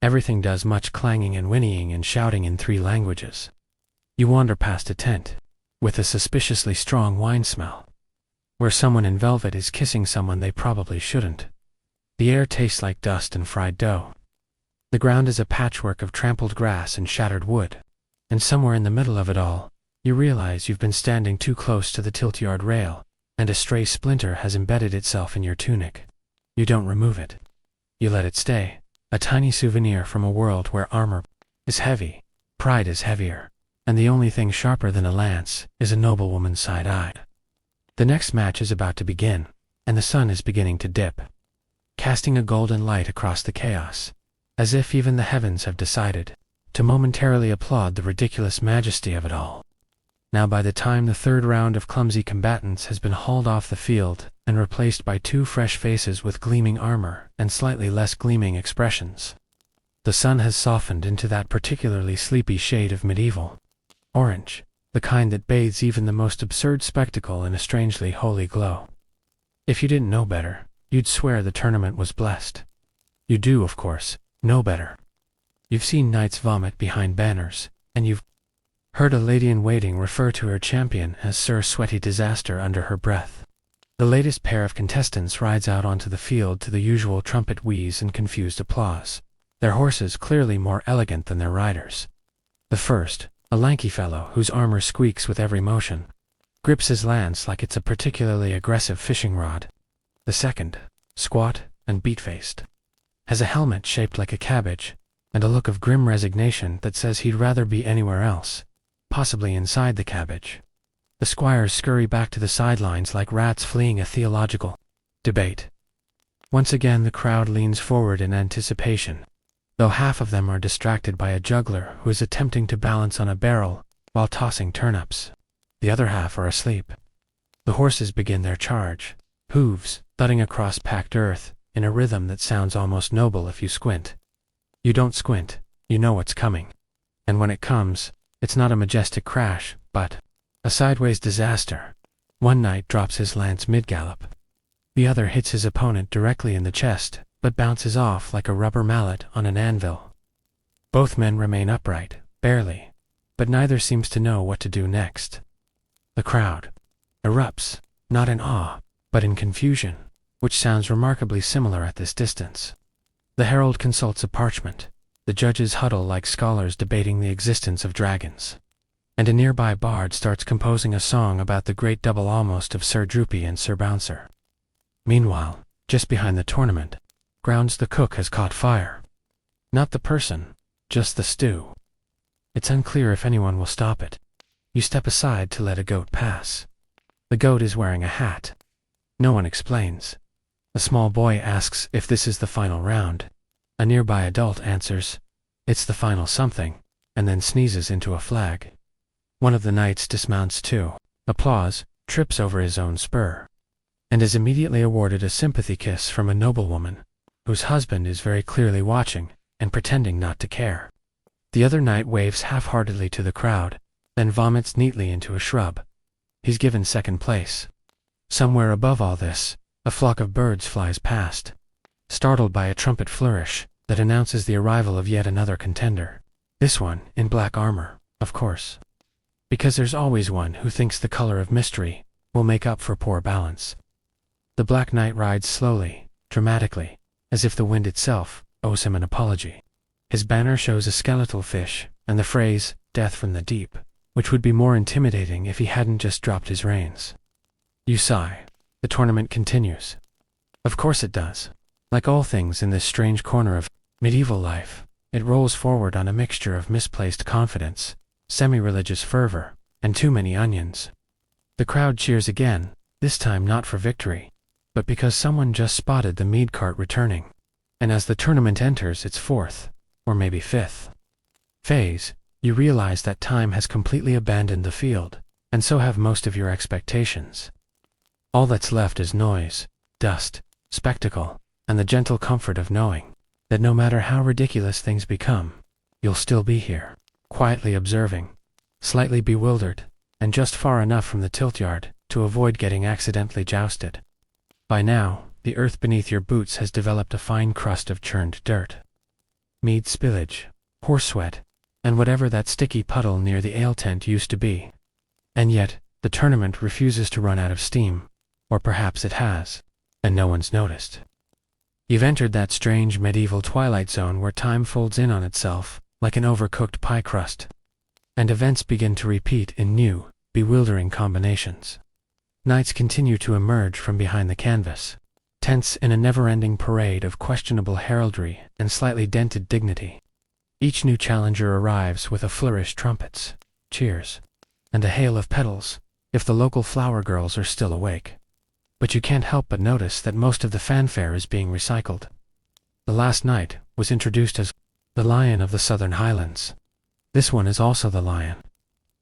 Everything does much clanging and whinnying and shouting in 3 languages. You wander past a tent, with a suspiciously strong wine smell, where someone in velvet is kissing someone they probably shouldn't. The air tastes like dust and fried dough. The ground is a patchwork of trampled grass and shattered wood, and somewhere in the middle of it all, you realize you've been standing too close to the tilt-yard rail, and a stray splinter has embedded itself in your tunic. You don't remove it. You let it stay, a tiny souvenir from a world where armor is heavy, pride is heavier, and the only thing sharper than a lance is a noblewoman's side eye. The next match is about to begin, and the sun is beginning to dip, casting a golden light across the chaos, as if even the heavens have decided to momentarily applaud the ridiculous majesty of it all. Now by the time the third round of clumsy combatants has been hauled off the field and replaced by 2 fresh faces with gleaming armor and slightly less gleaming expressions, the sun has softened into that particularly sleepy shade of medieval orange, the kind that bathes even the most absurd spectacle in a strangely holy glow. If you didn't know better, you'd swear the tournament was blessed. You do, of course, know better. You've seen knights vomit behind banners, and you've heard a lady-in-waiting refer to her champion as Sir Sweaty Disaster under her breath. The latest pair of contestants rides out onto the field to the usual trumpet wheeze and confused applause, their horses clearly more elegant than their riders. The first, a lanky fellow whose armor squeaks with every motion, grips his lance like it's a particularly aggressive fishing rod. The second, squat and beat-faced, has a helmet shaped like a cabbage, and a look of grim resignation that says he'd rather be anywhere else, possibly inside the cabbage. The squires scurry back to the sidelines like rats fleeing a theological debate. Once again the crowd leans forward in anticipation, though half of them are distracted by a juggler who is attempting to balance on a barrel while tossing turnips. The other half are asleep. The horses begin their charge, hooves thudding across packed earth in a rhythm that sounds almost noble if you squint. You don't squint, you know what's coming. And when it comes, It's not a majestic crash, but a sideways disaster. One knight drops his lance mid-gallop. The other hits his opponent directly in the chest, but bounces off like a rubber mallet on an anvil. Both men remain upright, barely, but neither seems to know what to do next. The crowd erupts, not in awe, but in confusion, which sounds remarkably similar at this distance. The herald consults a parchment. The judges huddle like scholars debating the existence of dragons. And a nearby bard starts composing a song about the great double almost of Sir Droopy and Sir Bouncer. Meanwhile, just behind the tournament grounds, the cook has caught fire. Not the person, just the stew. It's unclear if anyone will stop it. You step aside to let a goat pass. The goat is wearing a hat. No one explains. A small boy asks if this is the final round. A nearby adult answers, "It's the final something," and then sneezes into a flag. One of the knights dismounts too. Applause, trips over his own spur, and is immediately awarded a sympathy kiss from a noblewoman, whose husband is very clearly watching and pretending not to care. The other knight waves half-heartedly to the crowd, then vomits neatly into a shrub. He's given second place. Somewhere above all this, a flock of birds flies past, startled by a trumpet flourish that announces the arrival of yet another contender. This one in black armor, of course. Because there's always one who thinks the color of mystery will make up for poor balance. The Black Knight rides slowly, dramatically, as if the wind itself owes him an apology. His banner shows a skeletal fish and the phrase, "Death from the deep," which would be more intimidating if he hadn't just dropped his reins. You sigh. The tournament continues. Of course it does. Like all things in this strange corner of medieval life, it rolls forward on a mixture of misplaced confidence, semi-religious fervor, and too many onions. The crowd cheers again, this time not for victory, but because someone just spotted the mead cart returning. And as the tournament enters its fourth, or maybe fifth, phase, you realize that time has completely abandoned the field, and so have most of your expectations. All that's left is noise, dust, spectacle, and the gentle comfort of knowing that no matter how ridiculous things become, you'll still be here, quietly observing, slightly bewildered, and just far enough from the tilt-yard to avoid getting accidentally jousted. By now, the earth beneath your boots has developed a fine crust of churned dirt. Mead spillage, horse sweat, and whatever that sticky puddle near the ale tent used to be. And yet, the tournament refuses to run out of steam, or perhaps it has, and no one's noticed. You've entered that strange medieval twilight zone where time folds in on itself like an overcooked pie crust, and events begin to repeat in new, bewildering combinations. Knights continue to emerge from behind the canvas, tense in a never-ending parade of questionable heraldry and slightly dented dignity. Each new challenger arrives with a flourish trumpets, cheers, and a hail of petals, if the local flower girls are still awake. But you can't help but notice that most of the fanfare is being recycled. The last knight was introduced as the Lion of the Southern Highlands. This one is also the Lion,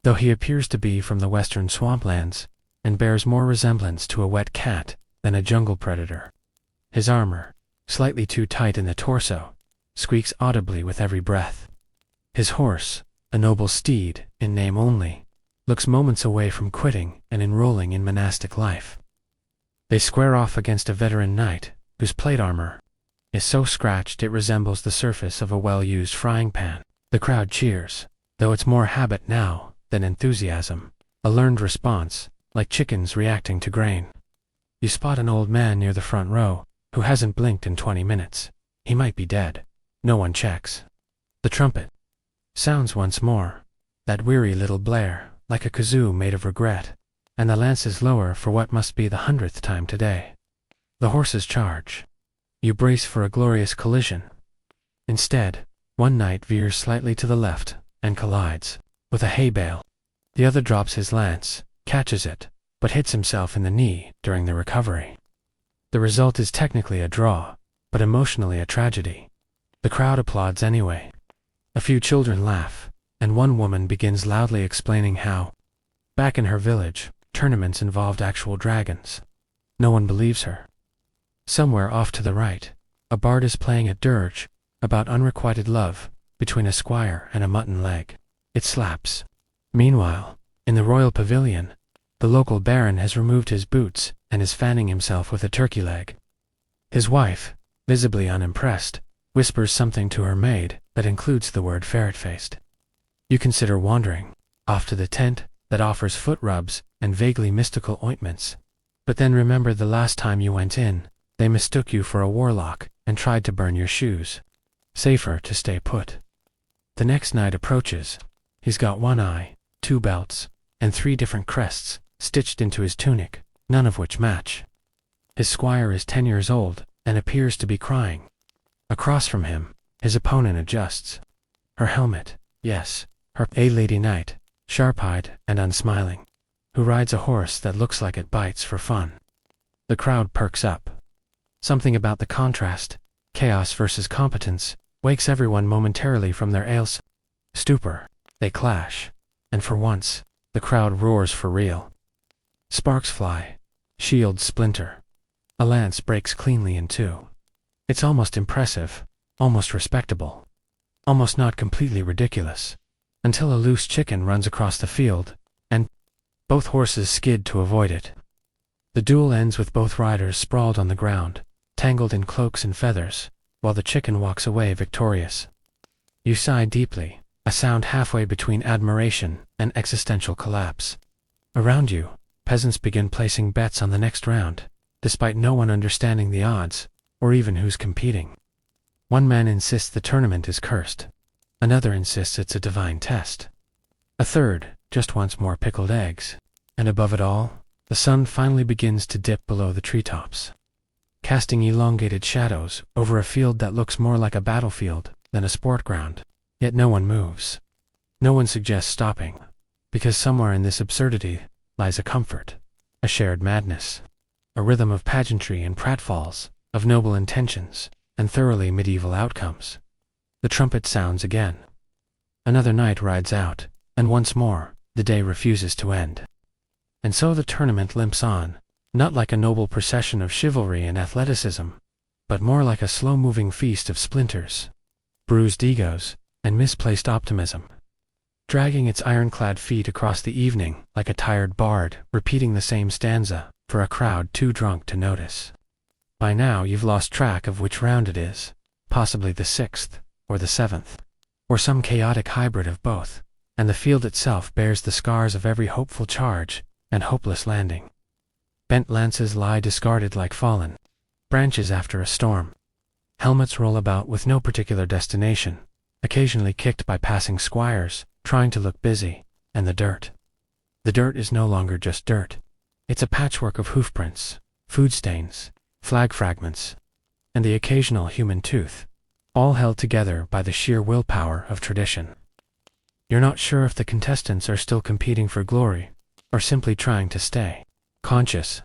though he appears to be from the western swamplands and bears more resemblance to a wet cat than a jungle predator. His armor, slightly too tight in the torso, squeaks audibly with every breath. His horse, a noble steed in name only, looks moments away from quitting and enrolling in monastic life. They square off against a veteran knight whose plate armor is so scratched it resembles the surface of a well-used frying pan. The crowd cheers, though it's more habit now than enthusiasm, a learned response, like chickens reacting to grain. You spot an old man near the front row who hasn't blinked in 20 minutes. He might be dead. No one checks. The trumpet sounds once more, that weary little blare, like a kazoo made of regret, and the lances lower for what must be the 100th time today. The horses charge. You brace for a glorious collision. Instead, one knight veers slightly to the left and collides with a hay bale. The other drops his lance, catches it, but hits himself in the knee during the recovery. The result is technically a draw, but emotionally a tragedy. The crowd applauds anyway. A few children laugh, and one woman begins loudly explaining how, back in her village, tournaments involved actual dragons. No one believes her. Somewhere off to the right, a bard is playing a dirge about unrequited love between a squire and a mutton leg. It slaps. Meanwhile, in the royal pavilion, the local baron has removed his boots and is fanning himself with a turkey leg. His wife, visibly unimpressed, whispers something to her maid that includes the word ferret-faced. You consider wandering off to the tent that offers foot rubs and vaguely mystical ointments, but then remember the last time you went in, they mistook you for a warlock and tried to burn your shoes. Safer to stay put. The next night approaches. He's got one eye, 2 belts, and 3 different crests stitched into his tunic, none of which match. His squire is 10 years old and appears to be crying. Across from him, his opponent adjusts. Her helmet, yes, a lady knight, sharp-eyed and unsmiling, who rides a horse that looks like it bites for fun. The crowd perks up. Something about the contrast, chaos versus competence, wakes everyone momentarily from their stupor. They clash, and for once, the crowd roars for real. Sparks fly, shields splinter. A lance breaks cleanly in 2. It's almost impressive, almost respectable, almost not completely ridiculous, until a loose chicken runs across the field, and both horses skid to avoid it. The duel ends with both riders sprawled on the ground, tangled in cloaks and feathers, while the chicken walks away victorious. You sigh deeply, a sound halfway between admiration and existential collapse. Around you, peasants begin placing bets on the next round, despite no one understanding the odds, or even who's competing. One man insists the tournament is cursed. Another insists it's a divine test. A third just wants more pickled eggs. And above it all, the sun finally begins to dip below the treetops, casting elongated shadows over a field that looks more like a battlefield than a sport ground. Yet no one moves. No one suggests stopping, because somewhere in this absurdity lies a comfort, a shared madness, a rhythm of pageantry and pratfalls, of noble intentions and thoroughly medieval outcomes. The trumpet sounds again. Another night rides out, and once more, the day refuses to end. And so the tournament limps on, not like a noble procession of chivalry and athleticism, but more like a slow-moving feast of splinters, bruised egos, and misplaced optimism, dragging its ironclad feet across the evening like a tired bard repeating the same stanza for a crowd too drunk to notice. By now you've lost track of which round it is, possibly the 6th, or the 7th, or some chaotic hybrid of both, and the field itself bears the scars of every hopeful charge and hopeless landing. Bent lances lie discarded like fallen branches after a storm. Helmets roll about with no particular destination, occasionally kicked by passing squires, trying to look busy, and the dirt. The dirt is no longer just dirt. It's a patchwork of hoofprints, food stains, flag fragments, and the occasional human tooth, all held together by the sheer willpower of tradition. You're not sure if the contestants are still competing for glory, or simply trying to stay conscious.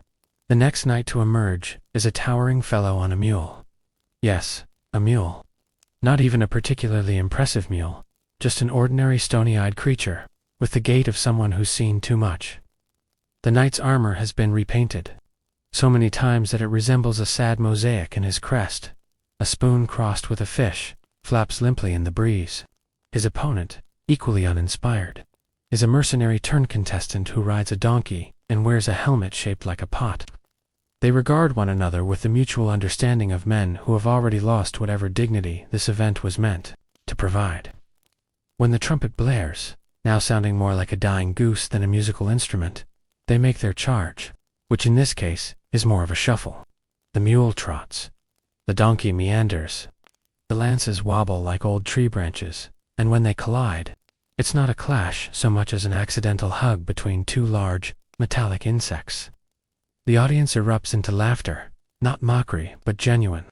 The next knight to emerge is a towering fellow on a mule. Yes, a mule. Not even a particularly impressive mule, just an ordinary stony-eyed creature, with the gait of someone who's seen too much. The knight's armor has been repainted, so many times that it resembles a sad mosaic in his crest. A spoon crossed with a fish flaps limply in the breeze. His opponent, equally uninspired, is a mercenary turn contestant who rides a donkey and wears a helmet shaped like a pot. They regard one another with the mutual understanding of men who have already lost whatever dignity this event was meant to provide. When the trumpet blares, now sounding more like a dying goose than a musical instrument, they make their charge, which in this case is more of a shuffle. The mule trots. The donkey meanders. The lances wobble like old tree branches, and when they collide, it's not a clash so much as an accidental hug between 2 large, metallic insects. The audience erupts into laughter, not mockery but genuine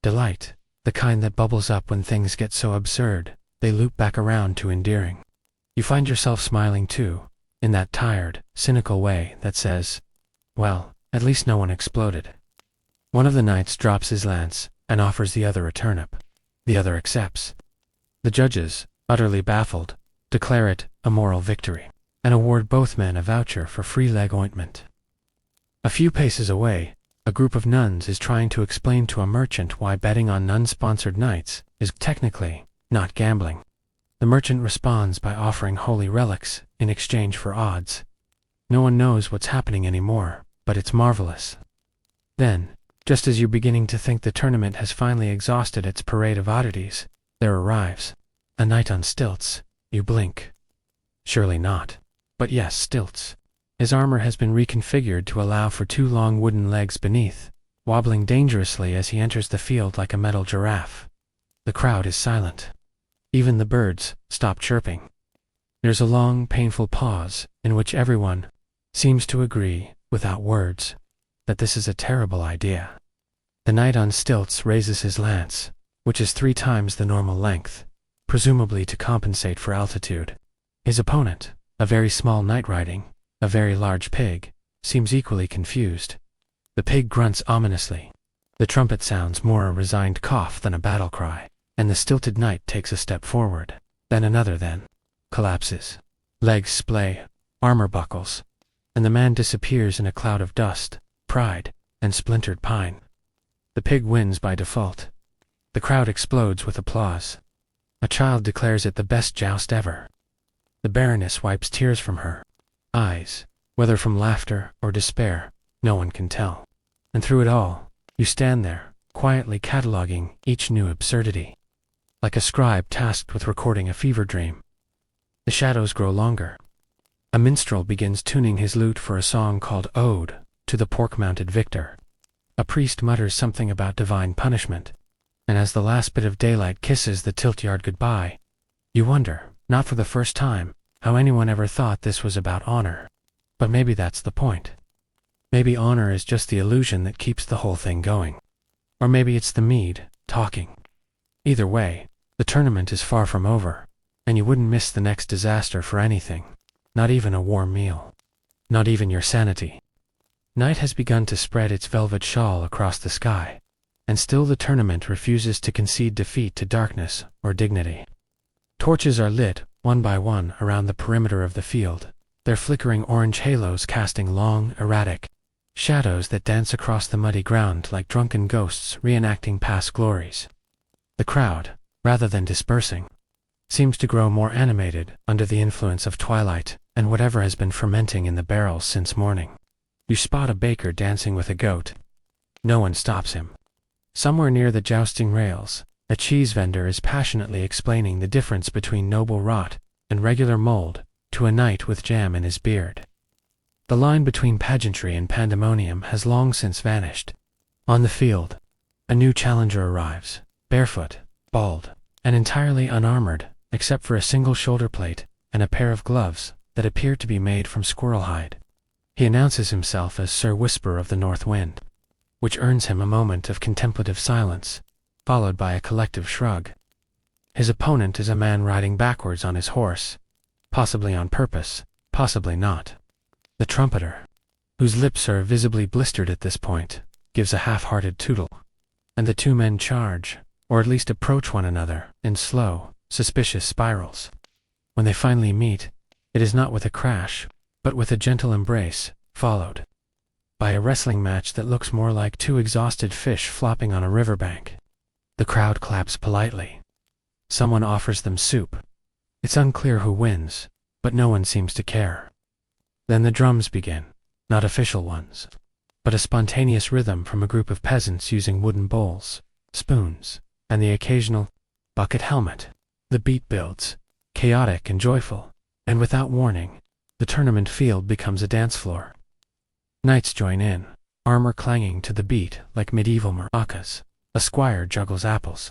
delight, the kind that bubbles up when things get so absurd they loop back around to endearing. You find yourself smiling too, in that tired, cynical way that says, well, at least no one exploded. One of the knights drops his lance and offers the other a turnip. The other accepts. The judges, utterly baffled, declare it a moral victory, and award both men a voucher for free leg ointment. A few paces away, a group of nuns is trying to explain to a merchant why betting on nun-sponsored nights is technically not gambling. The merchant responds by offering holy relics in exchange for odds. No one knows what's happening anymore, but it's marvelous. Then, just as you're beginning to think the tournament has finally exhausted its parade of oddities, there arrives a knight on stilts. You blink. Surely not. But yes, stilts. His armor has been reconfigured to allow for two long wooden legs beneath, wobbling dangerously as he enters the field like a metal giraffe. The crowd is silent. Even the birds stop chirping. There's a long, painful pause in which everyone seems to agree, without words, that this is a terrible idea. The knight on stilts raises his lance, which is 3 times the normal length, presumably to compensate for altitude. His opponent, a very small knight riding a very large pig, seems equally confused. The pig grunts ominously. The trumpet sounds more a resigned cough than a battle cry, and the stilted knight takes a step forward, then another, then collapses. Legs splay, armor buckles, and the man disappears in a cloud of dust, pride, and splintered pine. The pig wins by default. The crowd explodes with applause. A child declares it the best joust ever. The Baroness wipes tears from her eyes, whether from laughter or despair, no one can tell. And through it all, you stand there, quietly cataloging each new absurdity, like a scribe tasked with recording a fever dream. The shadows grow longer. A minstrel begins tuning his lute for a song called Ode to the Pork-Mounted Victor. A priest mutters something about divine punishment, and as the last bit of daylight kisses the tilt-yard goodbye, you wonder, not for the first time, how anyone ever thought this was about honor. But maybe that's the point. Maybe honor is just the illusion that keeps the whole thing going. Or maybe it's the mead, talking. Either way, the tournament is far from over, and you wouldn't miss the next disaster for anything. Not even a warm meal. Not even your sanity. Night has begun to spread its velvet shawl across the sky, and still the tournament refuses to concede defeat to darkness or dignity. Torches are lit, one by one, around the perimeter of the field, their flickering orange halos casting long, erratic shadows that dance across the muddy ground like drunken ghosts reenacting past glories. The crowd, rather than dispersing, seems to grow more animated under the influence of twilight and whatever has been fermenting in the barrels since morning. You spot a baker dancing with a goat. No one stops him. Somewhere near the jousting rails, a cheese vendor is passionately explaining the difference between noble rot and regular mold to a knight with jam in his beard. The line between pageantry and pandemonium has long since vanished. On the field, a new challenger arrives, barefoot, bald, and entirely unarmored, except for a single shoulder plate and a pair of gloves that appear to be made from squirrel hide. He announces himself as Sir Whisper of the North Wind, which earns him a moment of contemplative silence, followed by a collective shrug. His opponent is a man riding backwards on his horse, possibly on purpose, possibly not. The trumpeter, whose lips are visibly blistered at this point, gives a half-hearted tootle, and the two men charge, or at least approach one another, in slow, suspicious spirals. When they finally meet, it is not with a crash, but with a gentle embrace, followed by a wrestling match that looks more like 2 exhausted fish flopping on a riverbank. The crowd claps politely. Someone offers them soup. It's unclear who wins, but no one seems to care. Then the drums begin, not official ones, but a spontaneous rhythm from a group of peasants using wooden bowls, spoons, and the occasional bucket helmet. The beat builds, chaotic and joyful, and without warning, the tournament field becomes a dance floor. Knights join in, armor clanging to the beat like medieval maracas. A squire juggles apples.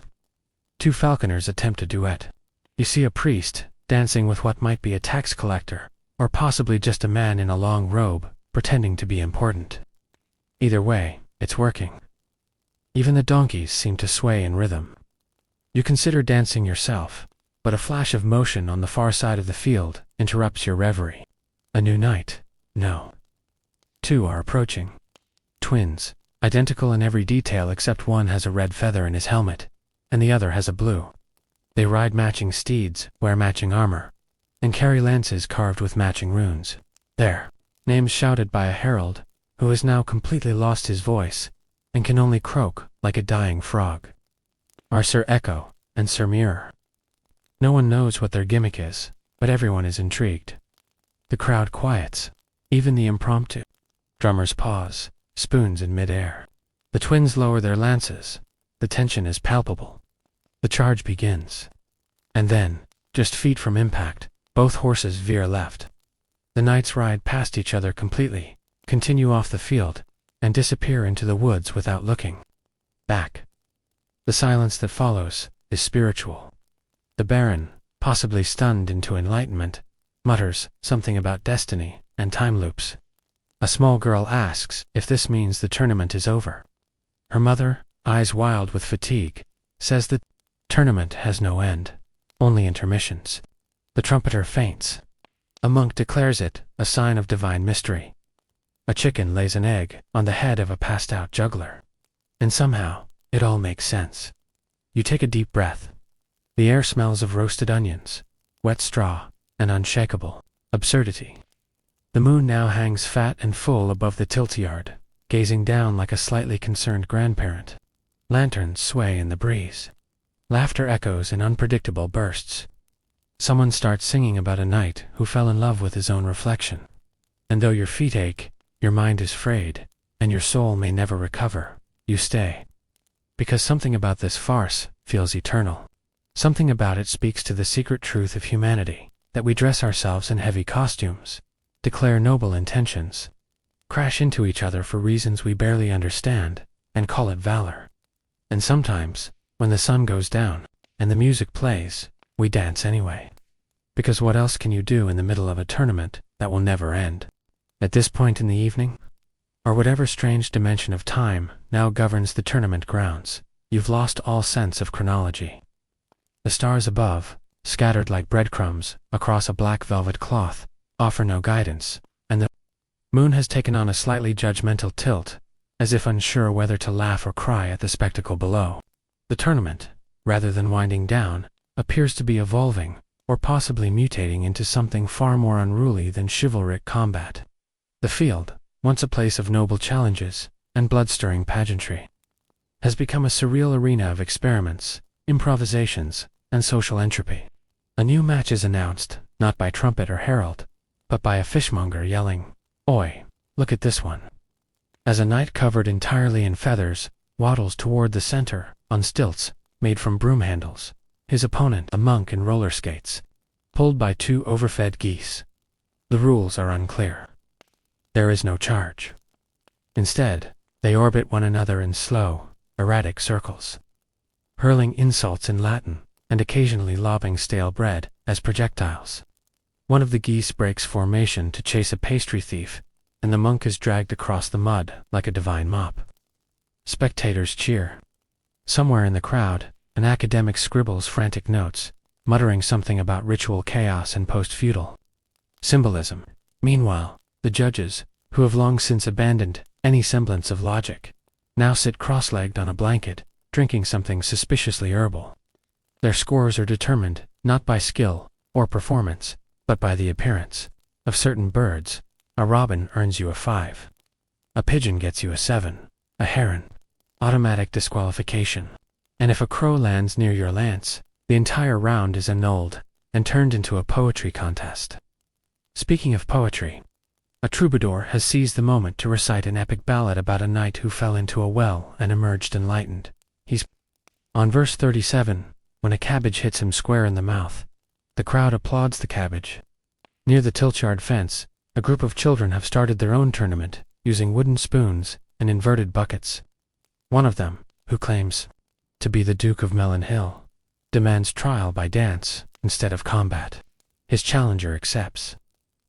2 falconers attempt a duet. You see a priest dancing with what might be a tax collector, or possibly just a man in a long robe, pretending to be important. Either way, it's working. Even the donkeys seem to sway in rhythm. You consider dancing yourself, but a flash of motion on the far side of the field interrupts your reverie. A new knight? No. 2 are approaching. Twins, identical in every detail except one has a red feather in his helmet, and the other has a blue. They ride matching steeds, wear matching armor, and carry lances carved with matching runes. Their names shouted by a herald, who has now completely lost his voice, and can only croak like a dying frog, are Sir Echo and Sir Mirror. No one knows what their gimmick is, but everyone is intrigued. The crowd quiets. Even the impromptu drummers pause, spoons in midair. The twins lower their lances. The tension is palpable. The charge begins. And then, just feet from impact, both horses veer left. The knights ride past each other completely, continue off the field, and disappear into the woods without looking back. The silence that follows is spiritual. The Baron, possibly stunned into enlightenment, mutters something about destiny and time loops. A small girl asks if this means the tournament is over. Her mother, eyes wild with fatigue, says the tournament has no end, only intermissions. The trumpeter faints. A monk declares it a sign of divine mystery. A chicken lays an egg on the head of a passed-out juggler. And somehow, it all makes sense. You take a deep breath. The air smells of roasted onions, wet straw, and unshakable absurdity. The moon now hangs fat and full above the tilt-yard, gazing down like a slightly concerned grandparent. Lanterns sway in the breeze. Laughter echoes in unpredictable bursts. Someone starts singing about a knight who fell in love with his own reflection. And though your feet ache, your mind is frayed, and your soul may never recover, you stay. Because something about this farce feels eternal. Something about it speaks to the secret truth of humanity, that we dress ourselves in heavy costumes, declare noble intentions, crash into each other for reasons we barely understand, and call it valor. And sometimes, when the sun goes down, and the music plays, we dance anyway. Because what else can you do in the middle of a tournament that will never end? At this point in the evening, or whatever strange dimension of time now governs the tournament grounds, you've lost all sense of chronology. The stars above, scattered like breadcrumbs across a black velvet cloth, offer no guidance, and the moon has taken on a slightly judgmental tilt, as if unsure whether to laugh or cry at the spectacle below. The tournament, rather than winding down, appears to be evolving, or possibly mutating into something far more unruly than chivalric combat. The field, once a place of noble challenges and blood-stirring pageantry, has become a surreal arena of experiments, improvisations, and social entropy. A new match is announced, not by trumpet or herald, but by a fishmonger yelling, "Oi, look at this one." As a knight covered entirely in feathers waddles toward the center, on stilts, made from broom handles, his opponent, a monk in roller skates, pulled by two overfed geese. The rules are unclear. There is no charge. Instead, they orbit one another in slow, erratic circles, hurling insults in Latin and occasionally lobbing stale bread as projectiles. One of the geese breaks formation to chase a pastry thief, and the monk is dragged across the mud like a divine mop. Spectators cheer. Somewhere in the crowd, an academic scribbles frantic notes, muttering something about ritual chaos and post-feudal symbolism. Meanwhile, the judges, who have long since abandoned any semblance of logic, now sit cross-legged on a blanket, drinking something suspiciously herbal. Their scores are determined not by skill or performance, but by the appearance of certain birds. A robin earns you a 5. A pigeon gets you a 7. A heron, automatic disqualification. And if a crow lands near your lance, the entire round is annulled and turned into a poetry contest. Speaking of poetry, a troubadour has seized the moment to recite an epic ballad about a knight who fell into a well and emerged enlightened. He's on verse 37, when a cabbage hits him square in the mouth. The crowd applauds the cabbage. Near the tiltyard fence, a group of children have started their own tournament, using wooden spoons and inverted buckets. One of them, who claims to be the Duke of Melon Hill, demands trial by dance instead of combat. His challenger accepts,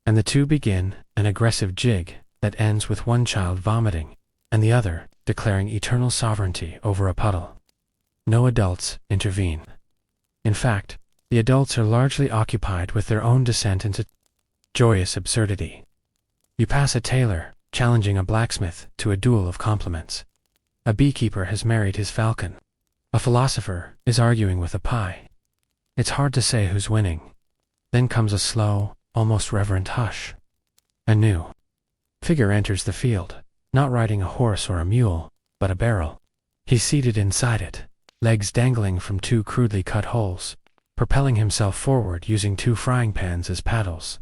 and the two begin an aggressive jig that ends with one child vomiting and the other declaring eternal sovereignty over a puddle. No adults intervene. In fact, the adults are largely occupied with their own descent into joyous absurdity. You pass a tailor challenging a blacksmith to a duel of compliments. A beekeeper has married his falcon. A philosopher is arguing with a pie. It's hard to say who's winning. Then comes a slow, almost reverent hush. A new figure enters the field, not riding a horse or a mule, but a barrel. He's seated inside it, legs dangling from two crudely cut holes, propelling himself forward using two frying pans as paddles.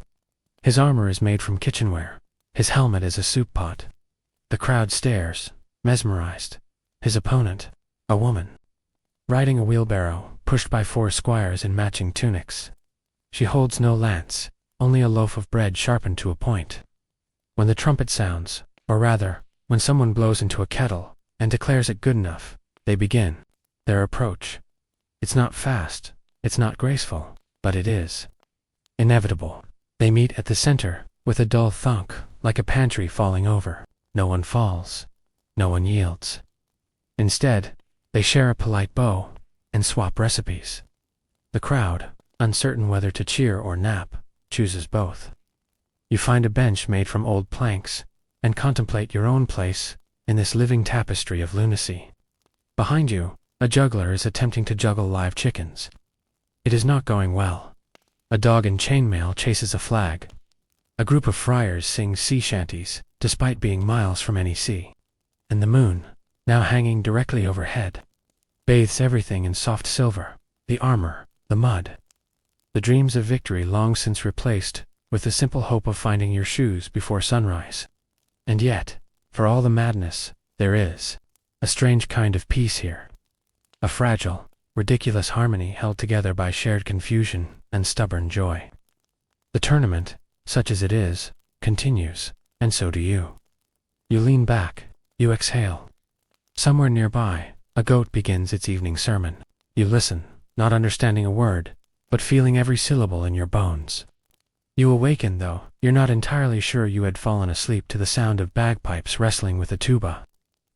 His armor is made from kitchenware. His helmet is a soup pot. The crowd stares, mesmerized. His opponent, a woman, riding a wheelbarrow, pushed by 4 squires in matching tunics. She holds no lance, only a loaf of bread sharpened to a point. When the trumpet sounds, or rather, when someone blows into a kettle and declares it good enough, they begin their approach. It's not fast, it's not graceful, but it is inevitable. They meet at the center, with a dull thunk, like a pantry falling over. No one falls. No one yields. Instead, they share a polite bow and swap recipes. The crowd, uncertain whether to cheer or nap, chooses both. You find a bench made from old planks and contemplate your own place in this living tapestry of lunacy. Behind you, a juggler is attempting to juggle live chickens. It is not going well. A dog in chainmail chases a flag. A group of friars sing sea shanties, despite being miles from any sea. And the moon, now hanging directly overhead, bathes everything in soft silver, the armor, the mud. The dreams of victory long since replaced with the simple hope of finding your shoes before sunrise. And yet, for all the madness, there is a strange kind of peace here. A fragile, ridiculous harmony held together by shared confusion and stubborn joy. The tournament, such as it is, continues, and so do you. You lean back, you exhale. Somewhere nearby, a goat begins its evening sermon. You listen, not understanding a word, but feeling every syllable in your bones. You awaken, though you're not entirely sure you had fallen asleep to the sound of bagpipes wrestling with a tuba.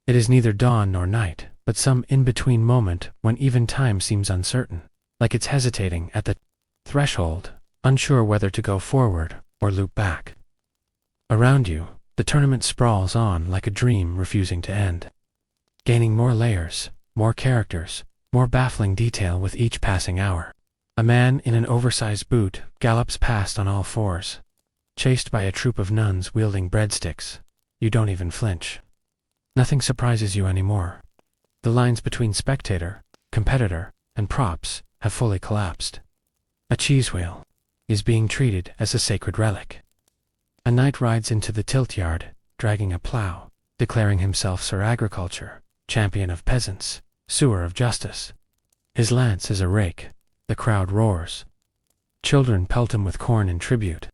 It is neither dawn nor night, but some in-between moment when even time seems uncertain, like it's hesitating at the threshold, unsure whether to go forward or loop back. Around you, the tournament sprawls on like a dream refusing to end, gaining more layers, more characters, more baffling detail with each passing hour. A man in an oversized boot gallops past on all fours, chased by a troop of nuns wielding breadsticks. You don't even flinch. Nothing surprises you anymore. The lines between spectator, competitor, and props have fully collapsed. A cheese wheel is being treated as a sacred relic. A knight rides into the tilt yard, dragging a plow, declaring himself Sir Agriculture, champion of peasants, sewer of justice. His lance is a rake. The crowd roars. Children pelt him with corn in tribute.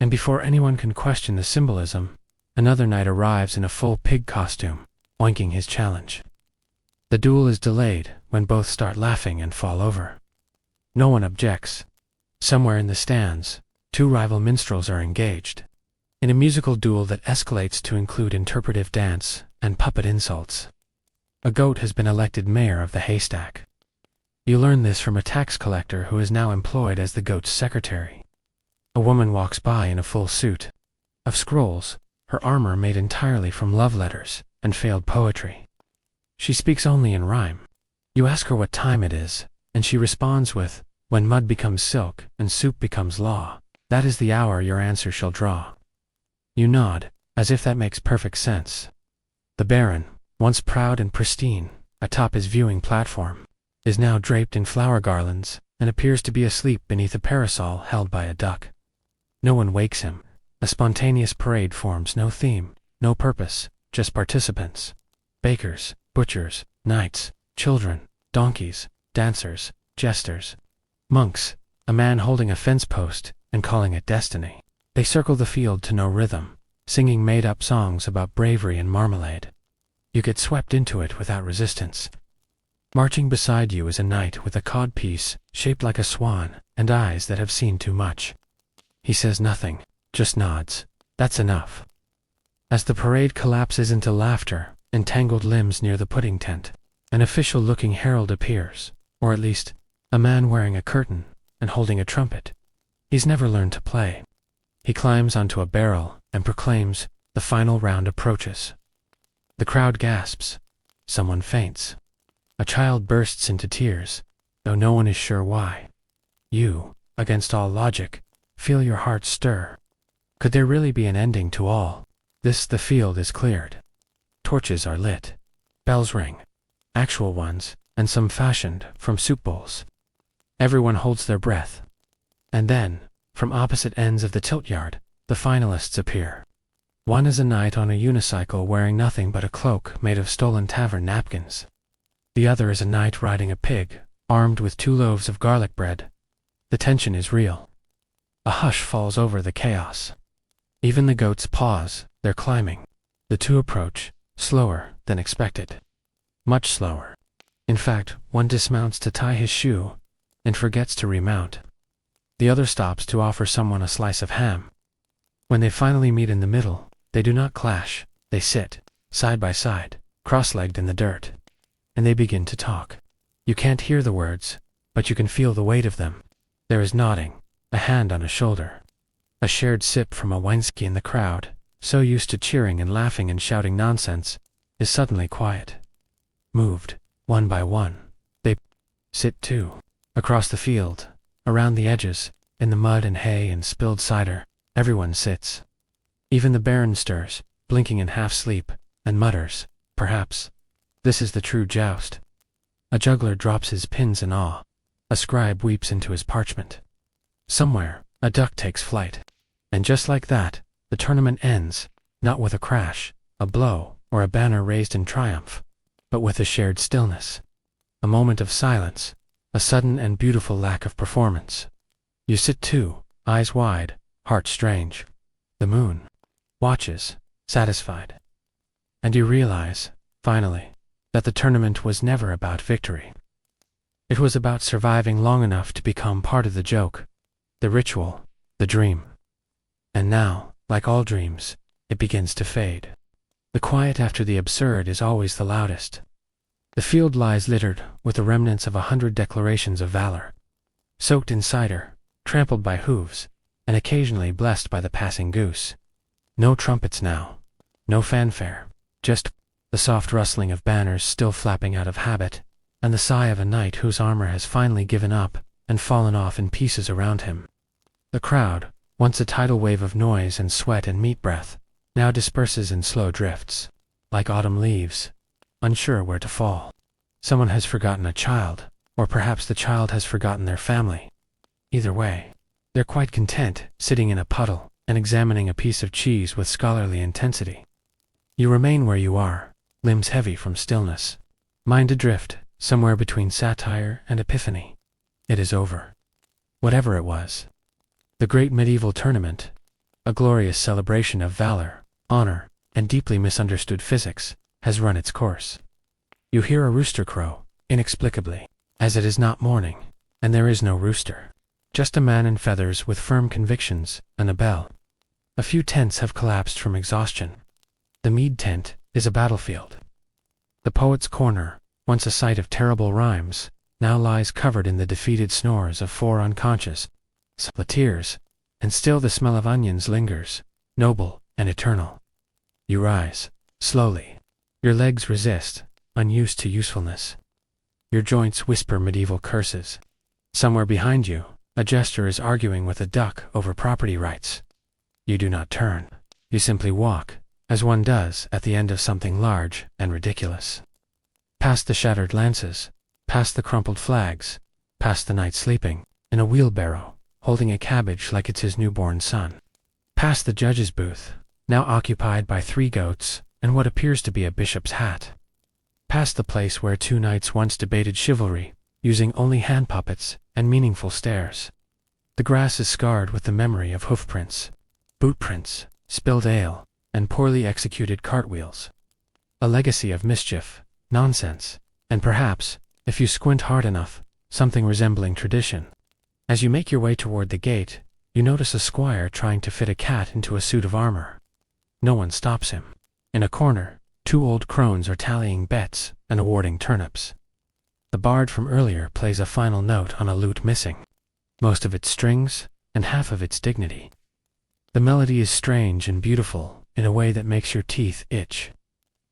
And before anyone can question the symbolism, another knight arrives in a full pig costume, oinking his challenge. The duel is delayed when both start laughing and fall over. No one objects. Somewhere in the stands, 2 rival minstrels are engaged in a musical duel that escalates to include interpretive dance and puppet insults. A goat has been elected mayor of the haystack. You learn this from a tax collector who is now employed as the goat's secretary. A woman walks by in a full suit of scrolls, her armor made entirely from love letters and failed poetry. She speaks only in rhyme. You ask her what time it is, and she responds with, "When mud becomes silk and soup becomes law, that is the hour your answer shall draw." You nod, as if that makes perfect sense. The Baron, once proud and pristine, atop his viewing platform, is now draped in flower garlands and appears to be asleep beneath a parasol held by a duck. No one wakes him. A spontaneous parade forms no theme, no purpose, just participants. Bakers, butchers, knights, children, donkeys, dancers, jesters, monks, a man holding a fence post and calling it destiny. They circle the field to no rhythm, singing made-up songs about bravery and marmalade. You get swept into it without resistance. Marching beside you is a knight with a codpiece shaped like a swan and eyes that have seen too much. He says nothing, just nods. That's enough. As the parade collapses into laughter and tangled limbs near the pudding tent, an official-looking herald appears, or at least, a man wearing a curtain and holding a trumpet. He's never learned to play. He climbs onto a barrel and proclaims, "The final round approaches." The crowd gasps. Someone faints. A child bursts into tears, though no one is sure why. You, against all logic, feel your heart stir. Could there really be an ending to all this? The field is cleared. Torches are lit. Bells ring. Actual ones, and some fashioned from soup bowls. Everyone holds their breath. And then, from opposite ends of the tilt yard, the finalists appear. One is a knight on a unicycle wearing nothing but a cloak made of stolen tavern napkins. The other is a knight riding a pig, armed with 2 loaves of garlic bread. The tension is real. A hush falls over the chaos. Even the goats pause, they're climbing. The two approach, slower than expected. Much slower. In fact, one dismounts to tie his shoe, and forgets to remount. The other stops to offer someone a slice of ham. When they finally meet in the middle, they do not clash, they sit, side by side, cross-legged in the dirt. And they begin to talk. You can't hear the words, but you can feel the weight of them. There is nodding, a hand on a shoulder. A shared sip from a winesky in the crowd, so used to cheering and laughing and shouting nonsense, is suddenly quiet. Moved, one by one, they sit too. Across the field, around the edges, in the mud and hay and spilled cider, everyone sits. Even the baron stirs, blinking in half-sleep, and mutters, perhaps, this is the true joust. A juggler drops his pins in awe. A scribe weeps into his parchment. Somewhere, a duck takes flight. And just like that, the tournament ends, not with a crash, a blow, or a banner raised in triumph, but with a shared stillness. A moment of silence, a sudden and beautiful lack of performance. You sit too, eyes wide, heart strange. The moon watches, satisfied. And you realize, finally, that the tournament was never about victory. It was about surviving long enough to become part of the joke, the ritual, the dream. And now, like all dreams, it begins to fade. The quiet after the absurd is always the loudest. The field lies littered with the remnants of 100 declarations of valor, soaked in cider, trampled by hooves, and occasionally blessed by the passing goose. No trumpets now, no fanfare, just the soft rustling of banners still flapping out of habit, and the sigh of a knight whose armor has finally given up and fallen off in pieces around him. The crowd, once a tidal wave of noise and sweat and meat breath, now disperses in slow drifts, like autumn leaves, unsure where to fall. Someone has forgotten a child, or perhaps the child has forgotten their family. Either way, they're quite content sitting in a puddle and examining a piece of cheese with scholarly intensity. You remain where you are, limbs heavy from stillness, mind adrift, somewhere between satire and epiphany. It is over. Whatever it was. The great medieval tournament, a glorious celebration of valor, honor, and deeply misunderstood physics, has run its course. You hear a rooster crow, inexplicably, as it is not morning, and there is no rooster. Just a man in feathers with firm convictions, and a bell. A few tents have collapsed from exhaustion. The mead tent is a battlefield. The poet's corner, once a site of terrible rhymes, now lies covered in the defeated snores of 4 unconscious tears, and still the smell of onions lingers, noble and eternal. You rise, slowly. Your legs resist, unused to usefulness. Your joints whisper medieval curses. Somewhere behind you, a jester is arguing with a duck over property rights. You do not turn. You simply walk, as one does at the end of something large and ridiculous. Past the shattered lances, past the crumpled flags, past the knight sleeping in a wheelbarrow, holding a cabbage like it's his newborn son. Past the judge's booth, now occupied by 3 goats and what appears to be a bishop's hat. Past the place where 2 knights once debated chivalry, using only hand puppets and meaningful stares. The grass is scarred with the memory of hoofprints, bootprints, spilled ale, and poorly executed cartwheels. A legacy of mischief, nonsense, and perhaps, if you squint hard enough, something resembling tradition. As you make your way toward the gate, you notice a squire trying to fit a cat into a suit of armor. No one stops him. In a corner, 2 old crones are tallying bets and awarding turnips. The bard from earlier plays a final note on a lute missing, most of its strings and half of its dignity. The melody is strange and beautiful in a way that makes your teeth itch.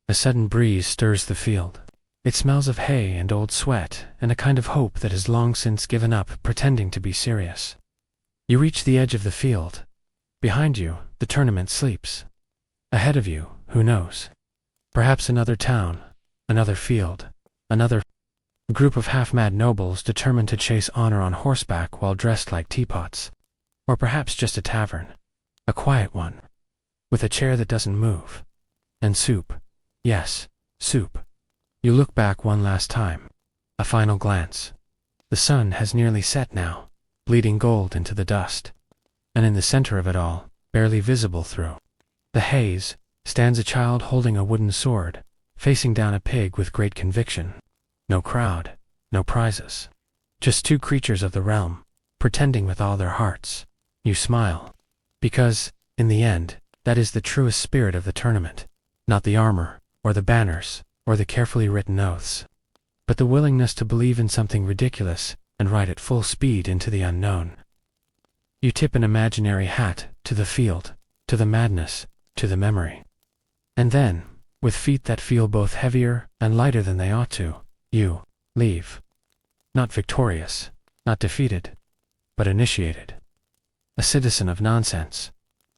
A sudden breeze stirs the field. It smells of hay and old sweat and a kind of hope that has long since given up pretending to be serious. You reach the edge of the field. Behind you, the tournament sleeps. Ahead of you, who knows? Perhaps another town, another field, another group of half-mad nobles determined to chase honor on horseback while dressed like teapots. Or perhaps just a tavern. A quiet one. With a chair that doesn't move. And soup. Yes, soup. You look back one last time. A final glance. The sun has nearly set now, bleeding gold into the dust. And in the center of it all, barely visible through the haze, stands a child holding a wooden sword, facing down a pig with great conviction. No crowd, no prizes. Just two creatures of the realm, pretending with all their hearts. You smile. Because, in the end, that is the truest spirit of the tournament. Not the armor, or the banners, or the carefully written oaths. But the willingness to believe in something ridiculous and ride at full speed into the unknown. You tip an imaginary hat to the field, to the madness, to the memory. And then, with feet that feel both heavier and lighter than they ought to, you leave. Not victorious, not defeated, but initiated. A citizen of nonsense.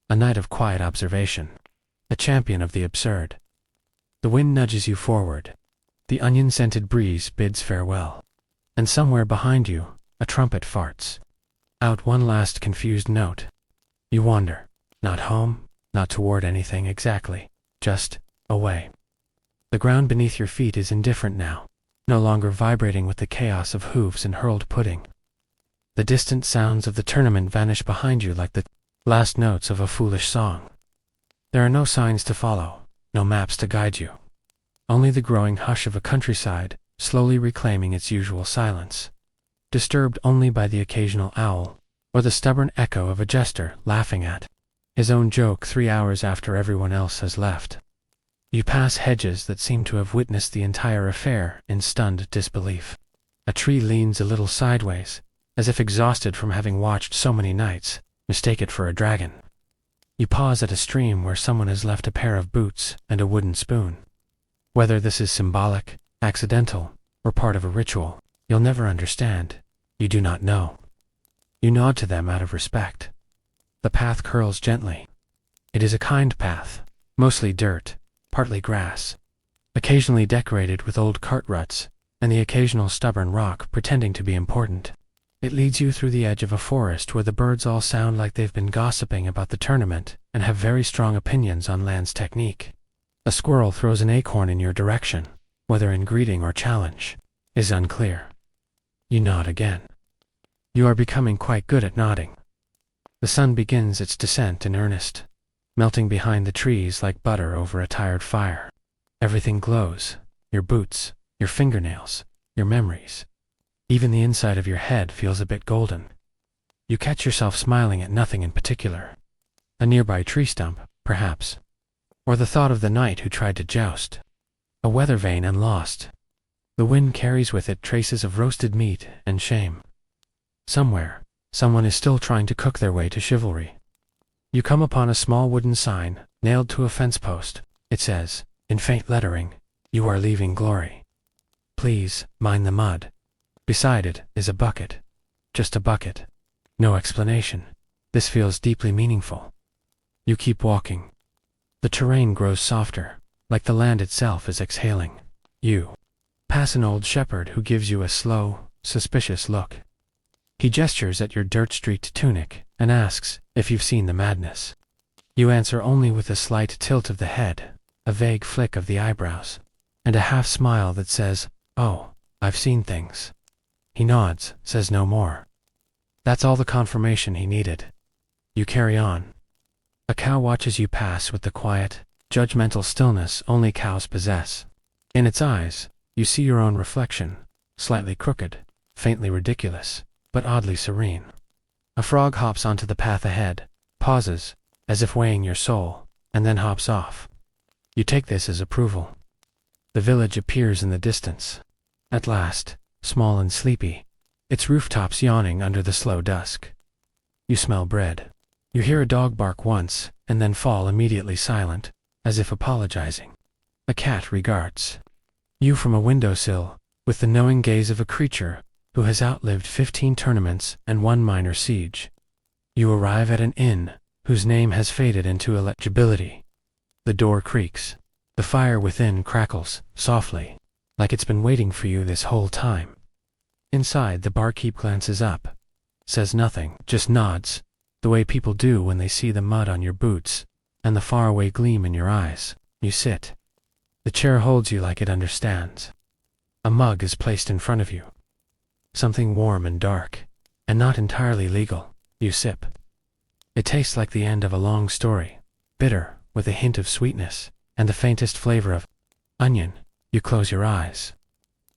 A knight of quiet observation. A champion of the absurd. The wind nudges you forward. The onion-scented breeze bids farewell. And somewhere behind you, a trumpet farts out one last confused note. You wander. Not home, not toward anything exactly. Just away. The ground beneath your feet is indifferent now, no longer vibrating with the chaos of hooves and hurled pudding. The distant sounds of the tournament vanish behind you like the last notes of a foolish song. There are no signs to follow, no maps to guide you. Only the growing hush of a countryside, slowly reclaiming its usual silence. Disturbed only by the occasional owl, or the stubborn echo of a jester laughing at his own joke 3 hours after everyone else has left. You pass hedges that seem to have witnessed the entire affair in stunned disbelief. A tree leans a little sideways, as if exhausted from having watched so many nights mistake it for a dragon. You pause at a stream where someone has left a pair of boots and a wooden spoon. Whether this is symbolic, accidental, or part of a ritual, you'll never understand. You do not know. You nod to them out of respect. The path curls gently. It is a kind path, mostly dirt, partly grass, occasionally decorated with old cart ruts, and the occasional stubborn rock pretending to be important. It leads you through the edge of a forest where the birds all sound like they've been gossiping about the tournament and have very strong opinions on land's technique. A squirrel throws an acorn in your direction, whether in greeting or challenge, is unclear. You nod again. You are becoming quite good at nodding. The sun begins its descent in earnest, melting behind the trees like butter over a tired fire. Everything glows, your boots, your fingernails, your memories. Even the inside of your head feels a bit golden. You catch yourself smiling at nothing in particular. A nearby tree stump, perhaps. Or the thought of the knight who tried to joust. A weather vane and lost. The wind carries with it traces of roasted meat and shame. Somewhere, someone is still trying to cook their way to chivalry. You come upon a small wooden sign, nailed to a fence post. It says, in faint lettering, "You are leaving glory. Please, mind the mud." Beside it is a bucket. Just a bucket. No explanation. This feels deeply meaningful. You keep walking. The terrain grows softer, like the land itself is exhaling. You pass an old shepherd who gives you a slow, suspicious look. He gestures at your dirt-streaked tunic and asks if you've seen the madness. You answer only with a slight tilt of the head, a vague flick of the eyebrows, and a half-smile that says, "Oh, I've seen things." He nods, says no more. That's all the confirmation he needed. You carry on. A cow watches you pass with the quiet, judgmental stillness only cows possess. In its eyes, you see your own reflection, slightly crooked, faintly ridiculous, but oddly serene. A frog hops onto the path ahead, pauses, as if weighing your soul, and then hops off. You take this as approval. The village appears in the distance. At last, small and sleepy, its rooftops yawning under the slow dusk. You smell bread. You hear a dog bark once, and then fall immediately silent, as if apologizing. A cat regards you from a windowsill, with the knowing gaze of a creature who has outlived 15 tournaments and 1 minor siege. You arrive at an inn, whose name has faded into illegibility. The door creaks. The fire within crackles, softly, like it's been waiting for you this whole time. Inside, the barkeep glances up, says nothing, just nods, the way people do when they see the mud on your boots and the faraway gleam in your eyes. You sit. The chair holds you like it understands. A mug is placed in front of you. Something warm and dark, and not entirely legal. You sip. It tastes like the end of a long story, bitter, with a hint of sweetness, and the faintest flavor of onion. You close your eyes.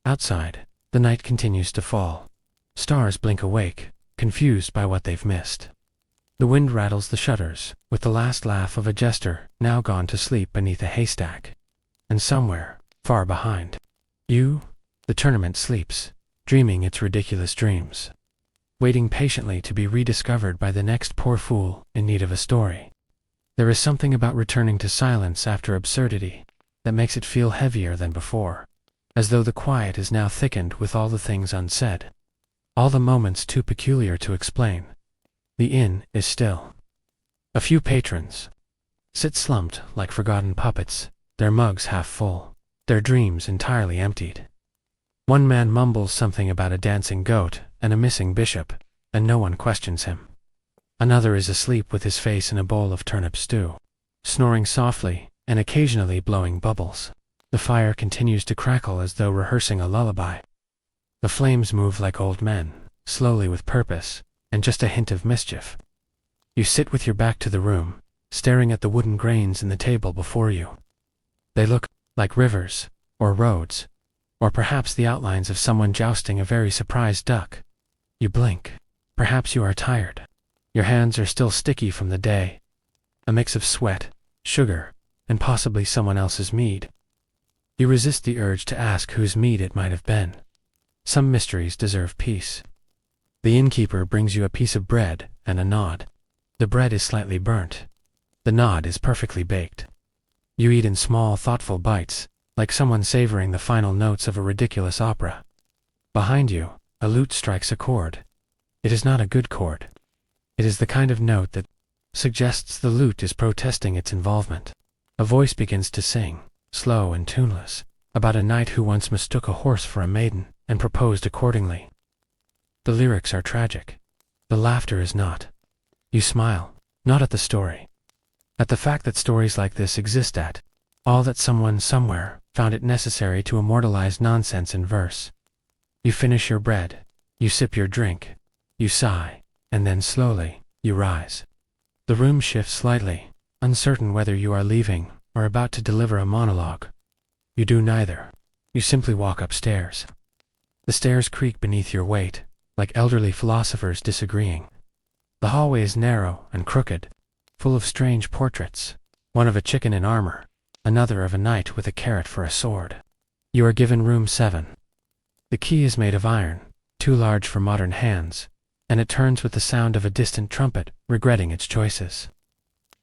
Outside, the night continues to fall. Stars blink awake, confused by what they've missed. The wind rattles the shutters, with the last laugh of a jester now gone to sleep beneath a haystack. And somewhere, far behind you, the tournament sleeps, dreaming its ridiculous dreams, waiting patiently to be rediscovered by the next poor fool in need of a story. There is something about returning to silence after absurdity that makes it feel heavier than before, as though the quiet is now thickened with all the things unsaid, all the moments too peculiar to explain. The inn is still. A few patrons sit slumped like forgotten puppets, their mugs half full, their dreams entirely emptied. One man mumbles something about a dancing goat and a missing bishop, and no one questions him. Another is asleep with his face in a bowl of turnip stew, snoring softly and occasionally blowing bubbles. The fire continues to crackle as though rehearsing a lullaby. The flames move like old men, slowly with purpose, and just a hint of mischief. You sit with your back to the room, staring at the wooden grains in the table before you. They look like rivers, or roads, or perhaps the outlines of someone jousting a very surprised duck. You blink. Perhaps you are tired. Your hands are still sticky from the day, a mix of sweat, sugar, and possibly someone else's mead. You resist the urge to ask whose mead it might have been. Some mysteries deserve peace. The innkeeper brings you a piece of bread and a nod. The bread is slightly burnt. The nod is perfectly baked. You eat in small, thoughtful bites, like someone savoring the final notes of a ridiculous opera. Behind you, a lute strikes a chord. It is not a good chord. It is the kind of note that suggests the lute is protesting its involvement. A voice begins to sing, slow and tuneless, about a knight who once mistook a horse for a maiden and proposed accordingly. The lyrics are tragic. The laughter is not. You smile, not at the story, at the fact that stories like this exist, at all that someone somewhere found it necessary to immortalize nonsense in verse. You finish your bread, you sip your drink, you sigh, and then slowly, you rise. The room shifts slightly, uncertain whether you are leaving or about to deliver a monologue. You do neither. You simply walk upstairs. The stairs creak beneath your weight, like elderly philosophers disagreeing. The hallway is narrow and crooked, full of strange portraits, one of a chicken in armor, another of a knight with a carrot for a sword. You are given room 7. The key is made of iron, too large for modern hands, and it turns with the sound of a distant trumpet, regretting its choices.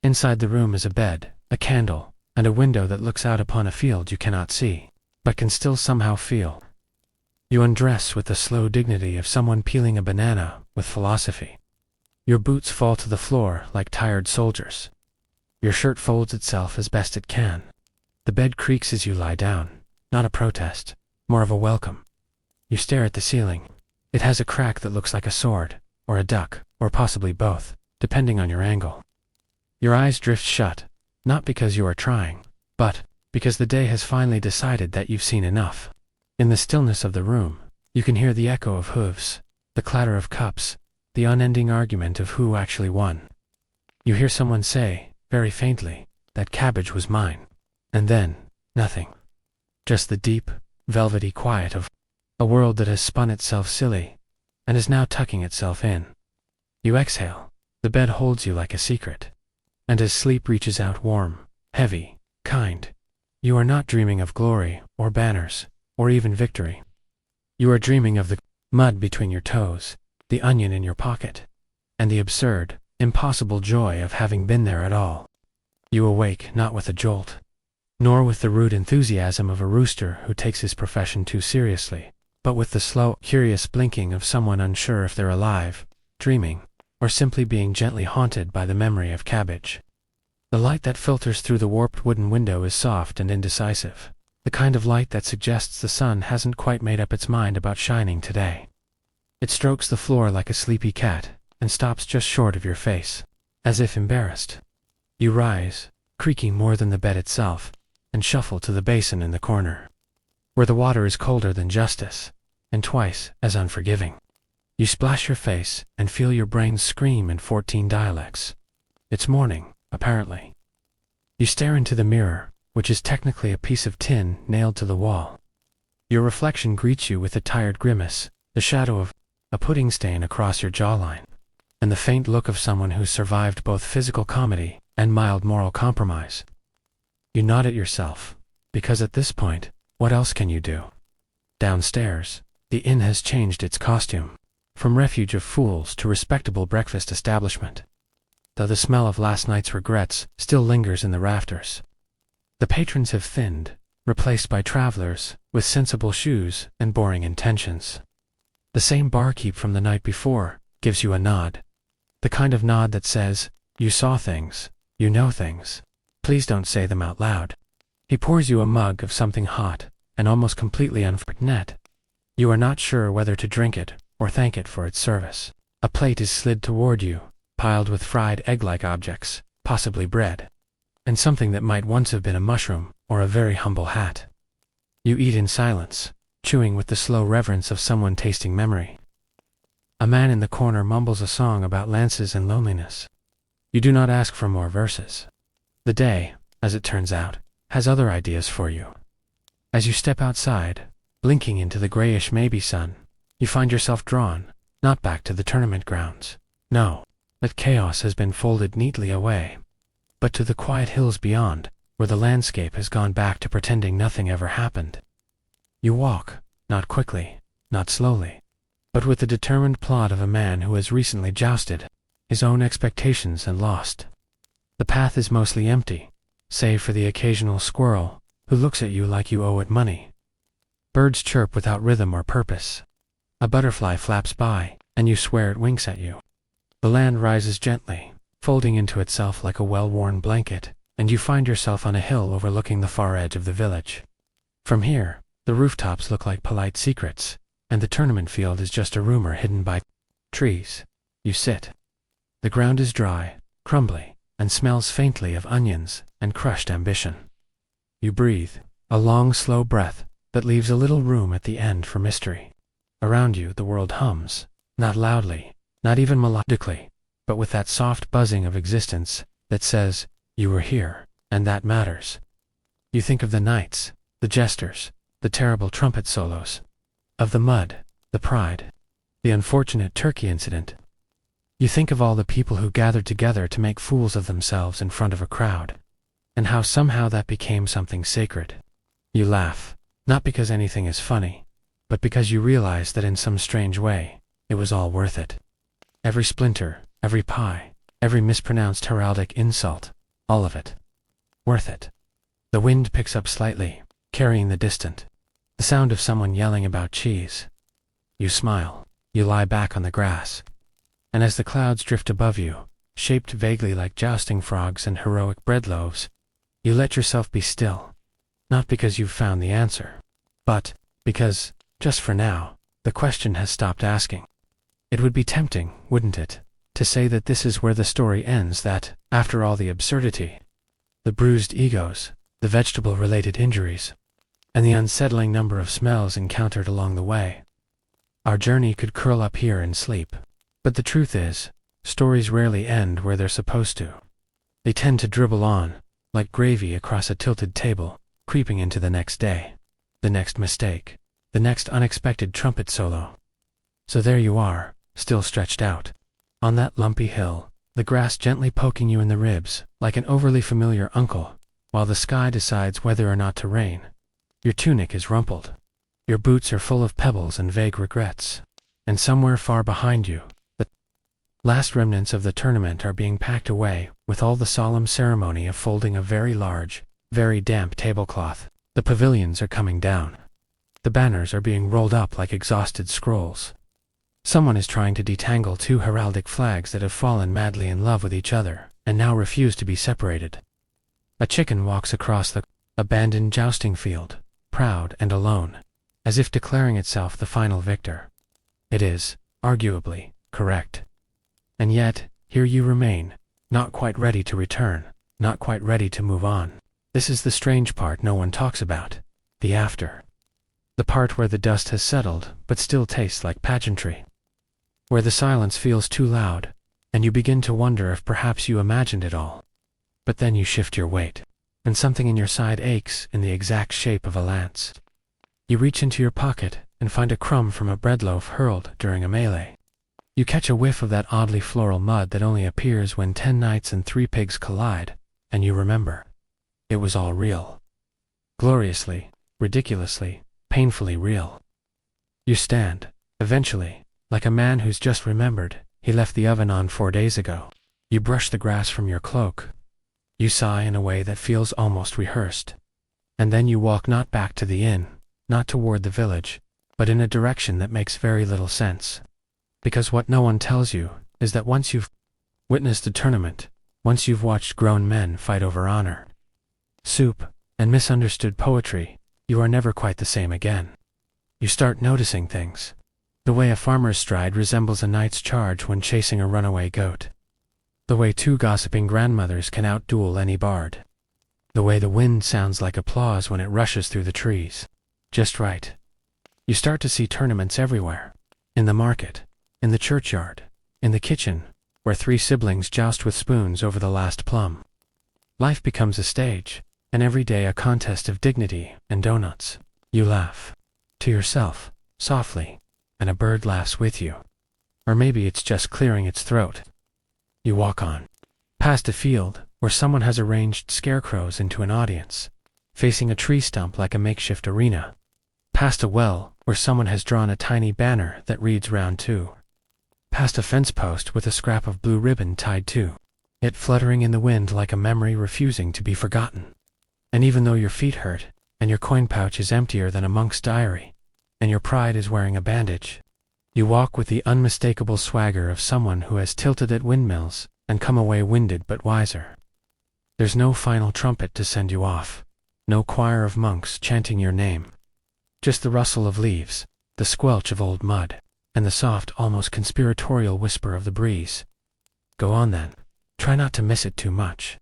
Inside the room is a bed, a candle, and a window that looks out upon a field you cannot see, but can still somehow feel. You undress with the slow dignity of someone peeling a banana with philosophy. Your boots fall to the floor like tired soldiers. Your shirt folds itself as best it can. The bed creaks as you lie down, not a protest, more of a welcome. You stare at the ceiling. It has a crack that looks like a sword, or a duck, or possibly both, depending on your angle. Your eyes drift shut, not because you are trying, but because the day has finally decided that you've seen enough. In the stillness of the room, you can hear the echo of hooves, the clatter of cups, the unending argument of who actually won. You hear someone say, very faintly, that cabbage was mine. And then, nothing. Just the deep, velvety quiet of a world that has spun itself silly and is now tucking itself in. You exhale. The bed holds you like a secret. And as sleep reaches out warm, heavy, kind, you are not dreaming of glory or banners or even victory. You are dreaming of the mud between your toes, the onion in your pocket, and the absurd, impossible joy of having been there at all. You awake not with a jolt, nor with the rude enthusiasm of a rooster who takes his profession too seriously, but with the slow, curious blinking of someone unsure if they're alive, dreaming, or simply being gently haunted by the memory of cabbage. The light that filters through the warped wooden window is soft and indecisive, the kind of light that suggests the sun hasn't quite made up its mind about shining today. It strokes the floor like a sleepy cat, and stops just short of your face, as if embarrassed. You rise, creaking more than the bed itself, and shuffle to the basin in the corner, where the water is colder than justice, and twice as unforgiving. You splash your face and feel your brain scream in 14 dialects. It's morning, apparently. You stare into the mirror, which is technically a piece of tin nailed to the wall. Your reflection greets you with a tired grimace, the shadow of a pudding stain across your jawline, and the faint look of someone who's survived both physical comedy and mild moral compromise. You nod at yourself, because at this point, what else can you do? Downstairs, the inn has changed its costume, from refuge of fools to respectable breakfast establishment, though the smell of last night's regrets still lingers in the rafters. The patrons have thinned, replaced by travelers with sensible shoes and boring intentions. The same barkeep from the night before gives you a nod, the kind of nod that says, "You saw things, you know things. Please don't say them out loud." He pours you a mug of something hot and almost completely unfortunate. You are not sure whether to drink it or thank it for its service. A plate is slid toward you, piled with fried egg-like objects, possibly bread, and something that might once have been a mushroom or a very humble hat. You eat in silence, chewing with the slow reverence of someone tasting memory. A man in the corner mumbles a song about lances and loneliness. You do not ask for more verses. The day, as it turns out, has other ideas for you. As you step outside, blinking into the grayish maybe sun, you find yourself drawn, not back to the tournament grounds. No, that chaos has been folded neatly away, but to the quiet hills beyond, where the landscape has gone back to pretending nothing ever happened. You walk, not quickly, not slowly, but with the determined plod of a man who has recently jousted his own expectations and lost. The path is mostly empty, save for the occasional squirrel who looks at you like you owe it money. Birds chirp without rhythm or purpose. A butterfly flaps by, and you swear it winks at you. The land rises gently, folding into itself like a well-worn blanket, and you find yourself on a hill overlooking the far edge of the village. From here, the rooftops look like polite secrets, and the tournament field is just a rumor hidden by trees. You sit. The ground is dry, crumbly, and smells faintly of onions and crushed ambition. You breathe, a long, slow breath that leaves a little room at the end for mystery. Around you, the world hums, not loudly, not even melodically, but with that soft buzzing of existence that says, "You were here, and that matters." You think of the nights, the jesters, the terrible trumpet solos, of the mud, the pride, the unfortunate turkey incident. You think of all the people who gathered together to make fools of themselves in front of a crowd, and how somehow that became something sacred. You laugh, not because anything is funny, but because you realize that in some strange way, it was all worth it. Every splinter, every pie, every mispronounced heraldic insult, all of it. Worth it. The wind picks up slightly, carrying the distant, the sound of someone yelling about cheese. You smile, you lie back on the grass, and as the clouds drift above you, shaped vaguely like jousting frogs and heroic bread loaves, you let yourself be still, not because you've found the answer, but because, just for now, the question has stopped asking. It would be tempting, wouldn't it, to say that this is where the story ends, that, after all the absurdity, the bruised egos, the vegetable-related injuries, and the unsettling number of smells encountered along the way, our journey could curl up here and sleep. But the truth is, stories rarely end where they're supposed to. They tend to dribble on, like gravy across a tilted table, creeping into the next day, the next mistake, the next unexpected trumpet solo. So there you are, still stretched out, on that lumpy hill, the grass gently poking you in the ribs, like an overly familiar uncle, while the sky decides whether or not to rain. Your tunic is rumpled. Your boots are full of pebbles and vague regrets. And somewhere far behind you, the last remnants of the tournament are being packed away with all the solemn ceremony of folding a very large, very damp tablecloth. The pavilions are coming down. The banners are being rolled up like exhausted scrolls. Someone is trying to detangle two heraldic flags that have fallen madly in love with each other and now refuse to be separated. A chicken walks across the abandoned jousting field, proud and alone, as if declaring itself the final victor. It is, arguably, correct. And yet, here you remain, not quite ready to return, not quite ready to move on. This is the strange part no one talks about. The after. The part where the dust has settled, but still tastes like pageantry. Where the silence feels too loud, and you begin to wonder if perhaps you imagined it all. But then you shift your weight, and something in your side aches in the exact shape of a lance. You reach into your pocket and find a crumb from a bread loaf hurled during a melee. You catch a whiff of that oddly floral mud that only appears when 10 knights and 3 pigs collide, and you remember. It was all real. Gloriously, ridiculously, painfully real. You stand, eventually, like a man who's just remembered he left the oven on 4 days ago. You brush the grass from your cloak. You sigh in a way that feels almost rehearsed. And then you walk not back to the inn, not toward the village, but in a direction that makes very little sense. Because what no one tells you is that once you've witnessed a tournament, once you've watched grown men fight over honor, soup, and misunderstood poetry, you are never quite the same again. You start noticing things. The way a farmer's stride resembles a knight's charge when chasing a runaway goat. The way 2 gossiping grandmothers can outduel any bard. The way the wind sounds like applause when it rushes through the trees. Just right. You start to see tournaments everywhere. In the market, in the churchyard, in the kitchen, where 3 siblings joust with spoons over the last plum. Life becomes a stage, and every day a contest of dignity and donuts. You laugh. To yourself, softly, and a bird laughs with you. Or maybe it's just clearing its throat. You walk on. Past a field where someone has arranged scarecrows into an audience, facing a tree stump like a makeshift arena. Past a well where someone has drawn a tiny banner that reads round 2. Past a fence post with a scrap of blue ribbon tied to it, fluttering in the wind like a memory refusing to be forgotten. And even though your feet hurt, and your coin pouch is emptier than a monk's diary, and your pride is wearing a bandage, you walk with the unmistakable swagger of someone who has tilted at windmills and come away winded but wiser. There's no final trumpet to send you off, no choir of monks chanting your name. Just the rustle of leaves, the squelch of old mud, and the soft, almost conspiratorial whisper of the breeze. Go on then. Try not to miss it too much.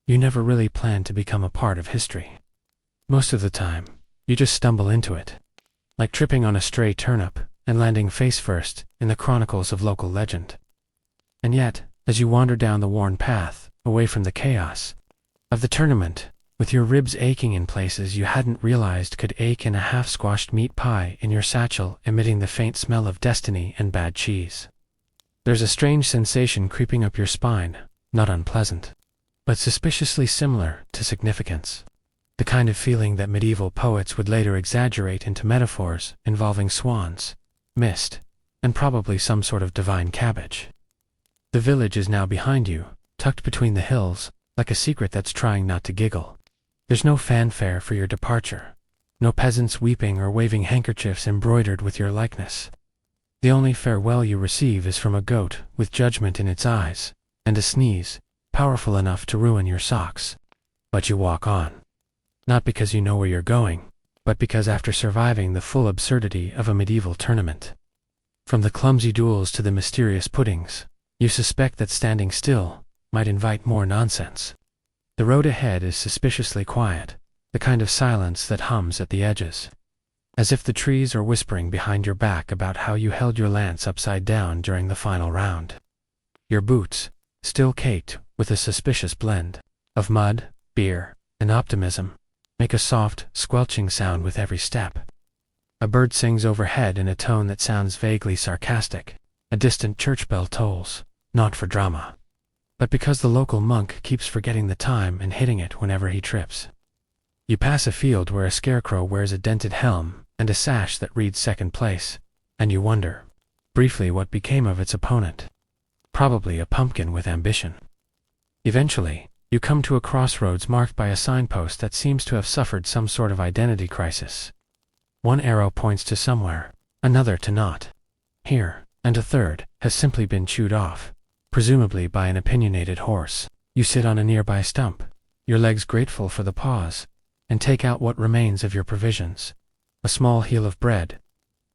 You never really planned to become a part of history. Most of the time, you just stumble into it. Like tripping on a stray turnip and landing face first in the chronicles of local legend. And yet, as you wander down the worn path, away from the chaos of the tournament, with your ribs aching in places you hadn't realized could ache in a half-squashed meat pie in your satchel emitting the faint smell of destiny and bad cheese. There's a strange sensation creeping up your spine, not unpleasant, but suspiciously similar to significance. The kind of feeling that medieval poets would later exaggerate into metaphors involving swans, mist, and probably some sort of divine cabbage. The village is now behind you, tucked between the hills, like a secret that's trying not to giggle. There's no fanfare for your departure, no peasants weeping or waving handkerchiefs embroidered with your likeness. The only farewell you receive is from a goat with judgment in its eyes, and a sneeze, powerful enough to ruin your socks. But you walk on. Not because you know where you're going, but because after surviving the full absurdity of a medieval tournament, from the clumsy duels to the mysterious puddings, you suspect that standing still might invite more nonsense. The road ahead is suspiciously quiet, the kind of silence that hums at the edges, as if the trees are whispering behind your back about how you held your lance upside down during the final round. Your boots, still caked with a suspicious blend of mud, beer, and optimism, make a soft, squelching sound with every step. A bird sings overhead in a tone that sounds vaguely sarcastic. A distant church bell tolls, not for drama, but because the local monk keeps forgetting the time and hitting it whenever he trips. You pass a field where a scarecrow wears a dented helm and a sash that reads second place, and you wonder, briefly, what became of its opponent. Probably a pumpkin with ambition. Eventually, you come to a crossroads marked by a signpost that seems to have suffered some sort of identity crisis. One arrow points to somewhere, another to not here, and a third has simply been chewed off, presumably by an opinionated horse. You sit on a nearby stump, your legs grateful for the pause, and take out what remains of your provisions. A small heel of bread,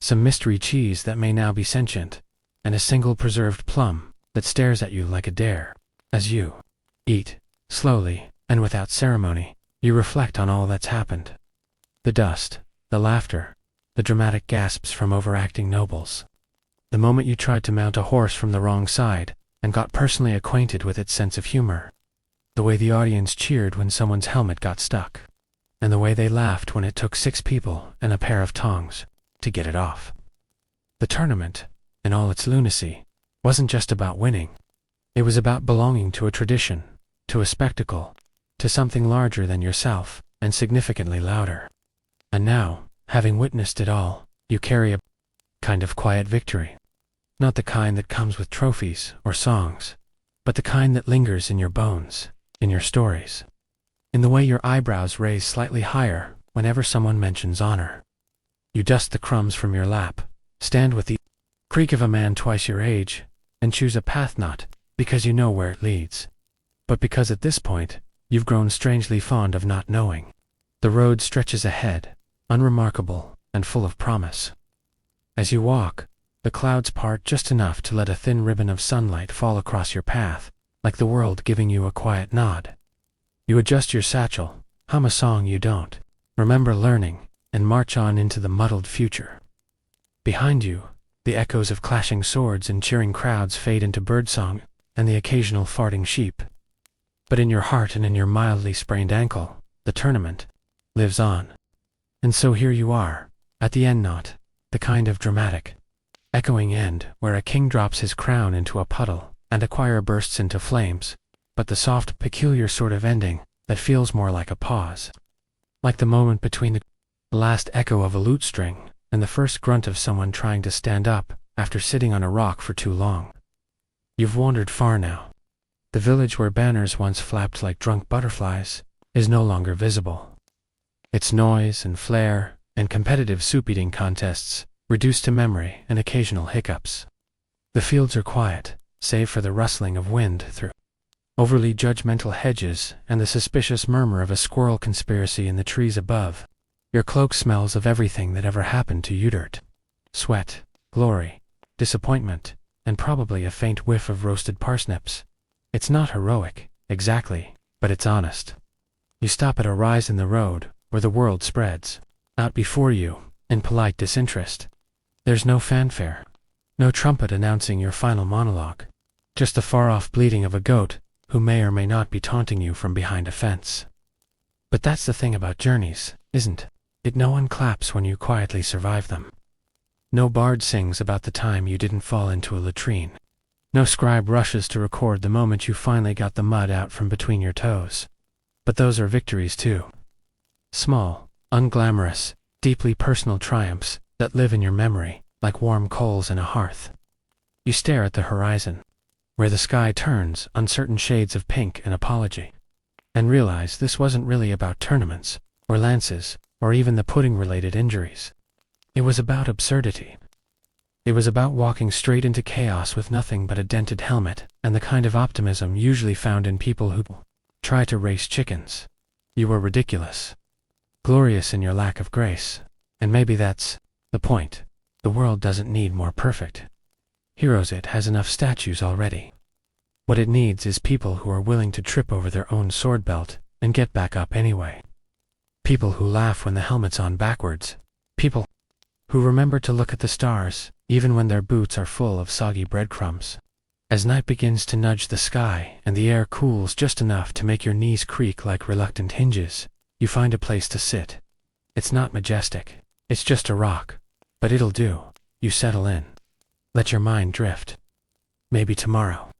some mystery cheese that may now be sentient, and a single preserved plum, that stares at you like a dare. As you eat, slowly, and without ceremony, you reflect on all that's happened. The dust, the laughter, the dramatic gasps from overacting nobles. The moment you tried to mount a horse from the wrong side, and got personally acquainted with its sense of humor. The way the audience cheered when someone's helmet got stuck. And the way they laughed when it took 6 people and a pair of tongs to get it off. The tournament, in all its lunacy, wasn't just about winning. It was about belonging to a tradition, to a spectacle, to something larger than yourself, and significantly louder. And now, having witnessed it all, you carry a kind of quiet victory. Not the kind that comes with trophies or songs, but the kind that lingers in your bones, in your stories. In the way your eyebrows raise slightly higher whenever someone mentions honor. You dust the crumbs from your lap, stand with the creak of a man twice your age, and choose a path not because you know where it leads, but because at this point, you've grown strangely fond of not knowing. The road stretches ahead, unremarkable and full of promise. As you walk, the clouds part just enough to let a thin ribbon of sunlight fall across your path, like the world giving you a quiet nod. You adjust your satchel, hum a song you don't remember learning, and march on into the muddled future. Behind you, the echoes of clashing swords and cheering crowds fade into birdsong and the occasional farting sheep. But in your heart and in your mildly sprained ankle, the tournament lives on. And so here you are, at the end, not the kind of dramatic, echoing end where a king drops his crown into a puddle and a choir bursts into flames, but the soft, peculiar sort of ending that feels more like a pause. Like the moment between the last echo of a lute string and the first grunt of someone trying to stand up after sitting on a rock for too long. You've wandered far now. The village where banners once flapped like drunk butterflies is no longer visible. Its noise and flair and competitive soup-eating contests reduced to memory and occasional hiccups. The fields are quiet, save for the rustling of wind through overly judgmental hedges and the suspicious murmur of a squirrel conspiracy in the trees above. Your cloak smells of everything that ever happened to you: dirt, sweat, glory, disappointment, and probably a faint whiff of roasted parsnips. It's not heroic, exactly, but it's honest. You stop at a rise in the road where the world spreads out before you in polite disinterest. There's no fanfare, no trumpet announcing your final monologue, just the far-off bleating of a goat who may or may not be taunting you from behind a fence. But that's the thing about journeys, isn't it? No one claps when you quietly survive them. No bard sings about the time you didn't fall into a latrine. No scribe rushes to record the moment you finally got the mud out from between your toes. But those are victories too. Small, unglamorous, deeply personal triumphs that live in your memory like warm coals in a hearth. You stare at the horizon, where the sky turns uncertain shades of pink and apology, and realize this wasn't really about tournaments, or lances, or even the pudding-related injuries. It was about absurdity. It was about walking straight into chaos with nothing but a dented helmet and the kind of optimism usually found in people who try to race chickens. You were ridiculous, glorious in your lack of grace, and maybe that's the point. The world doesn't need more perfect heroes. It has enough statues already. What it needs is people who are willing to trip over their own sword belt and get back up anyway. People who laugh when the helmet's on backwards. People who remember to look at the stars, even when their boots are full of soggy breadcrumbs. As night begins to nudge the sky and the air cools just enough to make your knees creak like reluctant hinges, you find a place to sit. It's not majestic. It's just a rock. But it'll do. You settle in. Let your mind drift. Maybe tomorrow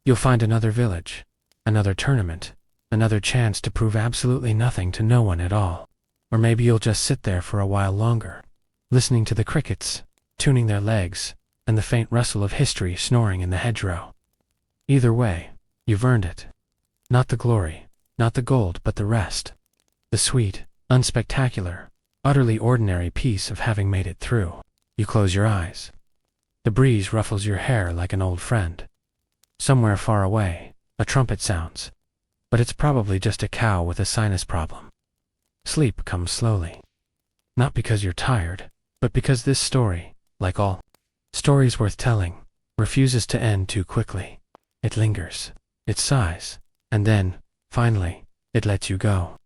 you'll find another village, another tournament, another chance to prove absolutely nothing to no one at all. Or maybe you'll just sit there for a while longer, listening to the crickets, tuning their legs, and the faint rustle of history snoring in the hedgerow. Either way, you've earned it. Not the glory, not the gold, but the rest. The sweet, unspectacular, utterly ordinary peace of having made it through. You close your eyes. The breeze ruffles your hair like an old friend. Somewhere far away, a trumpet sounds, but it's probably just a cow with a sinus problem. Sleep comes slowly. Not because you're tired, but because this story, like all stories worth telling, refuses to end too quickly. It lingers. It sighs. And then, finally, it lets you go.